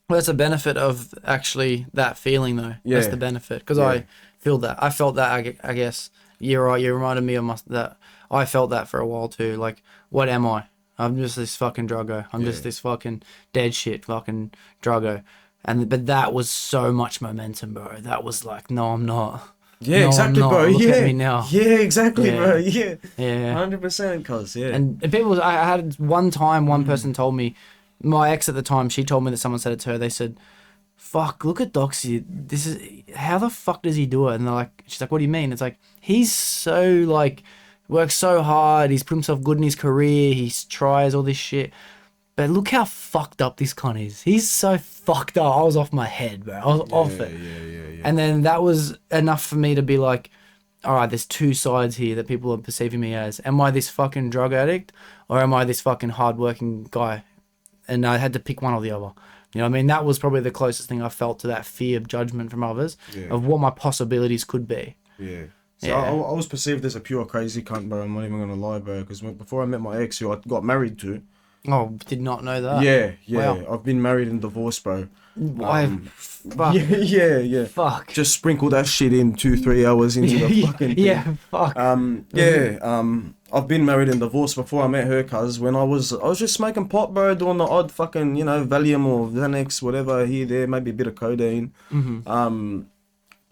S2: Well, that's a benefit of actually that feeling, though.
S4: Yeah.
S2: That's the benefit, because I feel that. I felt that, I guess. You're right, you reminded me of that. I felt that for a while too. Like, what am I? I'm just this fucking druggo. I'm just this fucking dead shit fucking druggo. But that was so much momentum, bro. That was like, no, I'm not.
S4: Yeah,
S2: no,
S4: exactly, bro.
S2: Look
S4: yeah,
S2: at me now.
S4: Yeah, exactly, bro. Yeah,
S2: 100%,
S4: cuz, yeah.
S2: And people, I had one person told me, my ex at the time, she told me that someone said it to her. They said, "Fuck, look at Doxy. This is how the fuck does he do it?" And they're like, she's like, "What do you mean?" It's like, he's so like works so hard. He's put himself good in his career. He tries all this shit. But look how fucked up this cunt is. He's so fucked up. I was off my head, bro. I was off it. Yeah. And then that was enough for me to be like, all right, there's two sides here that people are perceiving me as. Am I this fucking drug addict or am I this fucking hardworking guy? And I had to pick one or the other. You know what I mean? That was probably the closest thing I felt to that fear of judgment from others of what my possibilities could be.
S4: Yeah. So I was perceived as a pure crazy cunt, bro. I'm not even going to lie, bro. Because before I met my ex, who I got married to,
S2: oh, did not know that.
S4: Yeah.
S2: Wow.
S4: I've been married and divorced, bro.
S2: Fuck.
S4: Yeah.
S2: Fuck.
S4: Just sprinkle that shit in 2-3 hours into the fucking thing.
S2: Yeah, fuck.
S4: I've been married and divorced before I met her, cuz when I was just smoking pot, bro, doing the odd fucking, you know, Valium or Xanax, whatever, here, there, maybe a bit of codeine.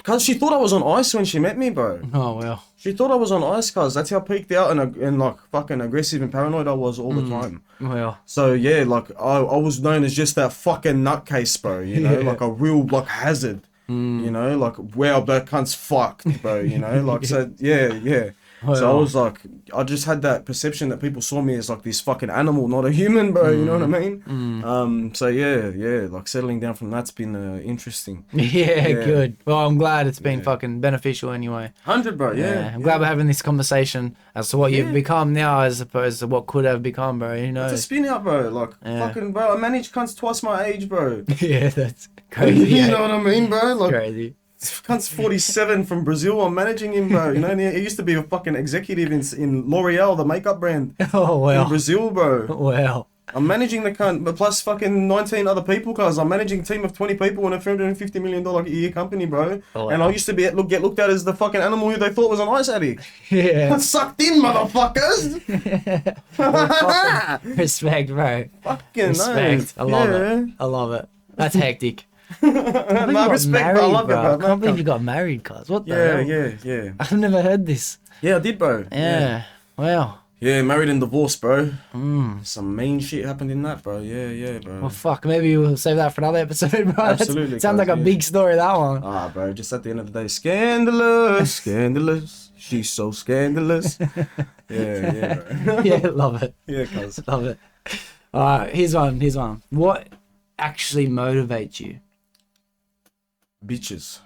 S4: Cuz she thought I was on ice when she met me, bro.
S2: Oh, well.
S4: She thought I was on ice, cuz that's how peaked out and like fucking aggressive and paranoid I was all the time.
S2: Well.
S4: So yeah, like I was known as just that fucking nutcase, bro, you know, like a real like hazard. You know, like, wow, that cunt's fucked, bro, you know, like, so yeah. Well, so I was like, I just had that perception that people saw me as like this fucking animal, not a human, bro. You know what I mean? So yeah, like settling down from that's been interesting.
S2: Yeah, good. Well, I'm glad it's been fucking beneficial anyway.
S4: 100, bro. Yeah.
S2: I'm glad we're having this conversation as to what you've become now, as opposed to what could have become, bro. You know,
S4: it's a spin out, bro. Like fucking, bro. I manage cunts twice my age, bro.
S2: Yeah, that's crazy.
S4: You know what I mean, bro? Like,
S2: crazy.
S4: Cunt's 47 from Brazil. I'm managing him, bro. You know, and he used to be a fucking executive in L'Oreal, the makeup brand.
S2: Oh, wow.
S4: In Brazil, bro.
S2: Wow.
S4: I'm managing the cunt, but plus fucking 19 other people, cuz I'm managing a team of 20 people in a $350 million a year company, bro. Oh, wow. And I used to get looked at as the fucking animal who they thought was an ice addict.
S2: Yeah.
S4: Got sucked in, motherfuckers.
S2: Respect, bro.
S4: Fucking
S2: respect.
S4: No.
S2: I love it. I love it. That's hectic.
S4: No respect, bro. I love it, bro.
S2: I can't believe you got married, cuz. What the hell?
S4: Yeah.
S2: I've never heard this.
S4: Yeah, I did, bro.
S2: Yeah. Wow.
S4: Yeah, married and divorced, bro. Some mean shit happened in that, bro. Yeah, bro.
S2: Well, fuck. Maybe we'll save that for another episode, bro.
S4: Absolutely.
S2: Sounds like a big story, that one.
S4: Bro. Just at the end of the day, scandalous. She's so scandalous. Yeah, bro.
S2: Yeah, love it.
S4: Yeah, cuz.
S2: Love it. All right, here's one. What actually motivates you?
S4: Bitches.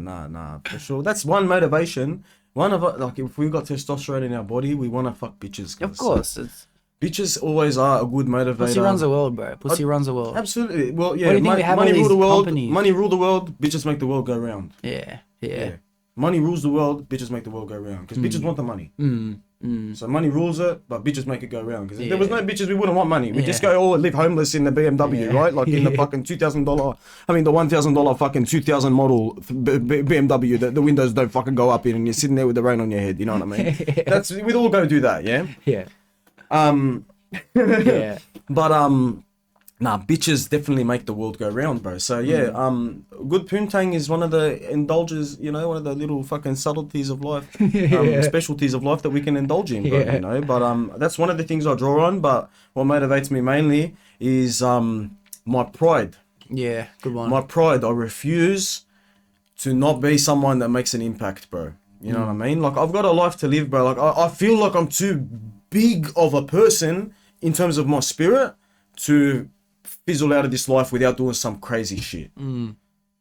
S4: Nah, for sure. That's one motivation. One of it, like, if we've got testosterone in our body, we want to fuck bitches.
S2: Of course.
S4: Bitches always are a good motivator.
S2: Pussy runs the world, bro. Pussy runs the world.
S4: Absolutely. Well, yeah.
S2: What do you think we have
S4: money
S2: all
S4: rule the
S2: these
S4: world.
S2: companies?
S4: Money rule the world. Bitches make the world go round.
S2: Yeah.
S4: Money rules the world. Bitches make the world go round. Because bitches want the money. So money rules it, but bitches make it go round. Because if there was no bitches, we wouldn't want money. We just go all live homeless in the BMW, right? Like in the fucking $2,000. I mean, the $1,000 fucking 2000 model BMW that the windows don't fucking go up in, and you're sitting there with the rain on your head. You know what I mean? That's we'd all go do that, yeah.
S2: Yeah.
S4: But nah, bitches definitely make the world go round, bro. So yeah, good poontang is one of the indulges, you know, one of the little fucking subtleties of life, specialties of life that we can indulge in, bro, you know. But that's one of the things I draw on. But what motivates me mainly is my pride.
S2: Yeah, good one.
S4: My pride. I refuse to not be someone that makes an impact, bro. You know what I mean? Like, I've got a life to live, bro. Like, I feel like I'm too big of a person in terms of my spirit to fizzle out of this life without doing some crazy shit. You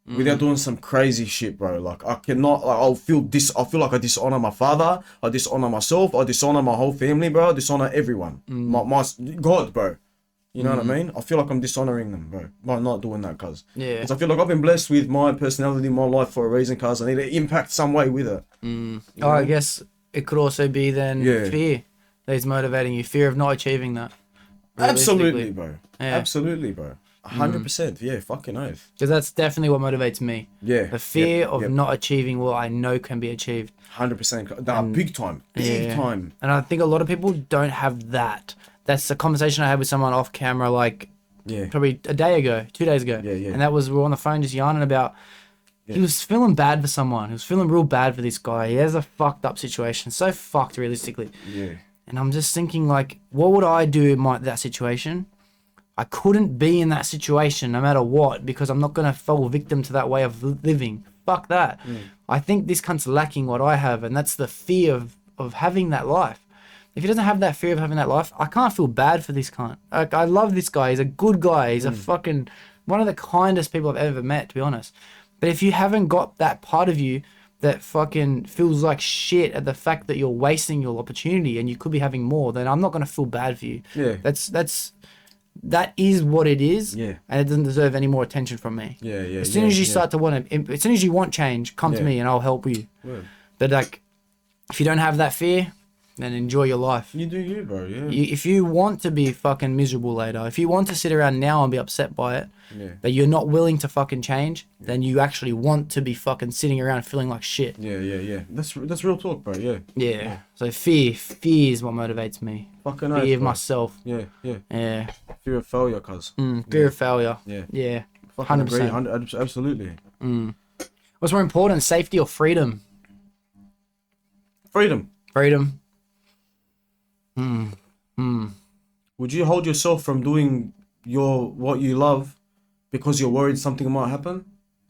S4: without doing some crazy shit, bro. Like I cannot. Like, I feel like I dishonor my father. I dishonor myself. I dishonor my whole family, bro. I dishonor everyone. My God, bro. You know what I mean? I feel like I'm dishonoring them, bro, by not doing that, cuz.
S2: Yeah.
S4: Because I feel like I've been blessed with my personality, my life for a reason, cuz. I need to impact some way with it.
S2: Oh, I guess it could also be then fear that is motivating you. Fear of not achieving that.
S4: Absolutely, bro.
S2: Yeah.
S4: Absolutely, bro. 100%. Yeah, fucking oath.
S2: Because that's definitely what motivates me.
S4: Yeah.
S2: The fear of not achieving what I know can be achieved.
S4: 100%. Nah, big time. Big time.
S2: And I think a lot of people don't have that. That's a conversation I had with someone off camera, like probably a day ago, 2 days ago.
S4: Yeah.
S2: And that was, we were on the phone just yarning about, he was feeling bad for someone. He was feeling real bad for this guy. He has a fucked up situation. So fucked, realistically.
S4: Yeah.
S2: And I'm just thinking, like, what would I do in that situation? I couldn't be in that situation no matter what, because I'm not going to fall victim to that way of living. Fuck that. I think this cunt's lacking what I have, and that's the fear of having that life. If he doesn't have that fear of having that life, I can't feel bad for this cunt. Like, I love this guy. He's a good guy. He's a fucking one of the kindest people I've ever met, to be honest. But if you haven't got that part of you that fucking feels like shit at the fact that you're wasting your opportunity and you could be having more, then I'm not going to feel bad for you.
S4: Yeah.
S2: That is what it is.
S4: Yeah.
S2: And it doesn't deserve any more attention from me.
S4: Yeah.
S2: As soon as you start to want to, as soon as you want change, come to me and I'll help you.
S4: Word.
S2: But like, if you don't have that fear, then enjoy your life.
S4: You do you, bro. Yeah.
S2: If you want to be fucking miserable later, if you want to sit around now and be upset by it, but you're not willing to fucking change, then you actually want to be fucking sitting around feeling like shit.
S4: Yeah. That's real talk, bro. Yeah.
S2: Yeah. So fear is what motivates me.
S4: Fucking
S2: fear of myself.
S4: Yeah.
S2: Yeah.
S4: Fear of failure, cuz.
S2: Fear of failure.
S4: Yeah.
S2: Yeah.
S4: Fucking
S2: 100%.
S4: agree. 100, absolutely.
S2: What's more important, safety or freedom?
S4: Freedom.
S2: Freedom.
S4: Would you hold yourself from doing what you love because you're worried something might happen?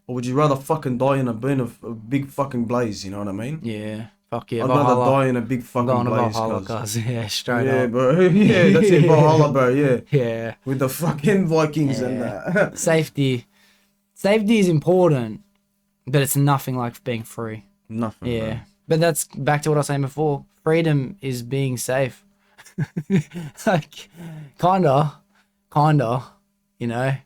S4: Or would you rather fucking die in a burn of a big fucking blaze, you know what I mean?
S2: Yeah. Fuck yeah.
S4: I'd rather die in a big fucking
S2: going
S4: blaze.
S2: To Valhalla, cuz. Yeah, straight
S4: yeah,
S2: up.
S4: bro. Yeah, that's in Valhalla, bro. Yeah.
S2: Yeah.
S4: With the fucking Vikings and that.
S2: Safety is important, but it's nothing like being free.
S4: Nothing.
S2: Yeah.
S4: Bro.
S2: But that's back to what I was saying before. Freedom is being safe. Like, kinda, you know.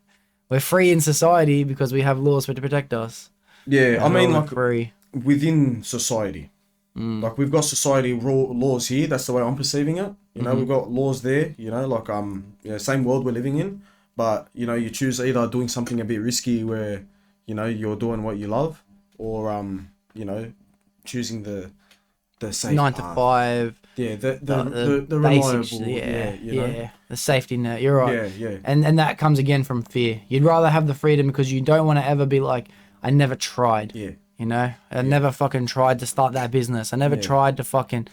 S2: We're free in society because we have laws to protect us.
S4: Yeah, I mean, like,
S2: free
S4: within society. Like, we've got society laws here. That's the way I'm perceiving it. You know, we've got laws there, you know, like, same world we're living in. But, you know, you choose either doing something a bit risky where, you know, you're doing what you love, or, you know, choosing the safe
S2: 9 to 5.
S4: Yeah, the reliable.
S2: Yeah, the safety net. You're right.
S4: Yeah.
S2: And that comes again from fear. You'd rather have the freedom because you don't want to ever be like, I never tried.
S4: Yeah.
S2: You know, I never fucking tried to start that business. I never tried to fucking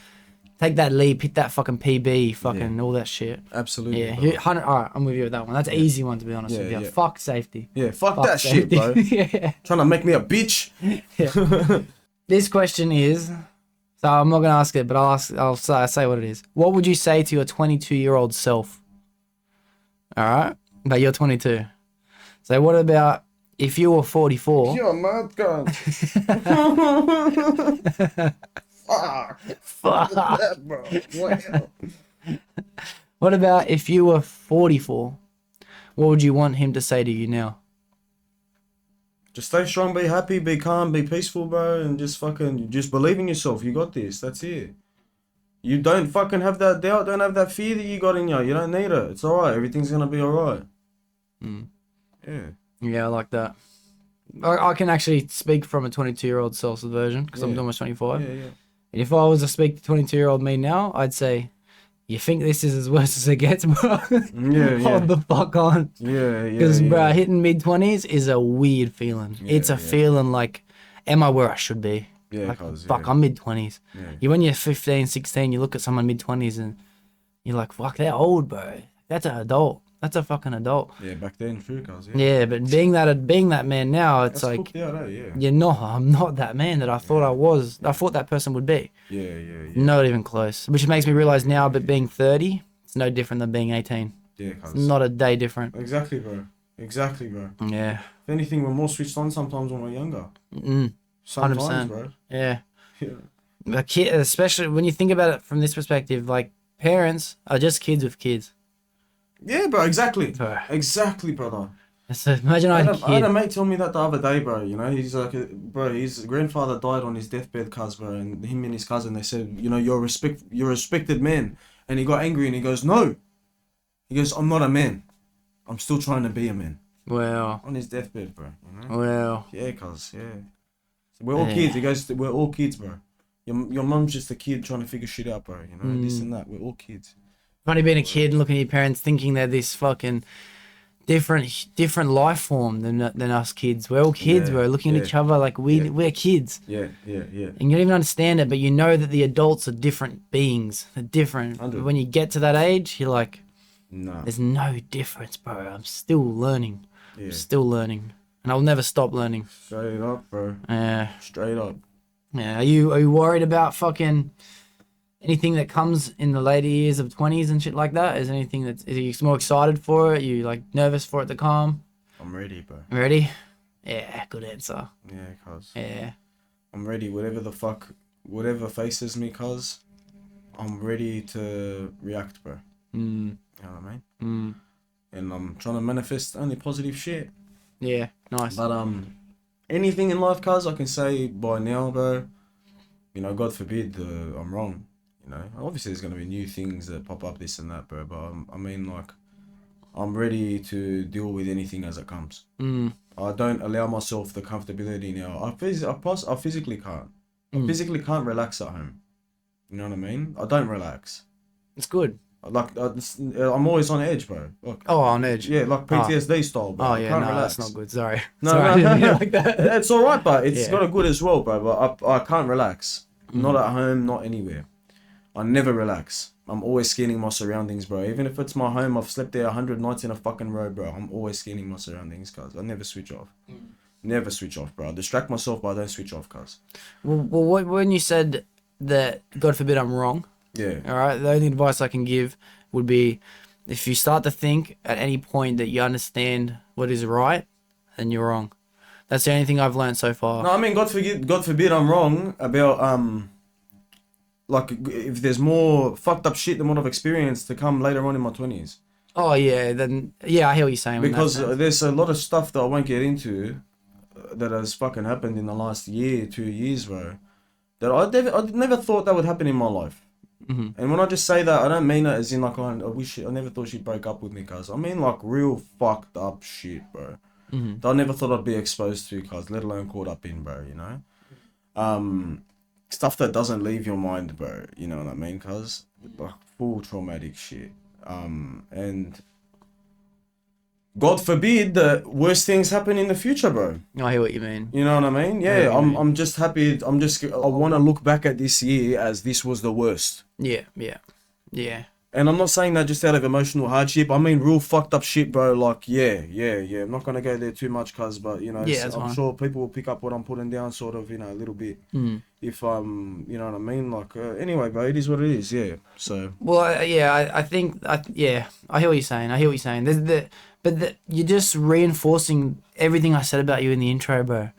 S2: take that leap, hit that fucking PB, fucking all that shit.
S4: Absolutely.
S2: Yeah. All right, I'm with you with that one. That's an easy one, to be honest with you.
S4: Yeah.
S2: Fuck safety.
S4: Yeah, fuck that safety. Shit, bro. Trying to make me a bitch.
S2: Yeah. This question is, so I'm not going to ask it, but I'll say what it is. What would you say to your 22-year-old self? All right? But you're 22. So what about if you were 44?
S4: You're a mad gun.
S2: Fuck.
S4: That, bro. Wow.
S2: What about if you were 44? What would you want him to say to you now?
S4: Just stay strong, be happy, be calm, be peaceful, bro, and just believe in yourself. You got this. That's it. You don't fucking have that doubt, don't have that fear that you got in you. You don't need it. It's alright. Everything's gonna be alright. Yeah.
S2: Yeah, I like that. I can actually speak from a 22-year-old self's version because I'm almost 25.
S4: Yeah.
S2: And if I was to speak to 22-year-old me now, I'd say, you think this is as worse as it gets, bro?
S4: Yeah.
S2: Hold the fuck on.
S4: Yeah.
S2: Because, bro, hitting mid-20s is a weird feeling. It's a feeling like, am I where I should be?
S4: Yeah,
S2: like, fuck, I'm mid-20s. Yeah. When you're 15, 16, you look at someone mid-20s and you're like, fuck, they're old, bro. That's an adult. That's a fucking adult.
S4: Yeah, back then, true, cuz.
S2: Yeah, but being that man now, it's
S4: that's
S2: like, I'm not that man that I thought I was. I thought that person would be.
S4: Yeah.
S2: Not even close. Which makes me realize now, but being 30, it's no different than being 18.
S4: Yeah, cuz.
S2: It's not a day different.
S4: Exactly, bro. Exactly, bro.
S2: Yeah.
S4: If anything, we're more switched on sometimes when we're younger.
S2: 100%.
S4: Bro.
S2: Yeah.
S4: Yeah.
S2: A kid, especially when you think about it from this perspective, like parents are just kids with kids.
S4: Yeah, bro. Exactly.
S2: Bro.
S4: Exactly, brother.
S2: So imagine I had a
S4: I had a
S2: kid.
S4: mate tell me that the other day, bro. You know, he's like, bro, his grandfather died on his deathbed, cuz, bro, and him and his cousin, they said, you know, you're a respected man, and he got angry and he goes, no, he goes, I'm not a man, I'm still trying to be a man.
S2: Wow.
S4: On his deathbed, bro. You know?
S2: Wow.
S4: Yeah, cuz, yeah. So we're all kids. He goes, we're all kids, bro. Your mum's just a kid trying to figure shit out, bro. You know, this and that. We're all kids.
S2: Funny being a kid and looking at your parents thinking they're this fucking different life form than us kids. We're all kids, bro. Looking at each other like we're kids.
S4: Yeah.
S2: And you don't even understand it, but you know that the adults are different beings. They're different. But when you get to that age, you're like,
S4: nah.
S2: There's no difference, bro. I'm still learning.
S4: Yeah.
S2: I'm still learning. And I'll never stop learning.
S4: Straight up, bro.
S2: Yeah.
S4: Straight up.
S2: Yeah. Are you worried about fucking anything that comes in the later years of 20s and shit like that? Is you more excited for it? Are you like nervous for it to come?
S4: I'm ready, bro.
S2: Ready? Yeah, good answer.
S4: Yeah, cuz.
S2: Yeah.
S4: I'm ready. Whatever faces me, cuz. I'm ready to react, bro. You know what I mean? And I'm trying to manifest only positive shit.
S2: Yeah, nice.
S4: But anything in life, cuz, I can say by now, bro. You know, God forbid I'm wrong. You know, obviously there's gonna be new things that pop up, this and that, bro. But I mean, like, I'm ready to deal with anything as it comes. I don't allow myself the comfortability now. I physically can't. I physically can't relax at home. You know what I mean? I don't relax.
S2: It's good.
S4: Like I'm always on edge, bro. Like,
S2: on edge.
S4: Yeah, like PTSD style, bro.
S2: Oh
S4: I
S2: yeah,
S4: can't
S2: no,
S4: relax.
S2: that's not good. Sorry.
S4: No,
S2: Sorry,
S4: no,
S2: I didn't mean it
S4: no.
S2: like that.
S4: It's all right, but it's got a good as well, bro. But I can't relax. Not at home, not anywhere. I never relax. I'm always scanning my surroundings, bro. Even if it's my home, I've slept there 100 nights in a fucking row, bro. I'm always scanning my surroundings, cuz. I never switch off. Never switch off, bro. I distract myself, but I don't switch off, cuz.
S2: Well, when you said that, God forbid I'm wrong.
S4: Yeah.
S2: All right. The only advice I can give would be, if you start to think at any point that you understand what is right, then you're wrong. That's the only thing I've learned so far.
S4: No, I mean, God forbid I'm wrong about, like, if there's more fucked up shit than what I've experienced to come later on in my 20s.
S2: Oh, yeah. Then, yeah, I hear what you're saying.
S4: Because there's a lot of stuff that I won't get into that has fucking happened in the last year, 2 years, bro. That I never thought that would happen in my life. And when I just say that, I don't mean it as in like, I never thought she'd break up with me, cuz. I mean like real fucked up shit, bro. That I never thought I'd be exposed to, cuz, let alone caught up in, bro, you know? Stuff that doesn't leave your mind, bro, you know what I mean, cuz? Like full traumatic shit. And God forbid that worse things happen in the future, bro.
S2: I hear what you mean.
S4: You know what I mean? Yeah, I'm just happy. I want to look back at this year as this was the worst.
S2: Yeah.
S4: And I'm not saying that just out of emotional hardship. I mean real fucked up shit, bro. Like, yeah. I'm not going to go there too much, cuz, but, you know, I'm sure people will pick up what I'm putting down sort of, you know, a little bit. If, you know what I mean? Like, anyway, bro, it is what it is, yeah. So.
S2: Well, I think, I hear what you're saying. You're just reinforcing everything I said about you in the intro, bro.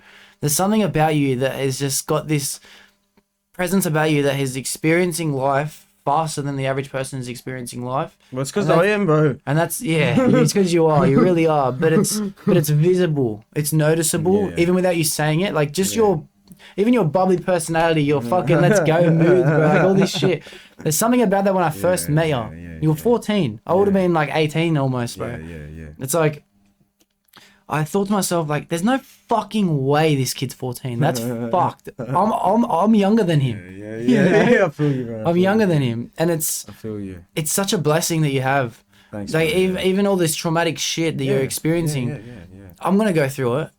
S2: There's something about you that has just got this presence about you that is experiencing life faster than the average person is experiencing life.
S4: Well, it's because I am, bro.
S2: And that's, it's because you are. You really are. But it's visible. It's noticeable, even without you saying it. Like, just even your bubbly personality, your fucking let's go mood, bro. Like, all this shit. There's something about that when I first met you. You were 14. I would have been like 18 almost, bro.
S4: Yeah.
S2: It's like, I thought to myself, like, there's no fucking way this kid's 14. That's fucked. I'm younger than him.
S4: Yeah, I feel you, bro.
S2: I'm younger than him, and
S4: I feel you.
S2: It's such a blessing that you have.
S4: Thanks.
S2: Like, even all this traumatic shit that you're experiencing.
S4: Yeah.
S2: I'm gonna go through it.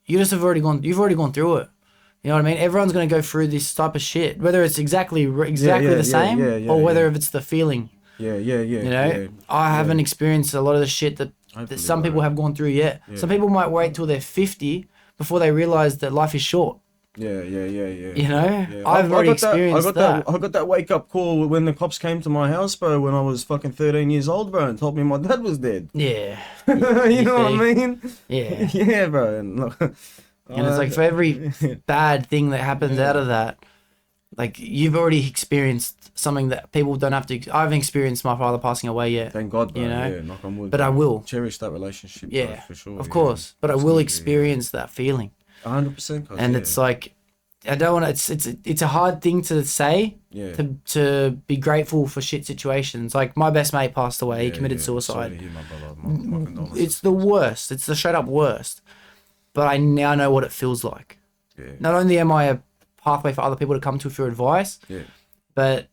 S2: You've already gone through it. You know what I mean? Everyone's gonna go through this type of shit, whether it's exactly the same or whether if it's the feeling.
S4: Yeah.
S2: You know, I haven't experienced a lot of the shit that some people have gone through yet. Some people might wait till they're 50 before they realize that life is short.
S4: Yeah.
S2: You know,
S4: Yeah.
S2: I've already experienced that.
S4: I got that wake up call when the cops came to my house, bro, when I was fucking 13 years old, bro, and told me my dad was dead.
S2: Yeah.
S4: You know what I mean?
S2: Yeah.
S4: Yeah, bro. And, look,
S2: And it's like for every bad thing that happens out of that, like you've already experienced something that people don't have to. I haven't experienced my father passing away yet.
S4: Thank God, bro.
S2: You know?
S4: Yeah, knock on wood.
S2: But I will.
S4: Cherish that relationship,
S2: Yeah,
S4: bro, for sure.
S2: of course. But I will experience that feeling.
S4: 100%.
S2: And it's like, I don't want to. It's a hard thing to say.
S4: Yeah.
S2: To be grateful for shit situations. Like my best mate passed away. He committed suicide.
S4: Sorry to hear, my brother. My condolences.
S2: It's the worst. It's the straight up worst. But I now know what it feels like.
S4: Yeah.
S2: Not only am I a pathway for other people to come to for advice, but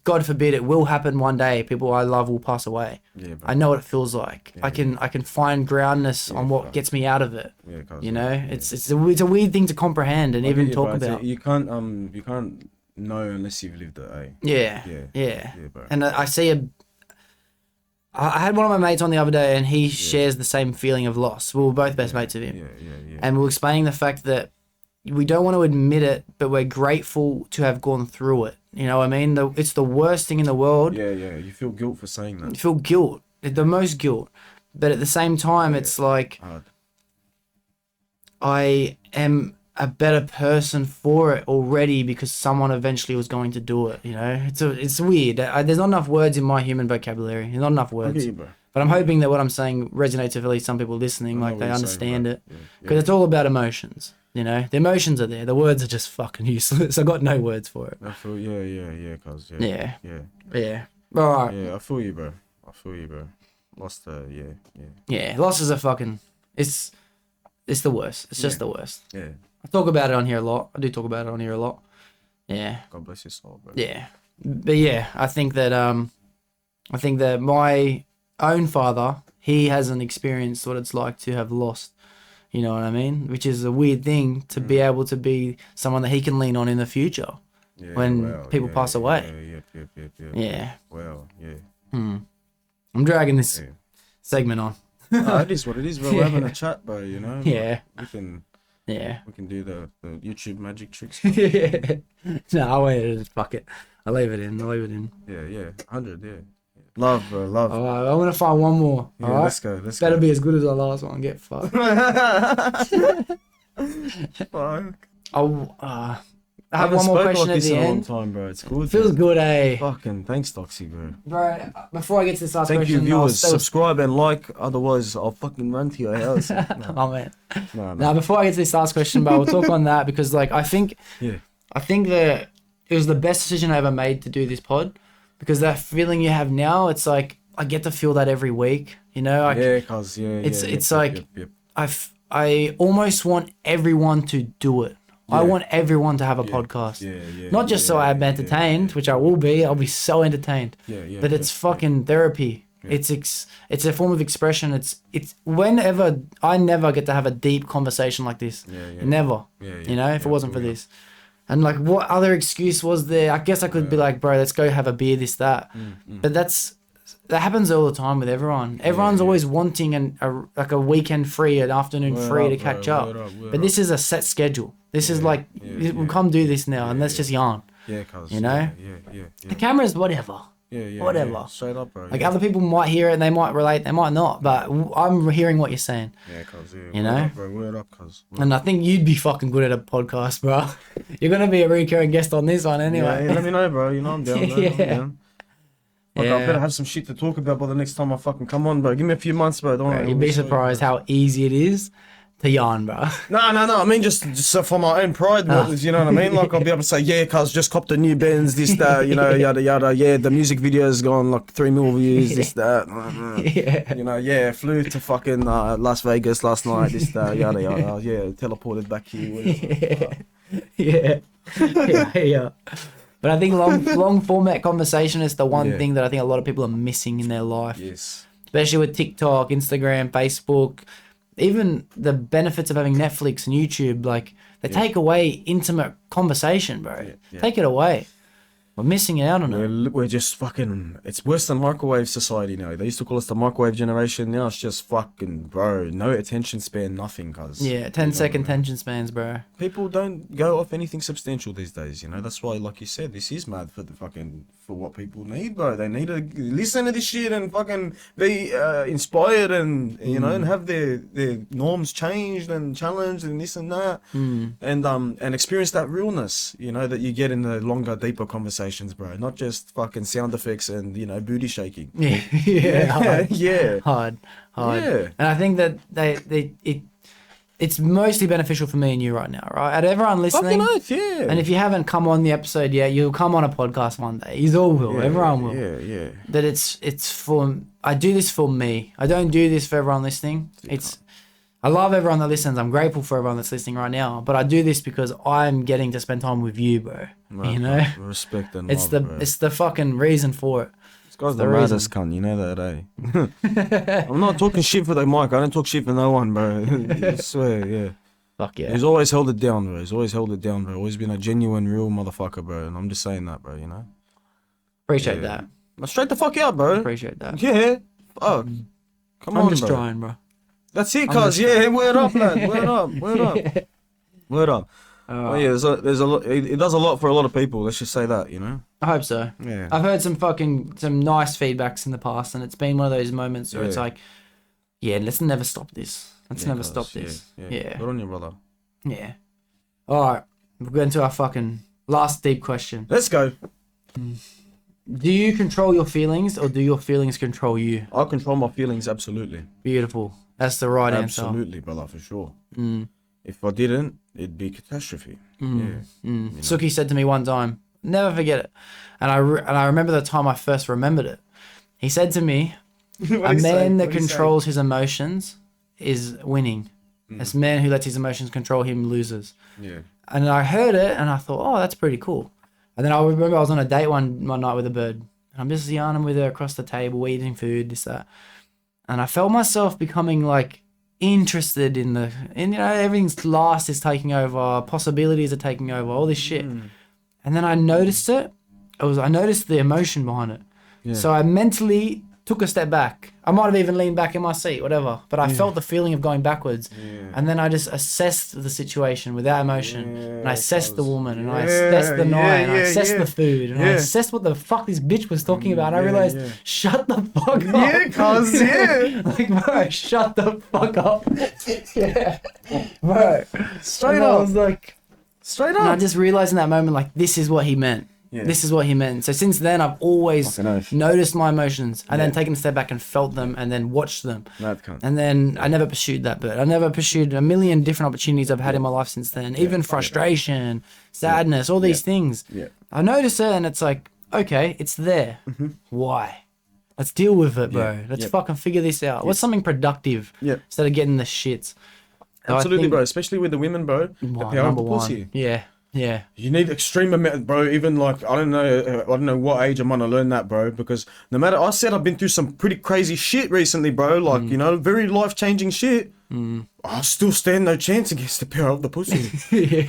S2: God forbid it will happen one day. People I love will pass away.
S4: Yeah,
S2: I know what it feels like.
S4: Yeah,
S2: I can find groundness on what gets me out of it.
S4: Yeah,
S2: you know, it's a weird thing to comprehend and even talk about.
S4: You can't know unless you've lived it, eh?
S2: Yeah.
S4: Bro.
S2: And I see I had one of my mates on the other day, and he shares the same feeling of loss. We were both best mates of him.
S4: Yeah.
S2: And we were explaining the fact that we don't want to admit it, but we're grateful to have gone through it. You know what I mean? It's the worst thing in the world.
S4: Yeah. You feel guilt for saying that.
S2: You feel guilt, the most guilt. But at the same time, it's like I am a better person for it already because someone eventually was going to do it. You know, it's weird. There's not enough words in my human vocabulary. There's not enough words.
S4: You, bro.
S2: But I'm hoping that what I'm saying resonates with at least some people listening, like they understand it, because it's all about emotions. You know, the emotions are there. The words are just fucking useless. I got no words for it.
S4: I feel cause
S2: Yeah. All right.
S4: Yeah, I feel you, bro. Lost
S2: Losses are fucking. It's the worst. It's just the worst.
S4: Yeah.
S2: I talk about it on here a lot. I do talk about it on here a lot. Yeah.
S4: God bless your soul, bro.
S2: Yeah. But yeah, I think that my own father, he hasn't experienced what it's like to have lost. You know what I mean? Which is a weird thing to be able to be someone that he can lean on in the future when people pass away. Yeah.
S4: Well, yeah.
S2: I'm dragging this segment on.
S4: It is what it is, bro. We're having a chat, bro, you know?
S2: Yeah.
S4: We can do the YouTube magic tricks.
S2: No, I wait. Fuck it. I'll leave it in.
S4: Yeah. 100, yeah. Love, bro, love.
S2: All right, I'm going to find one more.
S4: Yeah,
S2: all right?
S4: let's go.
S2: Better be as good as our last one. Get fucked.
S4: Fuck.
S2: I have one more question at the end.
S4: Time, bro. It's good.
S2: Feels good, eh?
S4: Fucking thanks, Doxy, bro.
S2: Bro, before I get to this last
S4: Thank
S2: question,
S4: you, viewers. Subscribe and like. Otherwise, I'll fucking run to your house.
S2: Oh man.
S4: No.
S2: Now, before I get to this last question, but we'll talk on that because, like, I think that it was the best decision I ever made to do this pod, because that feeling you have now, it's like I get to feel that every week. You know? It's like I almost want everyone to do it. I want everyone to have a podcast. Not just so I'm entertained, which I will be. I'll be so entertained. But it's fucking therapy. It's a form of expression. It's whenever I never get to have a deep conversation like this. Never. You know, if it wasn't for this. And like, what other excuse was there? I guess I could be like, bro, let's go have a beer, this, that. But that happens all the time with everyone. Everyone's always wanting a weekend free, an afternoon free to catch up. But this is a set schedule. This is like, we'll come do this now, and let's just yarn.
S4: Yeah, cuz.
S2: You know?
S4: Yeah.
S2: The cameras, whatever. Whatever.
S4: Yeah. Straight up, bro.
S2: Like, other people might hear it and they might relate, they might not, but I'm hearing what you're saying.
S4: Yeah, cuz. Yeah.
S2: You know?
S4: Word up, cuz.
S2: And I think you'd be fucking good at a podcast, bro. You're going to be a recurring guest on this one anyway.
S4: Yeah, let me know, bro. You know I'm down, bro.
S2: Yeah.
S4: I'm down. Fuck, I better have some shit to talk about by the next time I fucking come on, bro. Give me a few months, bro. Don't worry.
S2: You'd be surprised how easy it is to yarn, bro.
S4: No. I mean, just for my own pride, you know what I mean? Like, I'll be able to say, yeah, cuz, just copped a new Benz, this, that, you know, yada, yada. Yeah, the music video's gone like 3 million views, this, that. You know, flew to fucking Las Vegas last night, this, that, yada, yada. Yeah, teleported back here.
S2: Yeah. But I think long format conversation is the one thing that I think a lot of people are missing in their life.
S4: Yes.
S2: Especially with TikTok, Instagram, Facebook, even the benefits of having Netflix and YouTube. Like, they take away intimate conversation, bro. Take it away. We're missing out on it.
S4: We're just fucking. It's worse than microwave society now. They used to call us the microwave generation. Now it's just fucking, bro. No attention span, nothing, cuz.
S2: Yeah, 10-second attention spans, bro.
S4: People don't go off anything substantial these days, you know. That's why, like you said, this is mad for what people need, bro. They need to listen to this shit and fucking be inspired and you know and have their norms changed and challenged and this and that, and experience that realness, you know, that you get in the longer, deeper conversations, bro. Not just fucking sound effects and you know booty shaking.
S2: Yeah, hard.
S4: Yeah.
S2: And I think that it's mostly beneficial for me and you right now, right? And everyone listening.
S4: Fucking oath, yeah.
S2: And if you haven't come on the episode yet, you'll come on a podcast one day. You all will. Everyone will.
S4: Yeah.
S2: That it's for. I do this for me. I don't do this for everyone listening. I love everyone that listens. I'm grateful for everyone that's listening right now. But I do this because I'm getting to spend time with you, bro.
S4: Right,
S2: you know,
S4: respect and
S2: it's
S4: love, bro.
S2: it's the fucking reason for it.
S4: This guy's the maddest cunt, you know that, eh? I'm not talking shit for the mic. I don't talk shit for no one, bro. I swear, yeah.
S2: Fuck yeah.
S4: He's always held it down, bro. He's always held it down, bro. Always been a genuine, real motherfucker, bro. And I'm just saying that, bro. You know.
S2: Appreciate that.
S4: Straight the fuck out, bro.
S2: Appreciate that.
S4: Yeah. Fuck. Come on,
S2: I'm just
S4: bro.
S2: trying, bro.
S4: That's it, cuz. Yeah, word up, lad. Word up. Word up. Word up. Oh yeah, there's a lot. It does a lot for a lot of people. Let's just say that, you know.
S2: I hope so.
S4: Yeah.
S2: I've heard some nice feedbacks in the past, and it's been one of those moments where it's like, yeah, let's never stop this. Let's never stop this. Yeah.
S4: Good on you, brother.
S2: Yeah. All right, we're going to our fucking last deep question.
S4: Let's go.
S2: Do you control your feelings, or do your feelings control you?
S4: I control my feelings, absolutely.
S2: Beautiful. That's the right answer.
S4: Absolutely, brother, for sure. If I didn't, it'd be catastrophe.
S2: Suki said to me one time, never forget it, and I remember the time I first remembered it. He said to me, a man that controls his emotions is winning. This man who lets his emotions control him loses.
S4: Yeah.
S2: And I heard it and I thought, oh, that's pretty cool. And then I remember I was on a date one night with a bird. And I'm just yarning with her across the table, eating food, this, that. And I felt myself becoming like interested in you know, everything's last is taking over, possibilities are taking over, all this shit. And then I noticed it. I noticed the emotion behind it. Yeah. So I mentally took a step back. I might have even leaned back in my seat, whatever. But I felt the feeling of going backwards. Yeah. And then I just assessed the situation without emotion. And I assessed the woman. And I assessed the night. And I assessed the food. And I assessed what the fuck this bitch was talking about. And I realized, shut the fuck up.
S4: Yeah, cuz,
S2: like, bro, shut the fuck up. Bro. Straight up. I was like, straight up. And I just realized in that moment, like, this is what he meant. Yeah. This is what he meant. So since then, I've always noticed my emotions and then taken a step back and felt them and then watched them. And then I never pursued that bit. I never pursued a million different opportunities I've had in my life since then. Even frustration, sadness, all these things. I notice it and it's like, okay, it's there. Why? Let's deal with it, bro. Let's fucking figure this out. What's something productive instead of getting the shits? So
S4: absolutely, bro. Especially with the women, bro. The power of the pussy.
S2: Yeah. Yeah.
S4: You need extreme amount, bro. Even like I don't know what age I'm gonna learn that, bro. Because no matter, I said I've been through some pretty crazy shit recently, bro. Like you know, very life changing shit. I still stand no chance against the power of the pussy.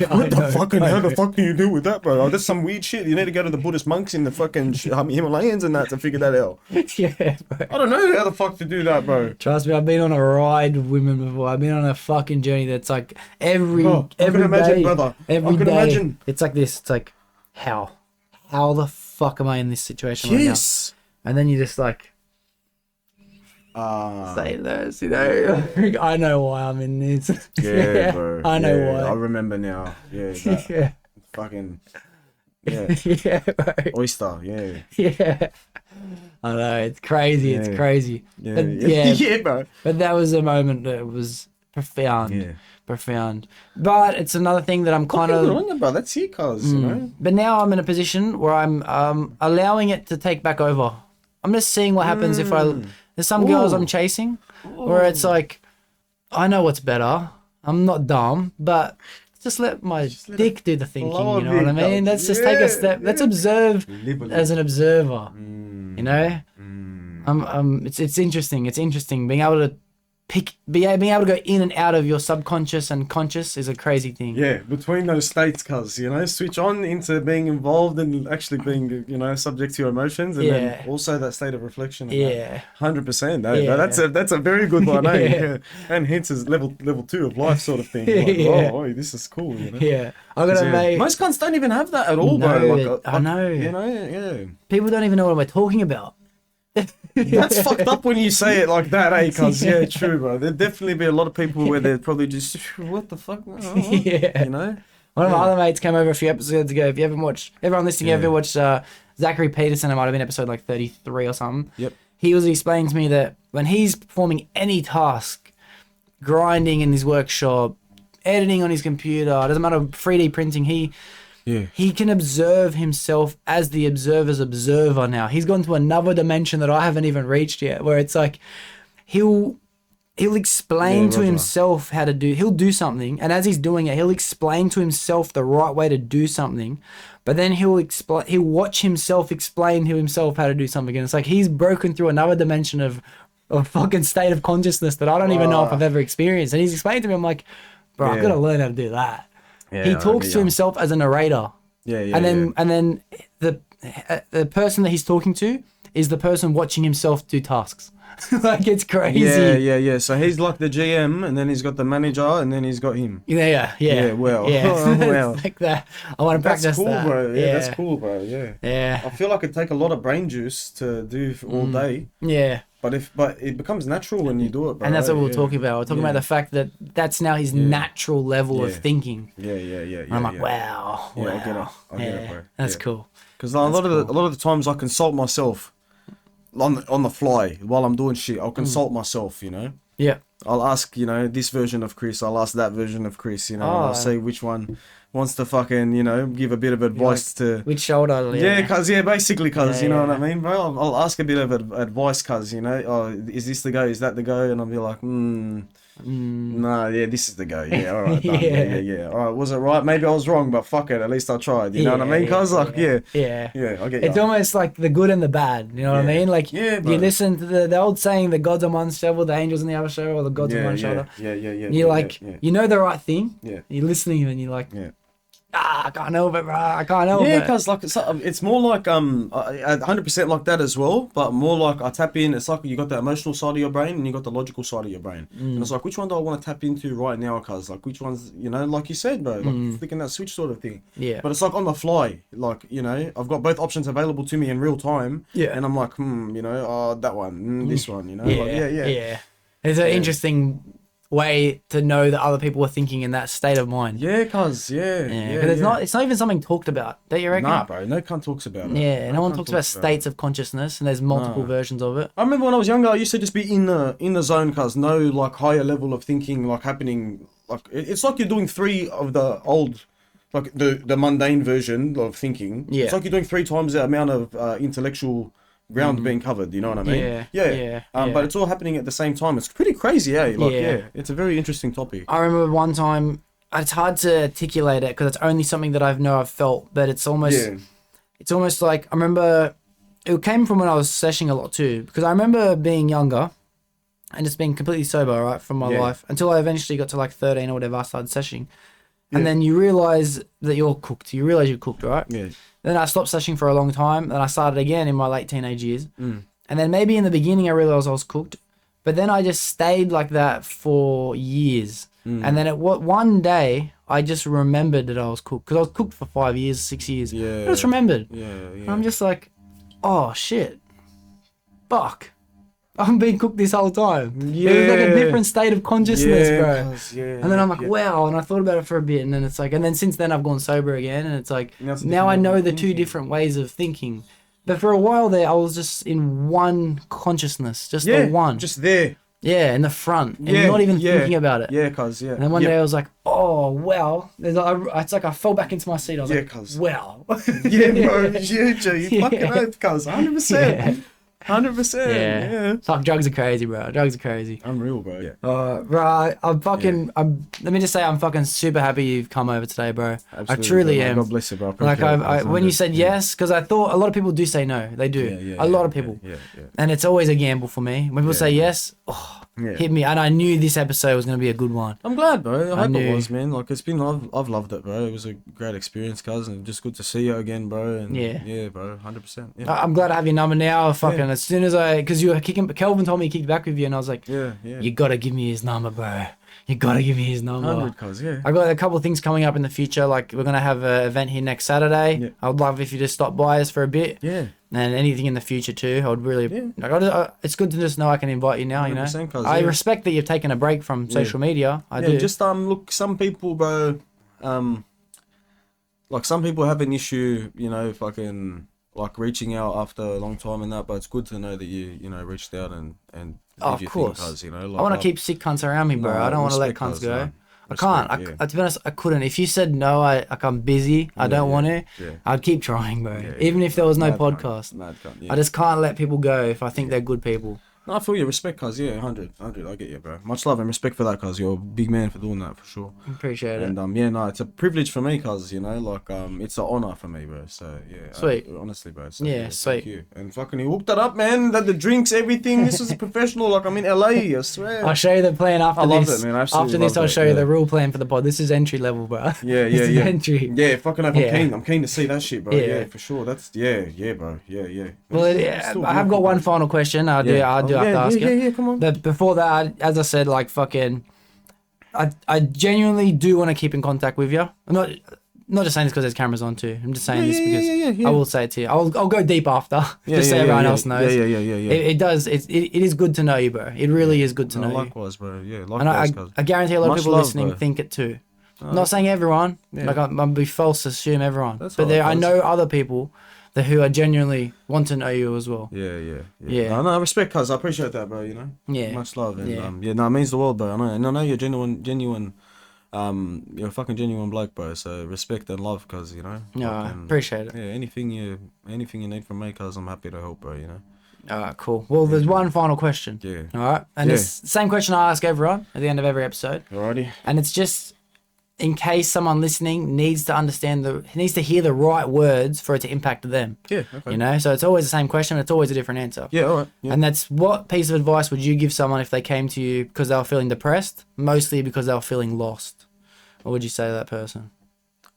S4: How the fuck do you deal with that, bro? Oh, that's some weird shit. You need to go to the Buddhist monks in the fucking Himalayas and that to figure that out.
S2: Bro.
S4: I don't know how the fuck to do that, bro.
S2: Trust me, I've been on a ride with women before. I've been on a fucking journey that's like every day.
S4: Brother.
S2: Every day. It's like this. It's like, how the fuck am I in this situation right now? And then you just like, say this, you know. I know why I'm in this.
S4: Yeah, bro.
S2: I know why.
S4: I remember now. Yeah. Fucking. Yeah.
S2: Bro.
S4: Oyster. Yeah.
S2: I know, it's crazy. It's crazy.
S4: Yeah, bro.
S2: But that was a moment that was profound.
S4: Yeah.
S2: Profound. But it's another thing that I'm kind of.
S4: On you, bro. That's it, cuz, you know.
S2: But now I'm in a position where I'm allowing it to take back over. I'm just seeing what happens if there's some girls I'm chasing where it's like, I know what's better. I'm not dumb, but just let my dick do the thinking, you know what I mean? Let's just take a step. Let's observe as an observer, you know? It's interesting. It's interesting being able to being able to go in and out of your subconscious and conscious is a crazy thing.
S4: Yeah, between those states, cuz, you know, switch on into being involved and actually being, you know, subject to your emotions, and then also that state of reflection.
S2: Yeah.
S4: 100%. That's a very good one, eh? Yeah. And hence is level 2 of life sort of thing. Like, oh, this is cool, you know?
S2: Yeah. I got to make...
S4: Most cunts don't even have that at all, bro. Like,
S2: I know.
S4: You know, yeah.
S2: People don't even know what we're talking about.
S4: That's fucked up when you say it like that, eh? Cause yeah, true, bro. There'd definitely be a lot of people where they're probably just, what the fuck? Oh,
S2: yeah.
S4: You know?
S2: One of my other mates came over a few episodes ago. If you haven't watched, everyone listening, ever watched Zachary Peterson, it might have been episode like 33 or something.
S4: Yep.
S2: He was explaining to me that when he's performing any task, grinding in his workshop, editing on his computer, doesn't matter, 3D printing, he can observe himself as the observer's observer now. He's gone to another dimension that I haven't even reached yet, where it's like he'll explain to himself how to do, he'll do something, and as he's doing it, he'll explain to himself the right way to do something, but then he'll watch himself explain to himself how to do something, and it's like he's broken through another dimension of a fucking state of consciousness that I don't even know if I've ever experienced. And he's explaining to me, I'm like, bro, I've got to learn how to do that. Yeah, he talks to himself as a narrator. And then the person that he's talking to is the person watching himself do tasks. Like, it's crazy.
S4: Yeah. So he's like the GM, and then he's got the manager, and then he's got him.
S2: Yeah.
S4: Well.
S2: It's like that. I want to practice
S4: cool,
S2: that.
S4: Bro. Yeah, that's cool, bro. Yeah. I feel like it'd take a lot of brain juice to do all day.
S2: Yeah.
S4: But it becomes natural when you do it, bro.
S2: And that's what we're talking about. We're talking about the fact that that's now his natural level of thinking.
S4: Yeah.
S2: And I'm like, wow.
S4: Yeah, I get it, bro.
S2: That's cool.
S4: Because a lot of the times I consult myself on the fly while I'm doing shit. I'll consult myself, you know.
S2: Yeah.
S4: I'll ask, you know, this version of Chris. I'll ask that version of Chris. You know, and I'll see which one wants to fucking, you know, give a bit of advice to
S2: which shoulder.
S4: Basically, you know what I mean, bro. I'll ask a bit of advice, cause, you know, oh, is this the go? Is that the go? And I'll be like, no, this is the go. Yeah, all right, done. Yeah. All right, was it right? Maybe I was wrong, but fuck it. At least I tried. You know what I mean? Cause like, I get
S2: it's almost like the good and the bad. You know what I mean? Like, you listen to the old saying, the gods on one shoulder, the angels on the other shoulder, or the gods on one shoulder.
S4: Yeah.
S2: You're like, you know the right thing.
S4: Yeah.
S2: You're listening, and you're like, I can't help it, bro. I can't help it.
S4: Yeah, because like it's more like 100% like that as well, but more like I tap in. It's like you got the emotional side of your brain and you got the logical side of your brain, and it's like, which one do I want to tap into right now? Cause like, which one's, you know, like you said, bro, like flicking that switch sort of thing. Yeah. But it's like on the fly, like, you know, I've got both options available to me in real time. Yeah. And I'm like, you know, that one, this one, you know.
S2: Yeah. It's an interesting way to know that other people are thinking in that state of mind.
S4: Yeah, cuz,
S2: but it's not even something talked about, don't you reckon?
S4: Nah, bro, no cunt talks about it.
S2: Yeah, no one talks about states of consciousness, and there's multiple versions of it.
S4: I remember when I was younger, I used to just be in the zone, cuz no like higher level of thinking like happening. Like it's like you're doing 3 of the old, like the mundane version of thinking. Yeah. It's like you're doing 3 times the amount of intellectual ground being covered, you know what I mean? Yeah. But it's all happening at the same time. It's pretty crazy, eh? Like, it's a very interesting topic.
S2: I remember one time, it's hard to articulate it because it's only something that I've felt, but it's almost like, I remember it came from when I was seshing a lot too, because I remember being younger and just being completely sober, right, from my life until I eventually got to like 13 or whatever, I started seshing. And then you realize that you're cooked. You realize you're cooked, right? Yeah. Then I stopped seshing for a long time. Then I started again in my late teenage years. And then maybe in the beginning I realized I was cooked. But then I just stayed like that for years. And then one day I just remembered that I was cooked. Because I was cooked for 5 years, 6 years. Yeah. I just remembered. Yeah. And I'm just like, oh shit. Fuck. I'm being cooked this whole time. Yeah. It was like a different state of consciousness, bro. And then I'm like, wow. And I thought about it for a bit. And then it's like, and then since then I've gone sober again. And it's like, now I know the 2 different ways of thinking. But for a while there, I was just in one consciousness. Just the one.
S4: Just there.
S2: Yeah, in the front. And not even thinking about it.
S4: Yeah, cuz, yeah.
S2: And then one day I was like, oh, wow. It's like I fell back into my seat. I was like, wow.
S4: Yeah, bro. Yeah, G. You fucking oath, cuz. 100%. 100%. Yeah.
S2: Fuck, drugs are crazy, bro. Drugs are crazy.
S4: Unreal, bro. Yeah.
S2: Bro, let me just say I'm fucking super happy you've come over today, bro.
S4: Absolutely,
S2: I truly
S4: bro.
S2: am.
S4: God bless you, bro.
S2: Like when you said yes, because I thought a lot of people do say no. They do. A lot of people.
S4: Yeah.
S2: And it's always a gamble for me. When people say yes, hit me. And I knew this episode was going to be a good one.
S4: I'm glad, bro. I hope it was, man. Like, it's been, I've loved it, bro. It was a great experience, cuz, and just good to see you again, bro. And yeah, bro, 100%. Yeah.
S2: I'm glad to have your number now. Fucking as soon as because you were kicking, Kelvin told me he kicked back with you, and I was like, you gotta give me his number, bro. You gotta give me his number.
S4: 100, cuz, yeah.
S2: I got a couple of things coming up in the future. Like, we're gonna have an event here next Saturday. Yeah. I would love if you just stop by us for a bit.
S4: Yeah.
S2: And anything in the future too. I would really. Like, it's good to just know I can invite you now. You know. I respect that you've taken a break from social media. I do.
S4: Just look, some people, bro. Like, some people have an issue, you know, fucking like reaching out after a long time and that, but it's good to know that you know, reached out and
S2: of course.
S4: Cuz, you know, like,
S2: I want to keep sick cunts around me, bro. I don't want to let cunts go. I can't. To be honest, I couldn't. If you said no, I'm busy. I don't want to. Yeah. I'd keep trying, bro. Even if there was no podcast. I just can't let people go if I think they're good people.
S4: No, I feel your respect, cuz, 100, I get you, bro. Much love and respect for that, cuz, you're a big man for doing that, for sure.
S2: Appreciate it.
S4: And, it's a privilege for me, cuz, you know, like, it's an honour for me, bro, so, yeah.
S2: Sweet.
S4: Honestly, bro. So,
S2: sweet.
S4: Thank you. And fucking, he hooked it up, man, the drinks, everything, this is a professional, like, I'm in LA, I swear.
S2: I'll show you the plan after this. I love it, man,
S4: absolutely.
S2: After this, I'll show you the real plan for the pod. This is entry level, bro.
S4: Yeah.
S2: Entry.
S4: Yeah, fucking, I'm keen to see that shit, bro, yeah, for sure, that's, bro, yeah.
S2: Well, I have got one final question, I do have to ask you.
S4: Come on.
S2: But before that, as I said, like, fucking, I genuinely do want to keep in contact with you. I'm not just saying this because there's cameras on too. I'm just saying this because I will say it to you. I'll go deep after, just so everyone else knows.
S4: Yeah.
S2: It does. It is good to know you, bro. It really is good to know you.
S4: Likewise, bro. Yeah, likewise.
S2: And I guarantee a lot of people listening think it too. I'm not saying everyone. Like, I'd be false to assume everyone. But I know other people who are genuinely want to know you as well. Yeah.
S4: No, I respect, cuz, I appreciate that, bro, you know? Yeah. Much love. And, it means the world, bro. I know you're genuine, you're a fucking genuine bloke, bro, so respect and love, cuz, you know?
S2: Yeah, appreciate it.
S4: Yeah, anything you need from me, cuz, I'm happy to help, bro, you know?
S2: Alright, cool. Well, there's one final question.
S4: Yeah.
S2: Alright? And it's the same question I ask everyone at the end of every episode.
S4: Alrighty.
S2: And it's just, in case someone listening needs to hear the right words for it to impact them.
S4: Yeah, okay.
S2: You know, so it's always the same question, but it's always a different answer.
S4: Yeah, all right. Yeah.
S2: And that's, what piece of advice would you give someone if they came to you because they were feeling depressed, mostly because they were feeling lost? What would you say to that person?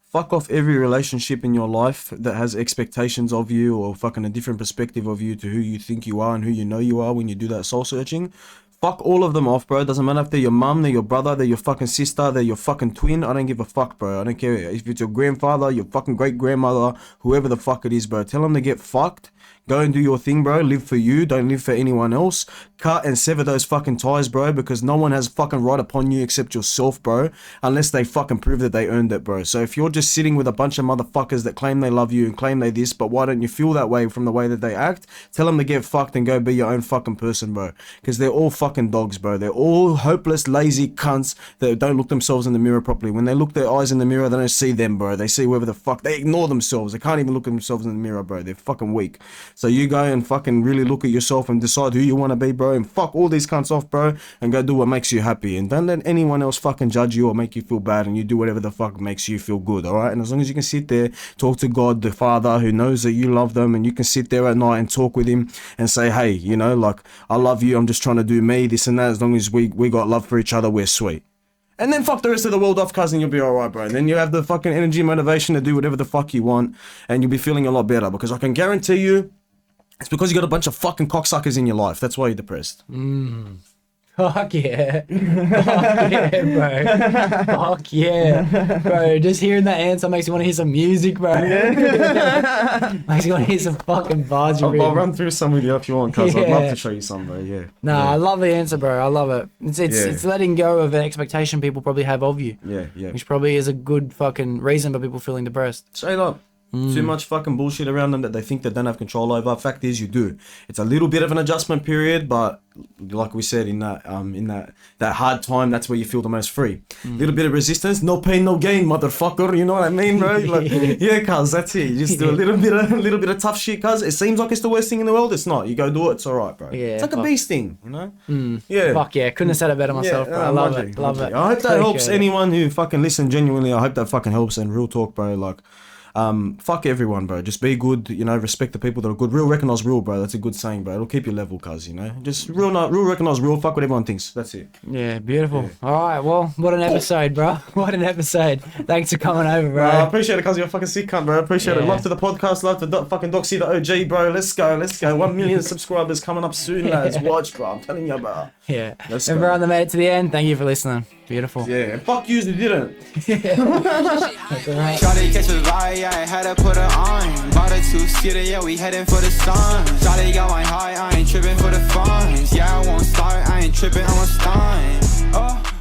S4: Fuck off every relationship in your life that has expectations of you or fucking a different perspective of you to who you think you are and who you know you are when you do that soul searching. Fuck all of them off, bro. Doesn't matter if they're your mum, they're your brother, they're your fucking sister, they're your fucking twin. I don't give a fuck, bro. I don't care if it's your grandfather, your fucking great-grandmother, whoever the fuck it is, bro. Tell them to get fucked. Go and do your thing, bro. Live for you. Don't live for anyone else. Cut and sever those fucking ties, bro, because no one has fucking right upon you except yourself, bro, unless they fucking prove that they earned it, bro. So if you're just sitting with a bunch of motherfuckers that claim they love you and claim they this, but why don't you feel that way from the way that they act? Tell them to get fucked and go be your own fucking person, bro, because they're all fucking dogs, bro. They're all hopeless, lazy cunts that don't look themselves in the mirror properly. When they look their eyes in the mirror, they don't see them, bro. They see whoever the fuck. They ignore themselves. They can't even look at themselves in the mirror, bro. They're fucking weak. So you go and fucking really look at yourself and decide who you want to be, bro, and fuck all these cunts off, bro, and go do what makes you happy, and don't let anyone else fucking judge you or make you feel bad, and you do whatever the fuck makes you feel good, alright? And as long as you can sit there, talk to God, the Father, who knows that you love them, and you can sit there at night and talk with him and say, hey, you know, like, I love you, I'm just trying to do me, this and that, as long as we got love for each other, we're sweet. And then fuck the rest of the world off, cousin, you'll be alright, bro. And then you have the fucking energy and motivation to do whatever the fuck you want, and you'll be feeling a lot better, because I can guarantee you, it's because you got a bunch of fucking cocksuckers in your life. That's why you're depressed.
S2: Fuck yeah. Fuck yeah, bro. Fuck yeah. Bro, just hearing that answer makes you want to hear some music, bro. Makes you want to hear some fucking bars.
S4: I'll run through some with you if you want, cuz I'd love to show you some, bro.
S2: I love the answer, bro. I love it. It's letting go of an expectation people probably have of you.
S4: Yeah.
S2: Which probably is a good fucking reason for people feeling depressed.
S4: Straight up. Too much fucking bullshit around them that they think they don't have control over. Fact is, you do. It's a little bit of an adjustment period, but like we said, in that hard time, that's where you feel the most free. Little bit of resistance, no pain, no gain, motherfucker. You know what I mean, bro? Like, yeah, cuz that's it. You just do a little bit of tough shit, cuz it seems like it's the worst thing in the world. It's not. You go do it. It's all right, bro.
S2: Yeah,
S4: it's like a beast thing, you know? Yeah.
S2: Fuck yeah, couldn't have said it better myself, bro. I love it. Love it.
S4: I hope that helps anyone who fucking listen genuinely. I hope that fucking helps. And real talk, bro. Like, fuck everyone, bro. Just be good, you know, respect the people that are good. Real recognize real, bro. That's a good saying, bro. It'll keep you level, cuz, you know. Just real recognize real, fuck what everyone thinks. That's it.
S2: Yeah, beautiful. Yeah. All right, well, what an episode, bro. What an episode. Thanks for coming over, bro.
S4: I appreciate it, cuz you're a fucking sick cunt, bro. I appreciate it. Love to the podcast, love to fucking Doxy, the OG, bro. Let's go. 1 million subscribers coming up soon, lads. Watch, bro. I'm telling you, bro.
S2: Yeah. Everyone that made it to the end, thank you for listening. Beautiful.
S4: Yeah, and fuck yous who didn't.
S3: Shawty catch a vibe, yeah, I had to put her on. Bought a two-seater, yeah, we heading for the sun. Shawty going high, I ain't tripping for the funds. Yeah, I won't start, I ain't tripping, I'm a stunt.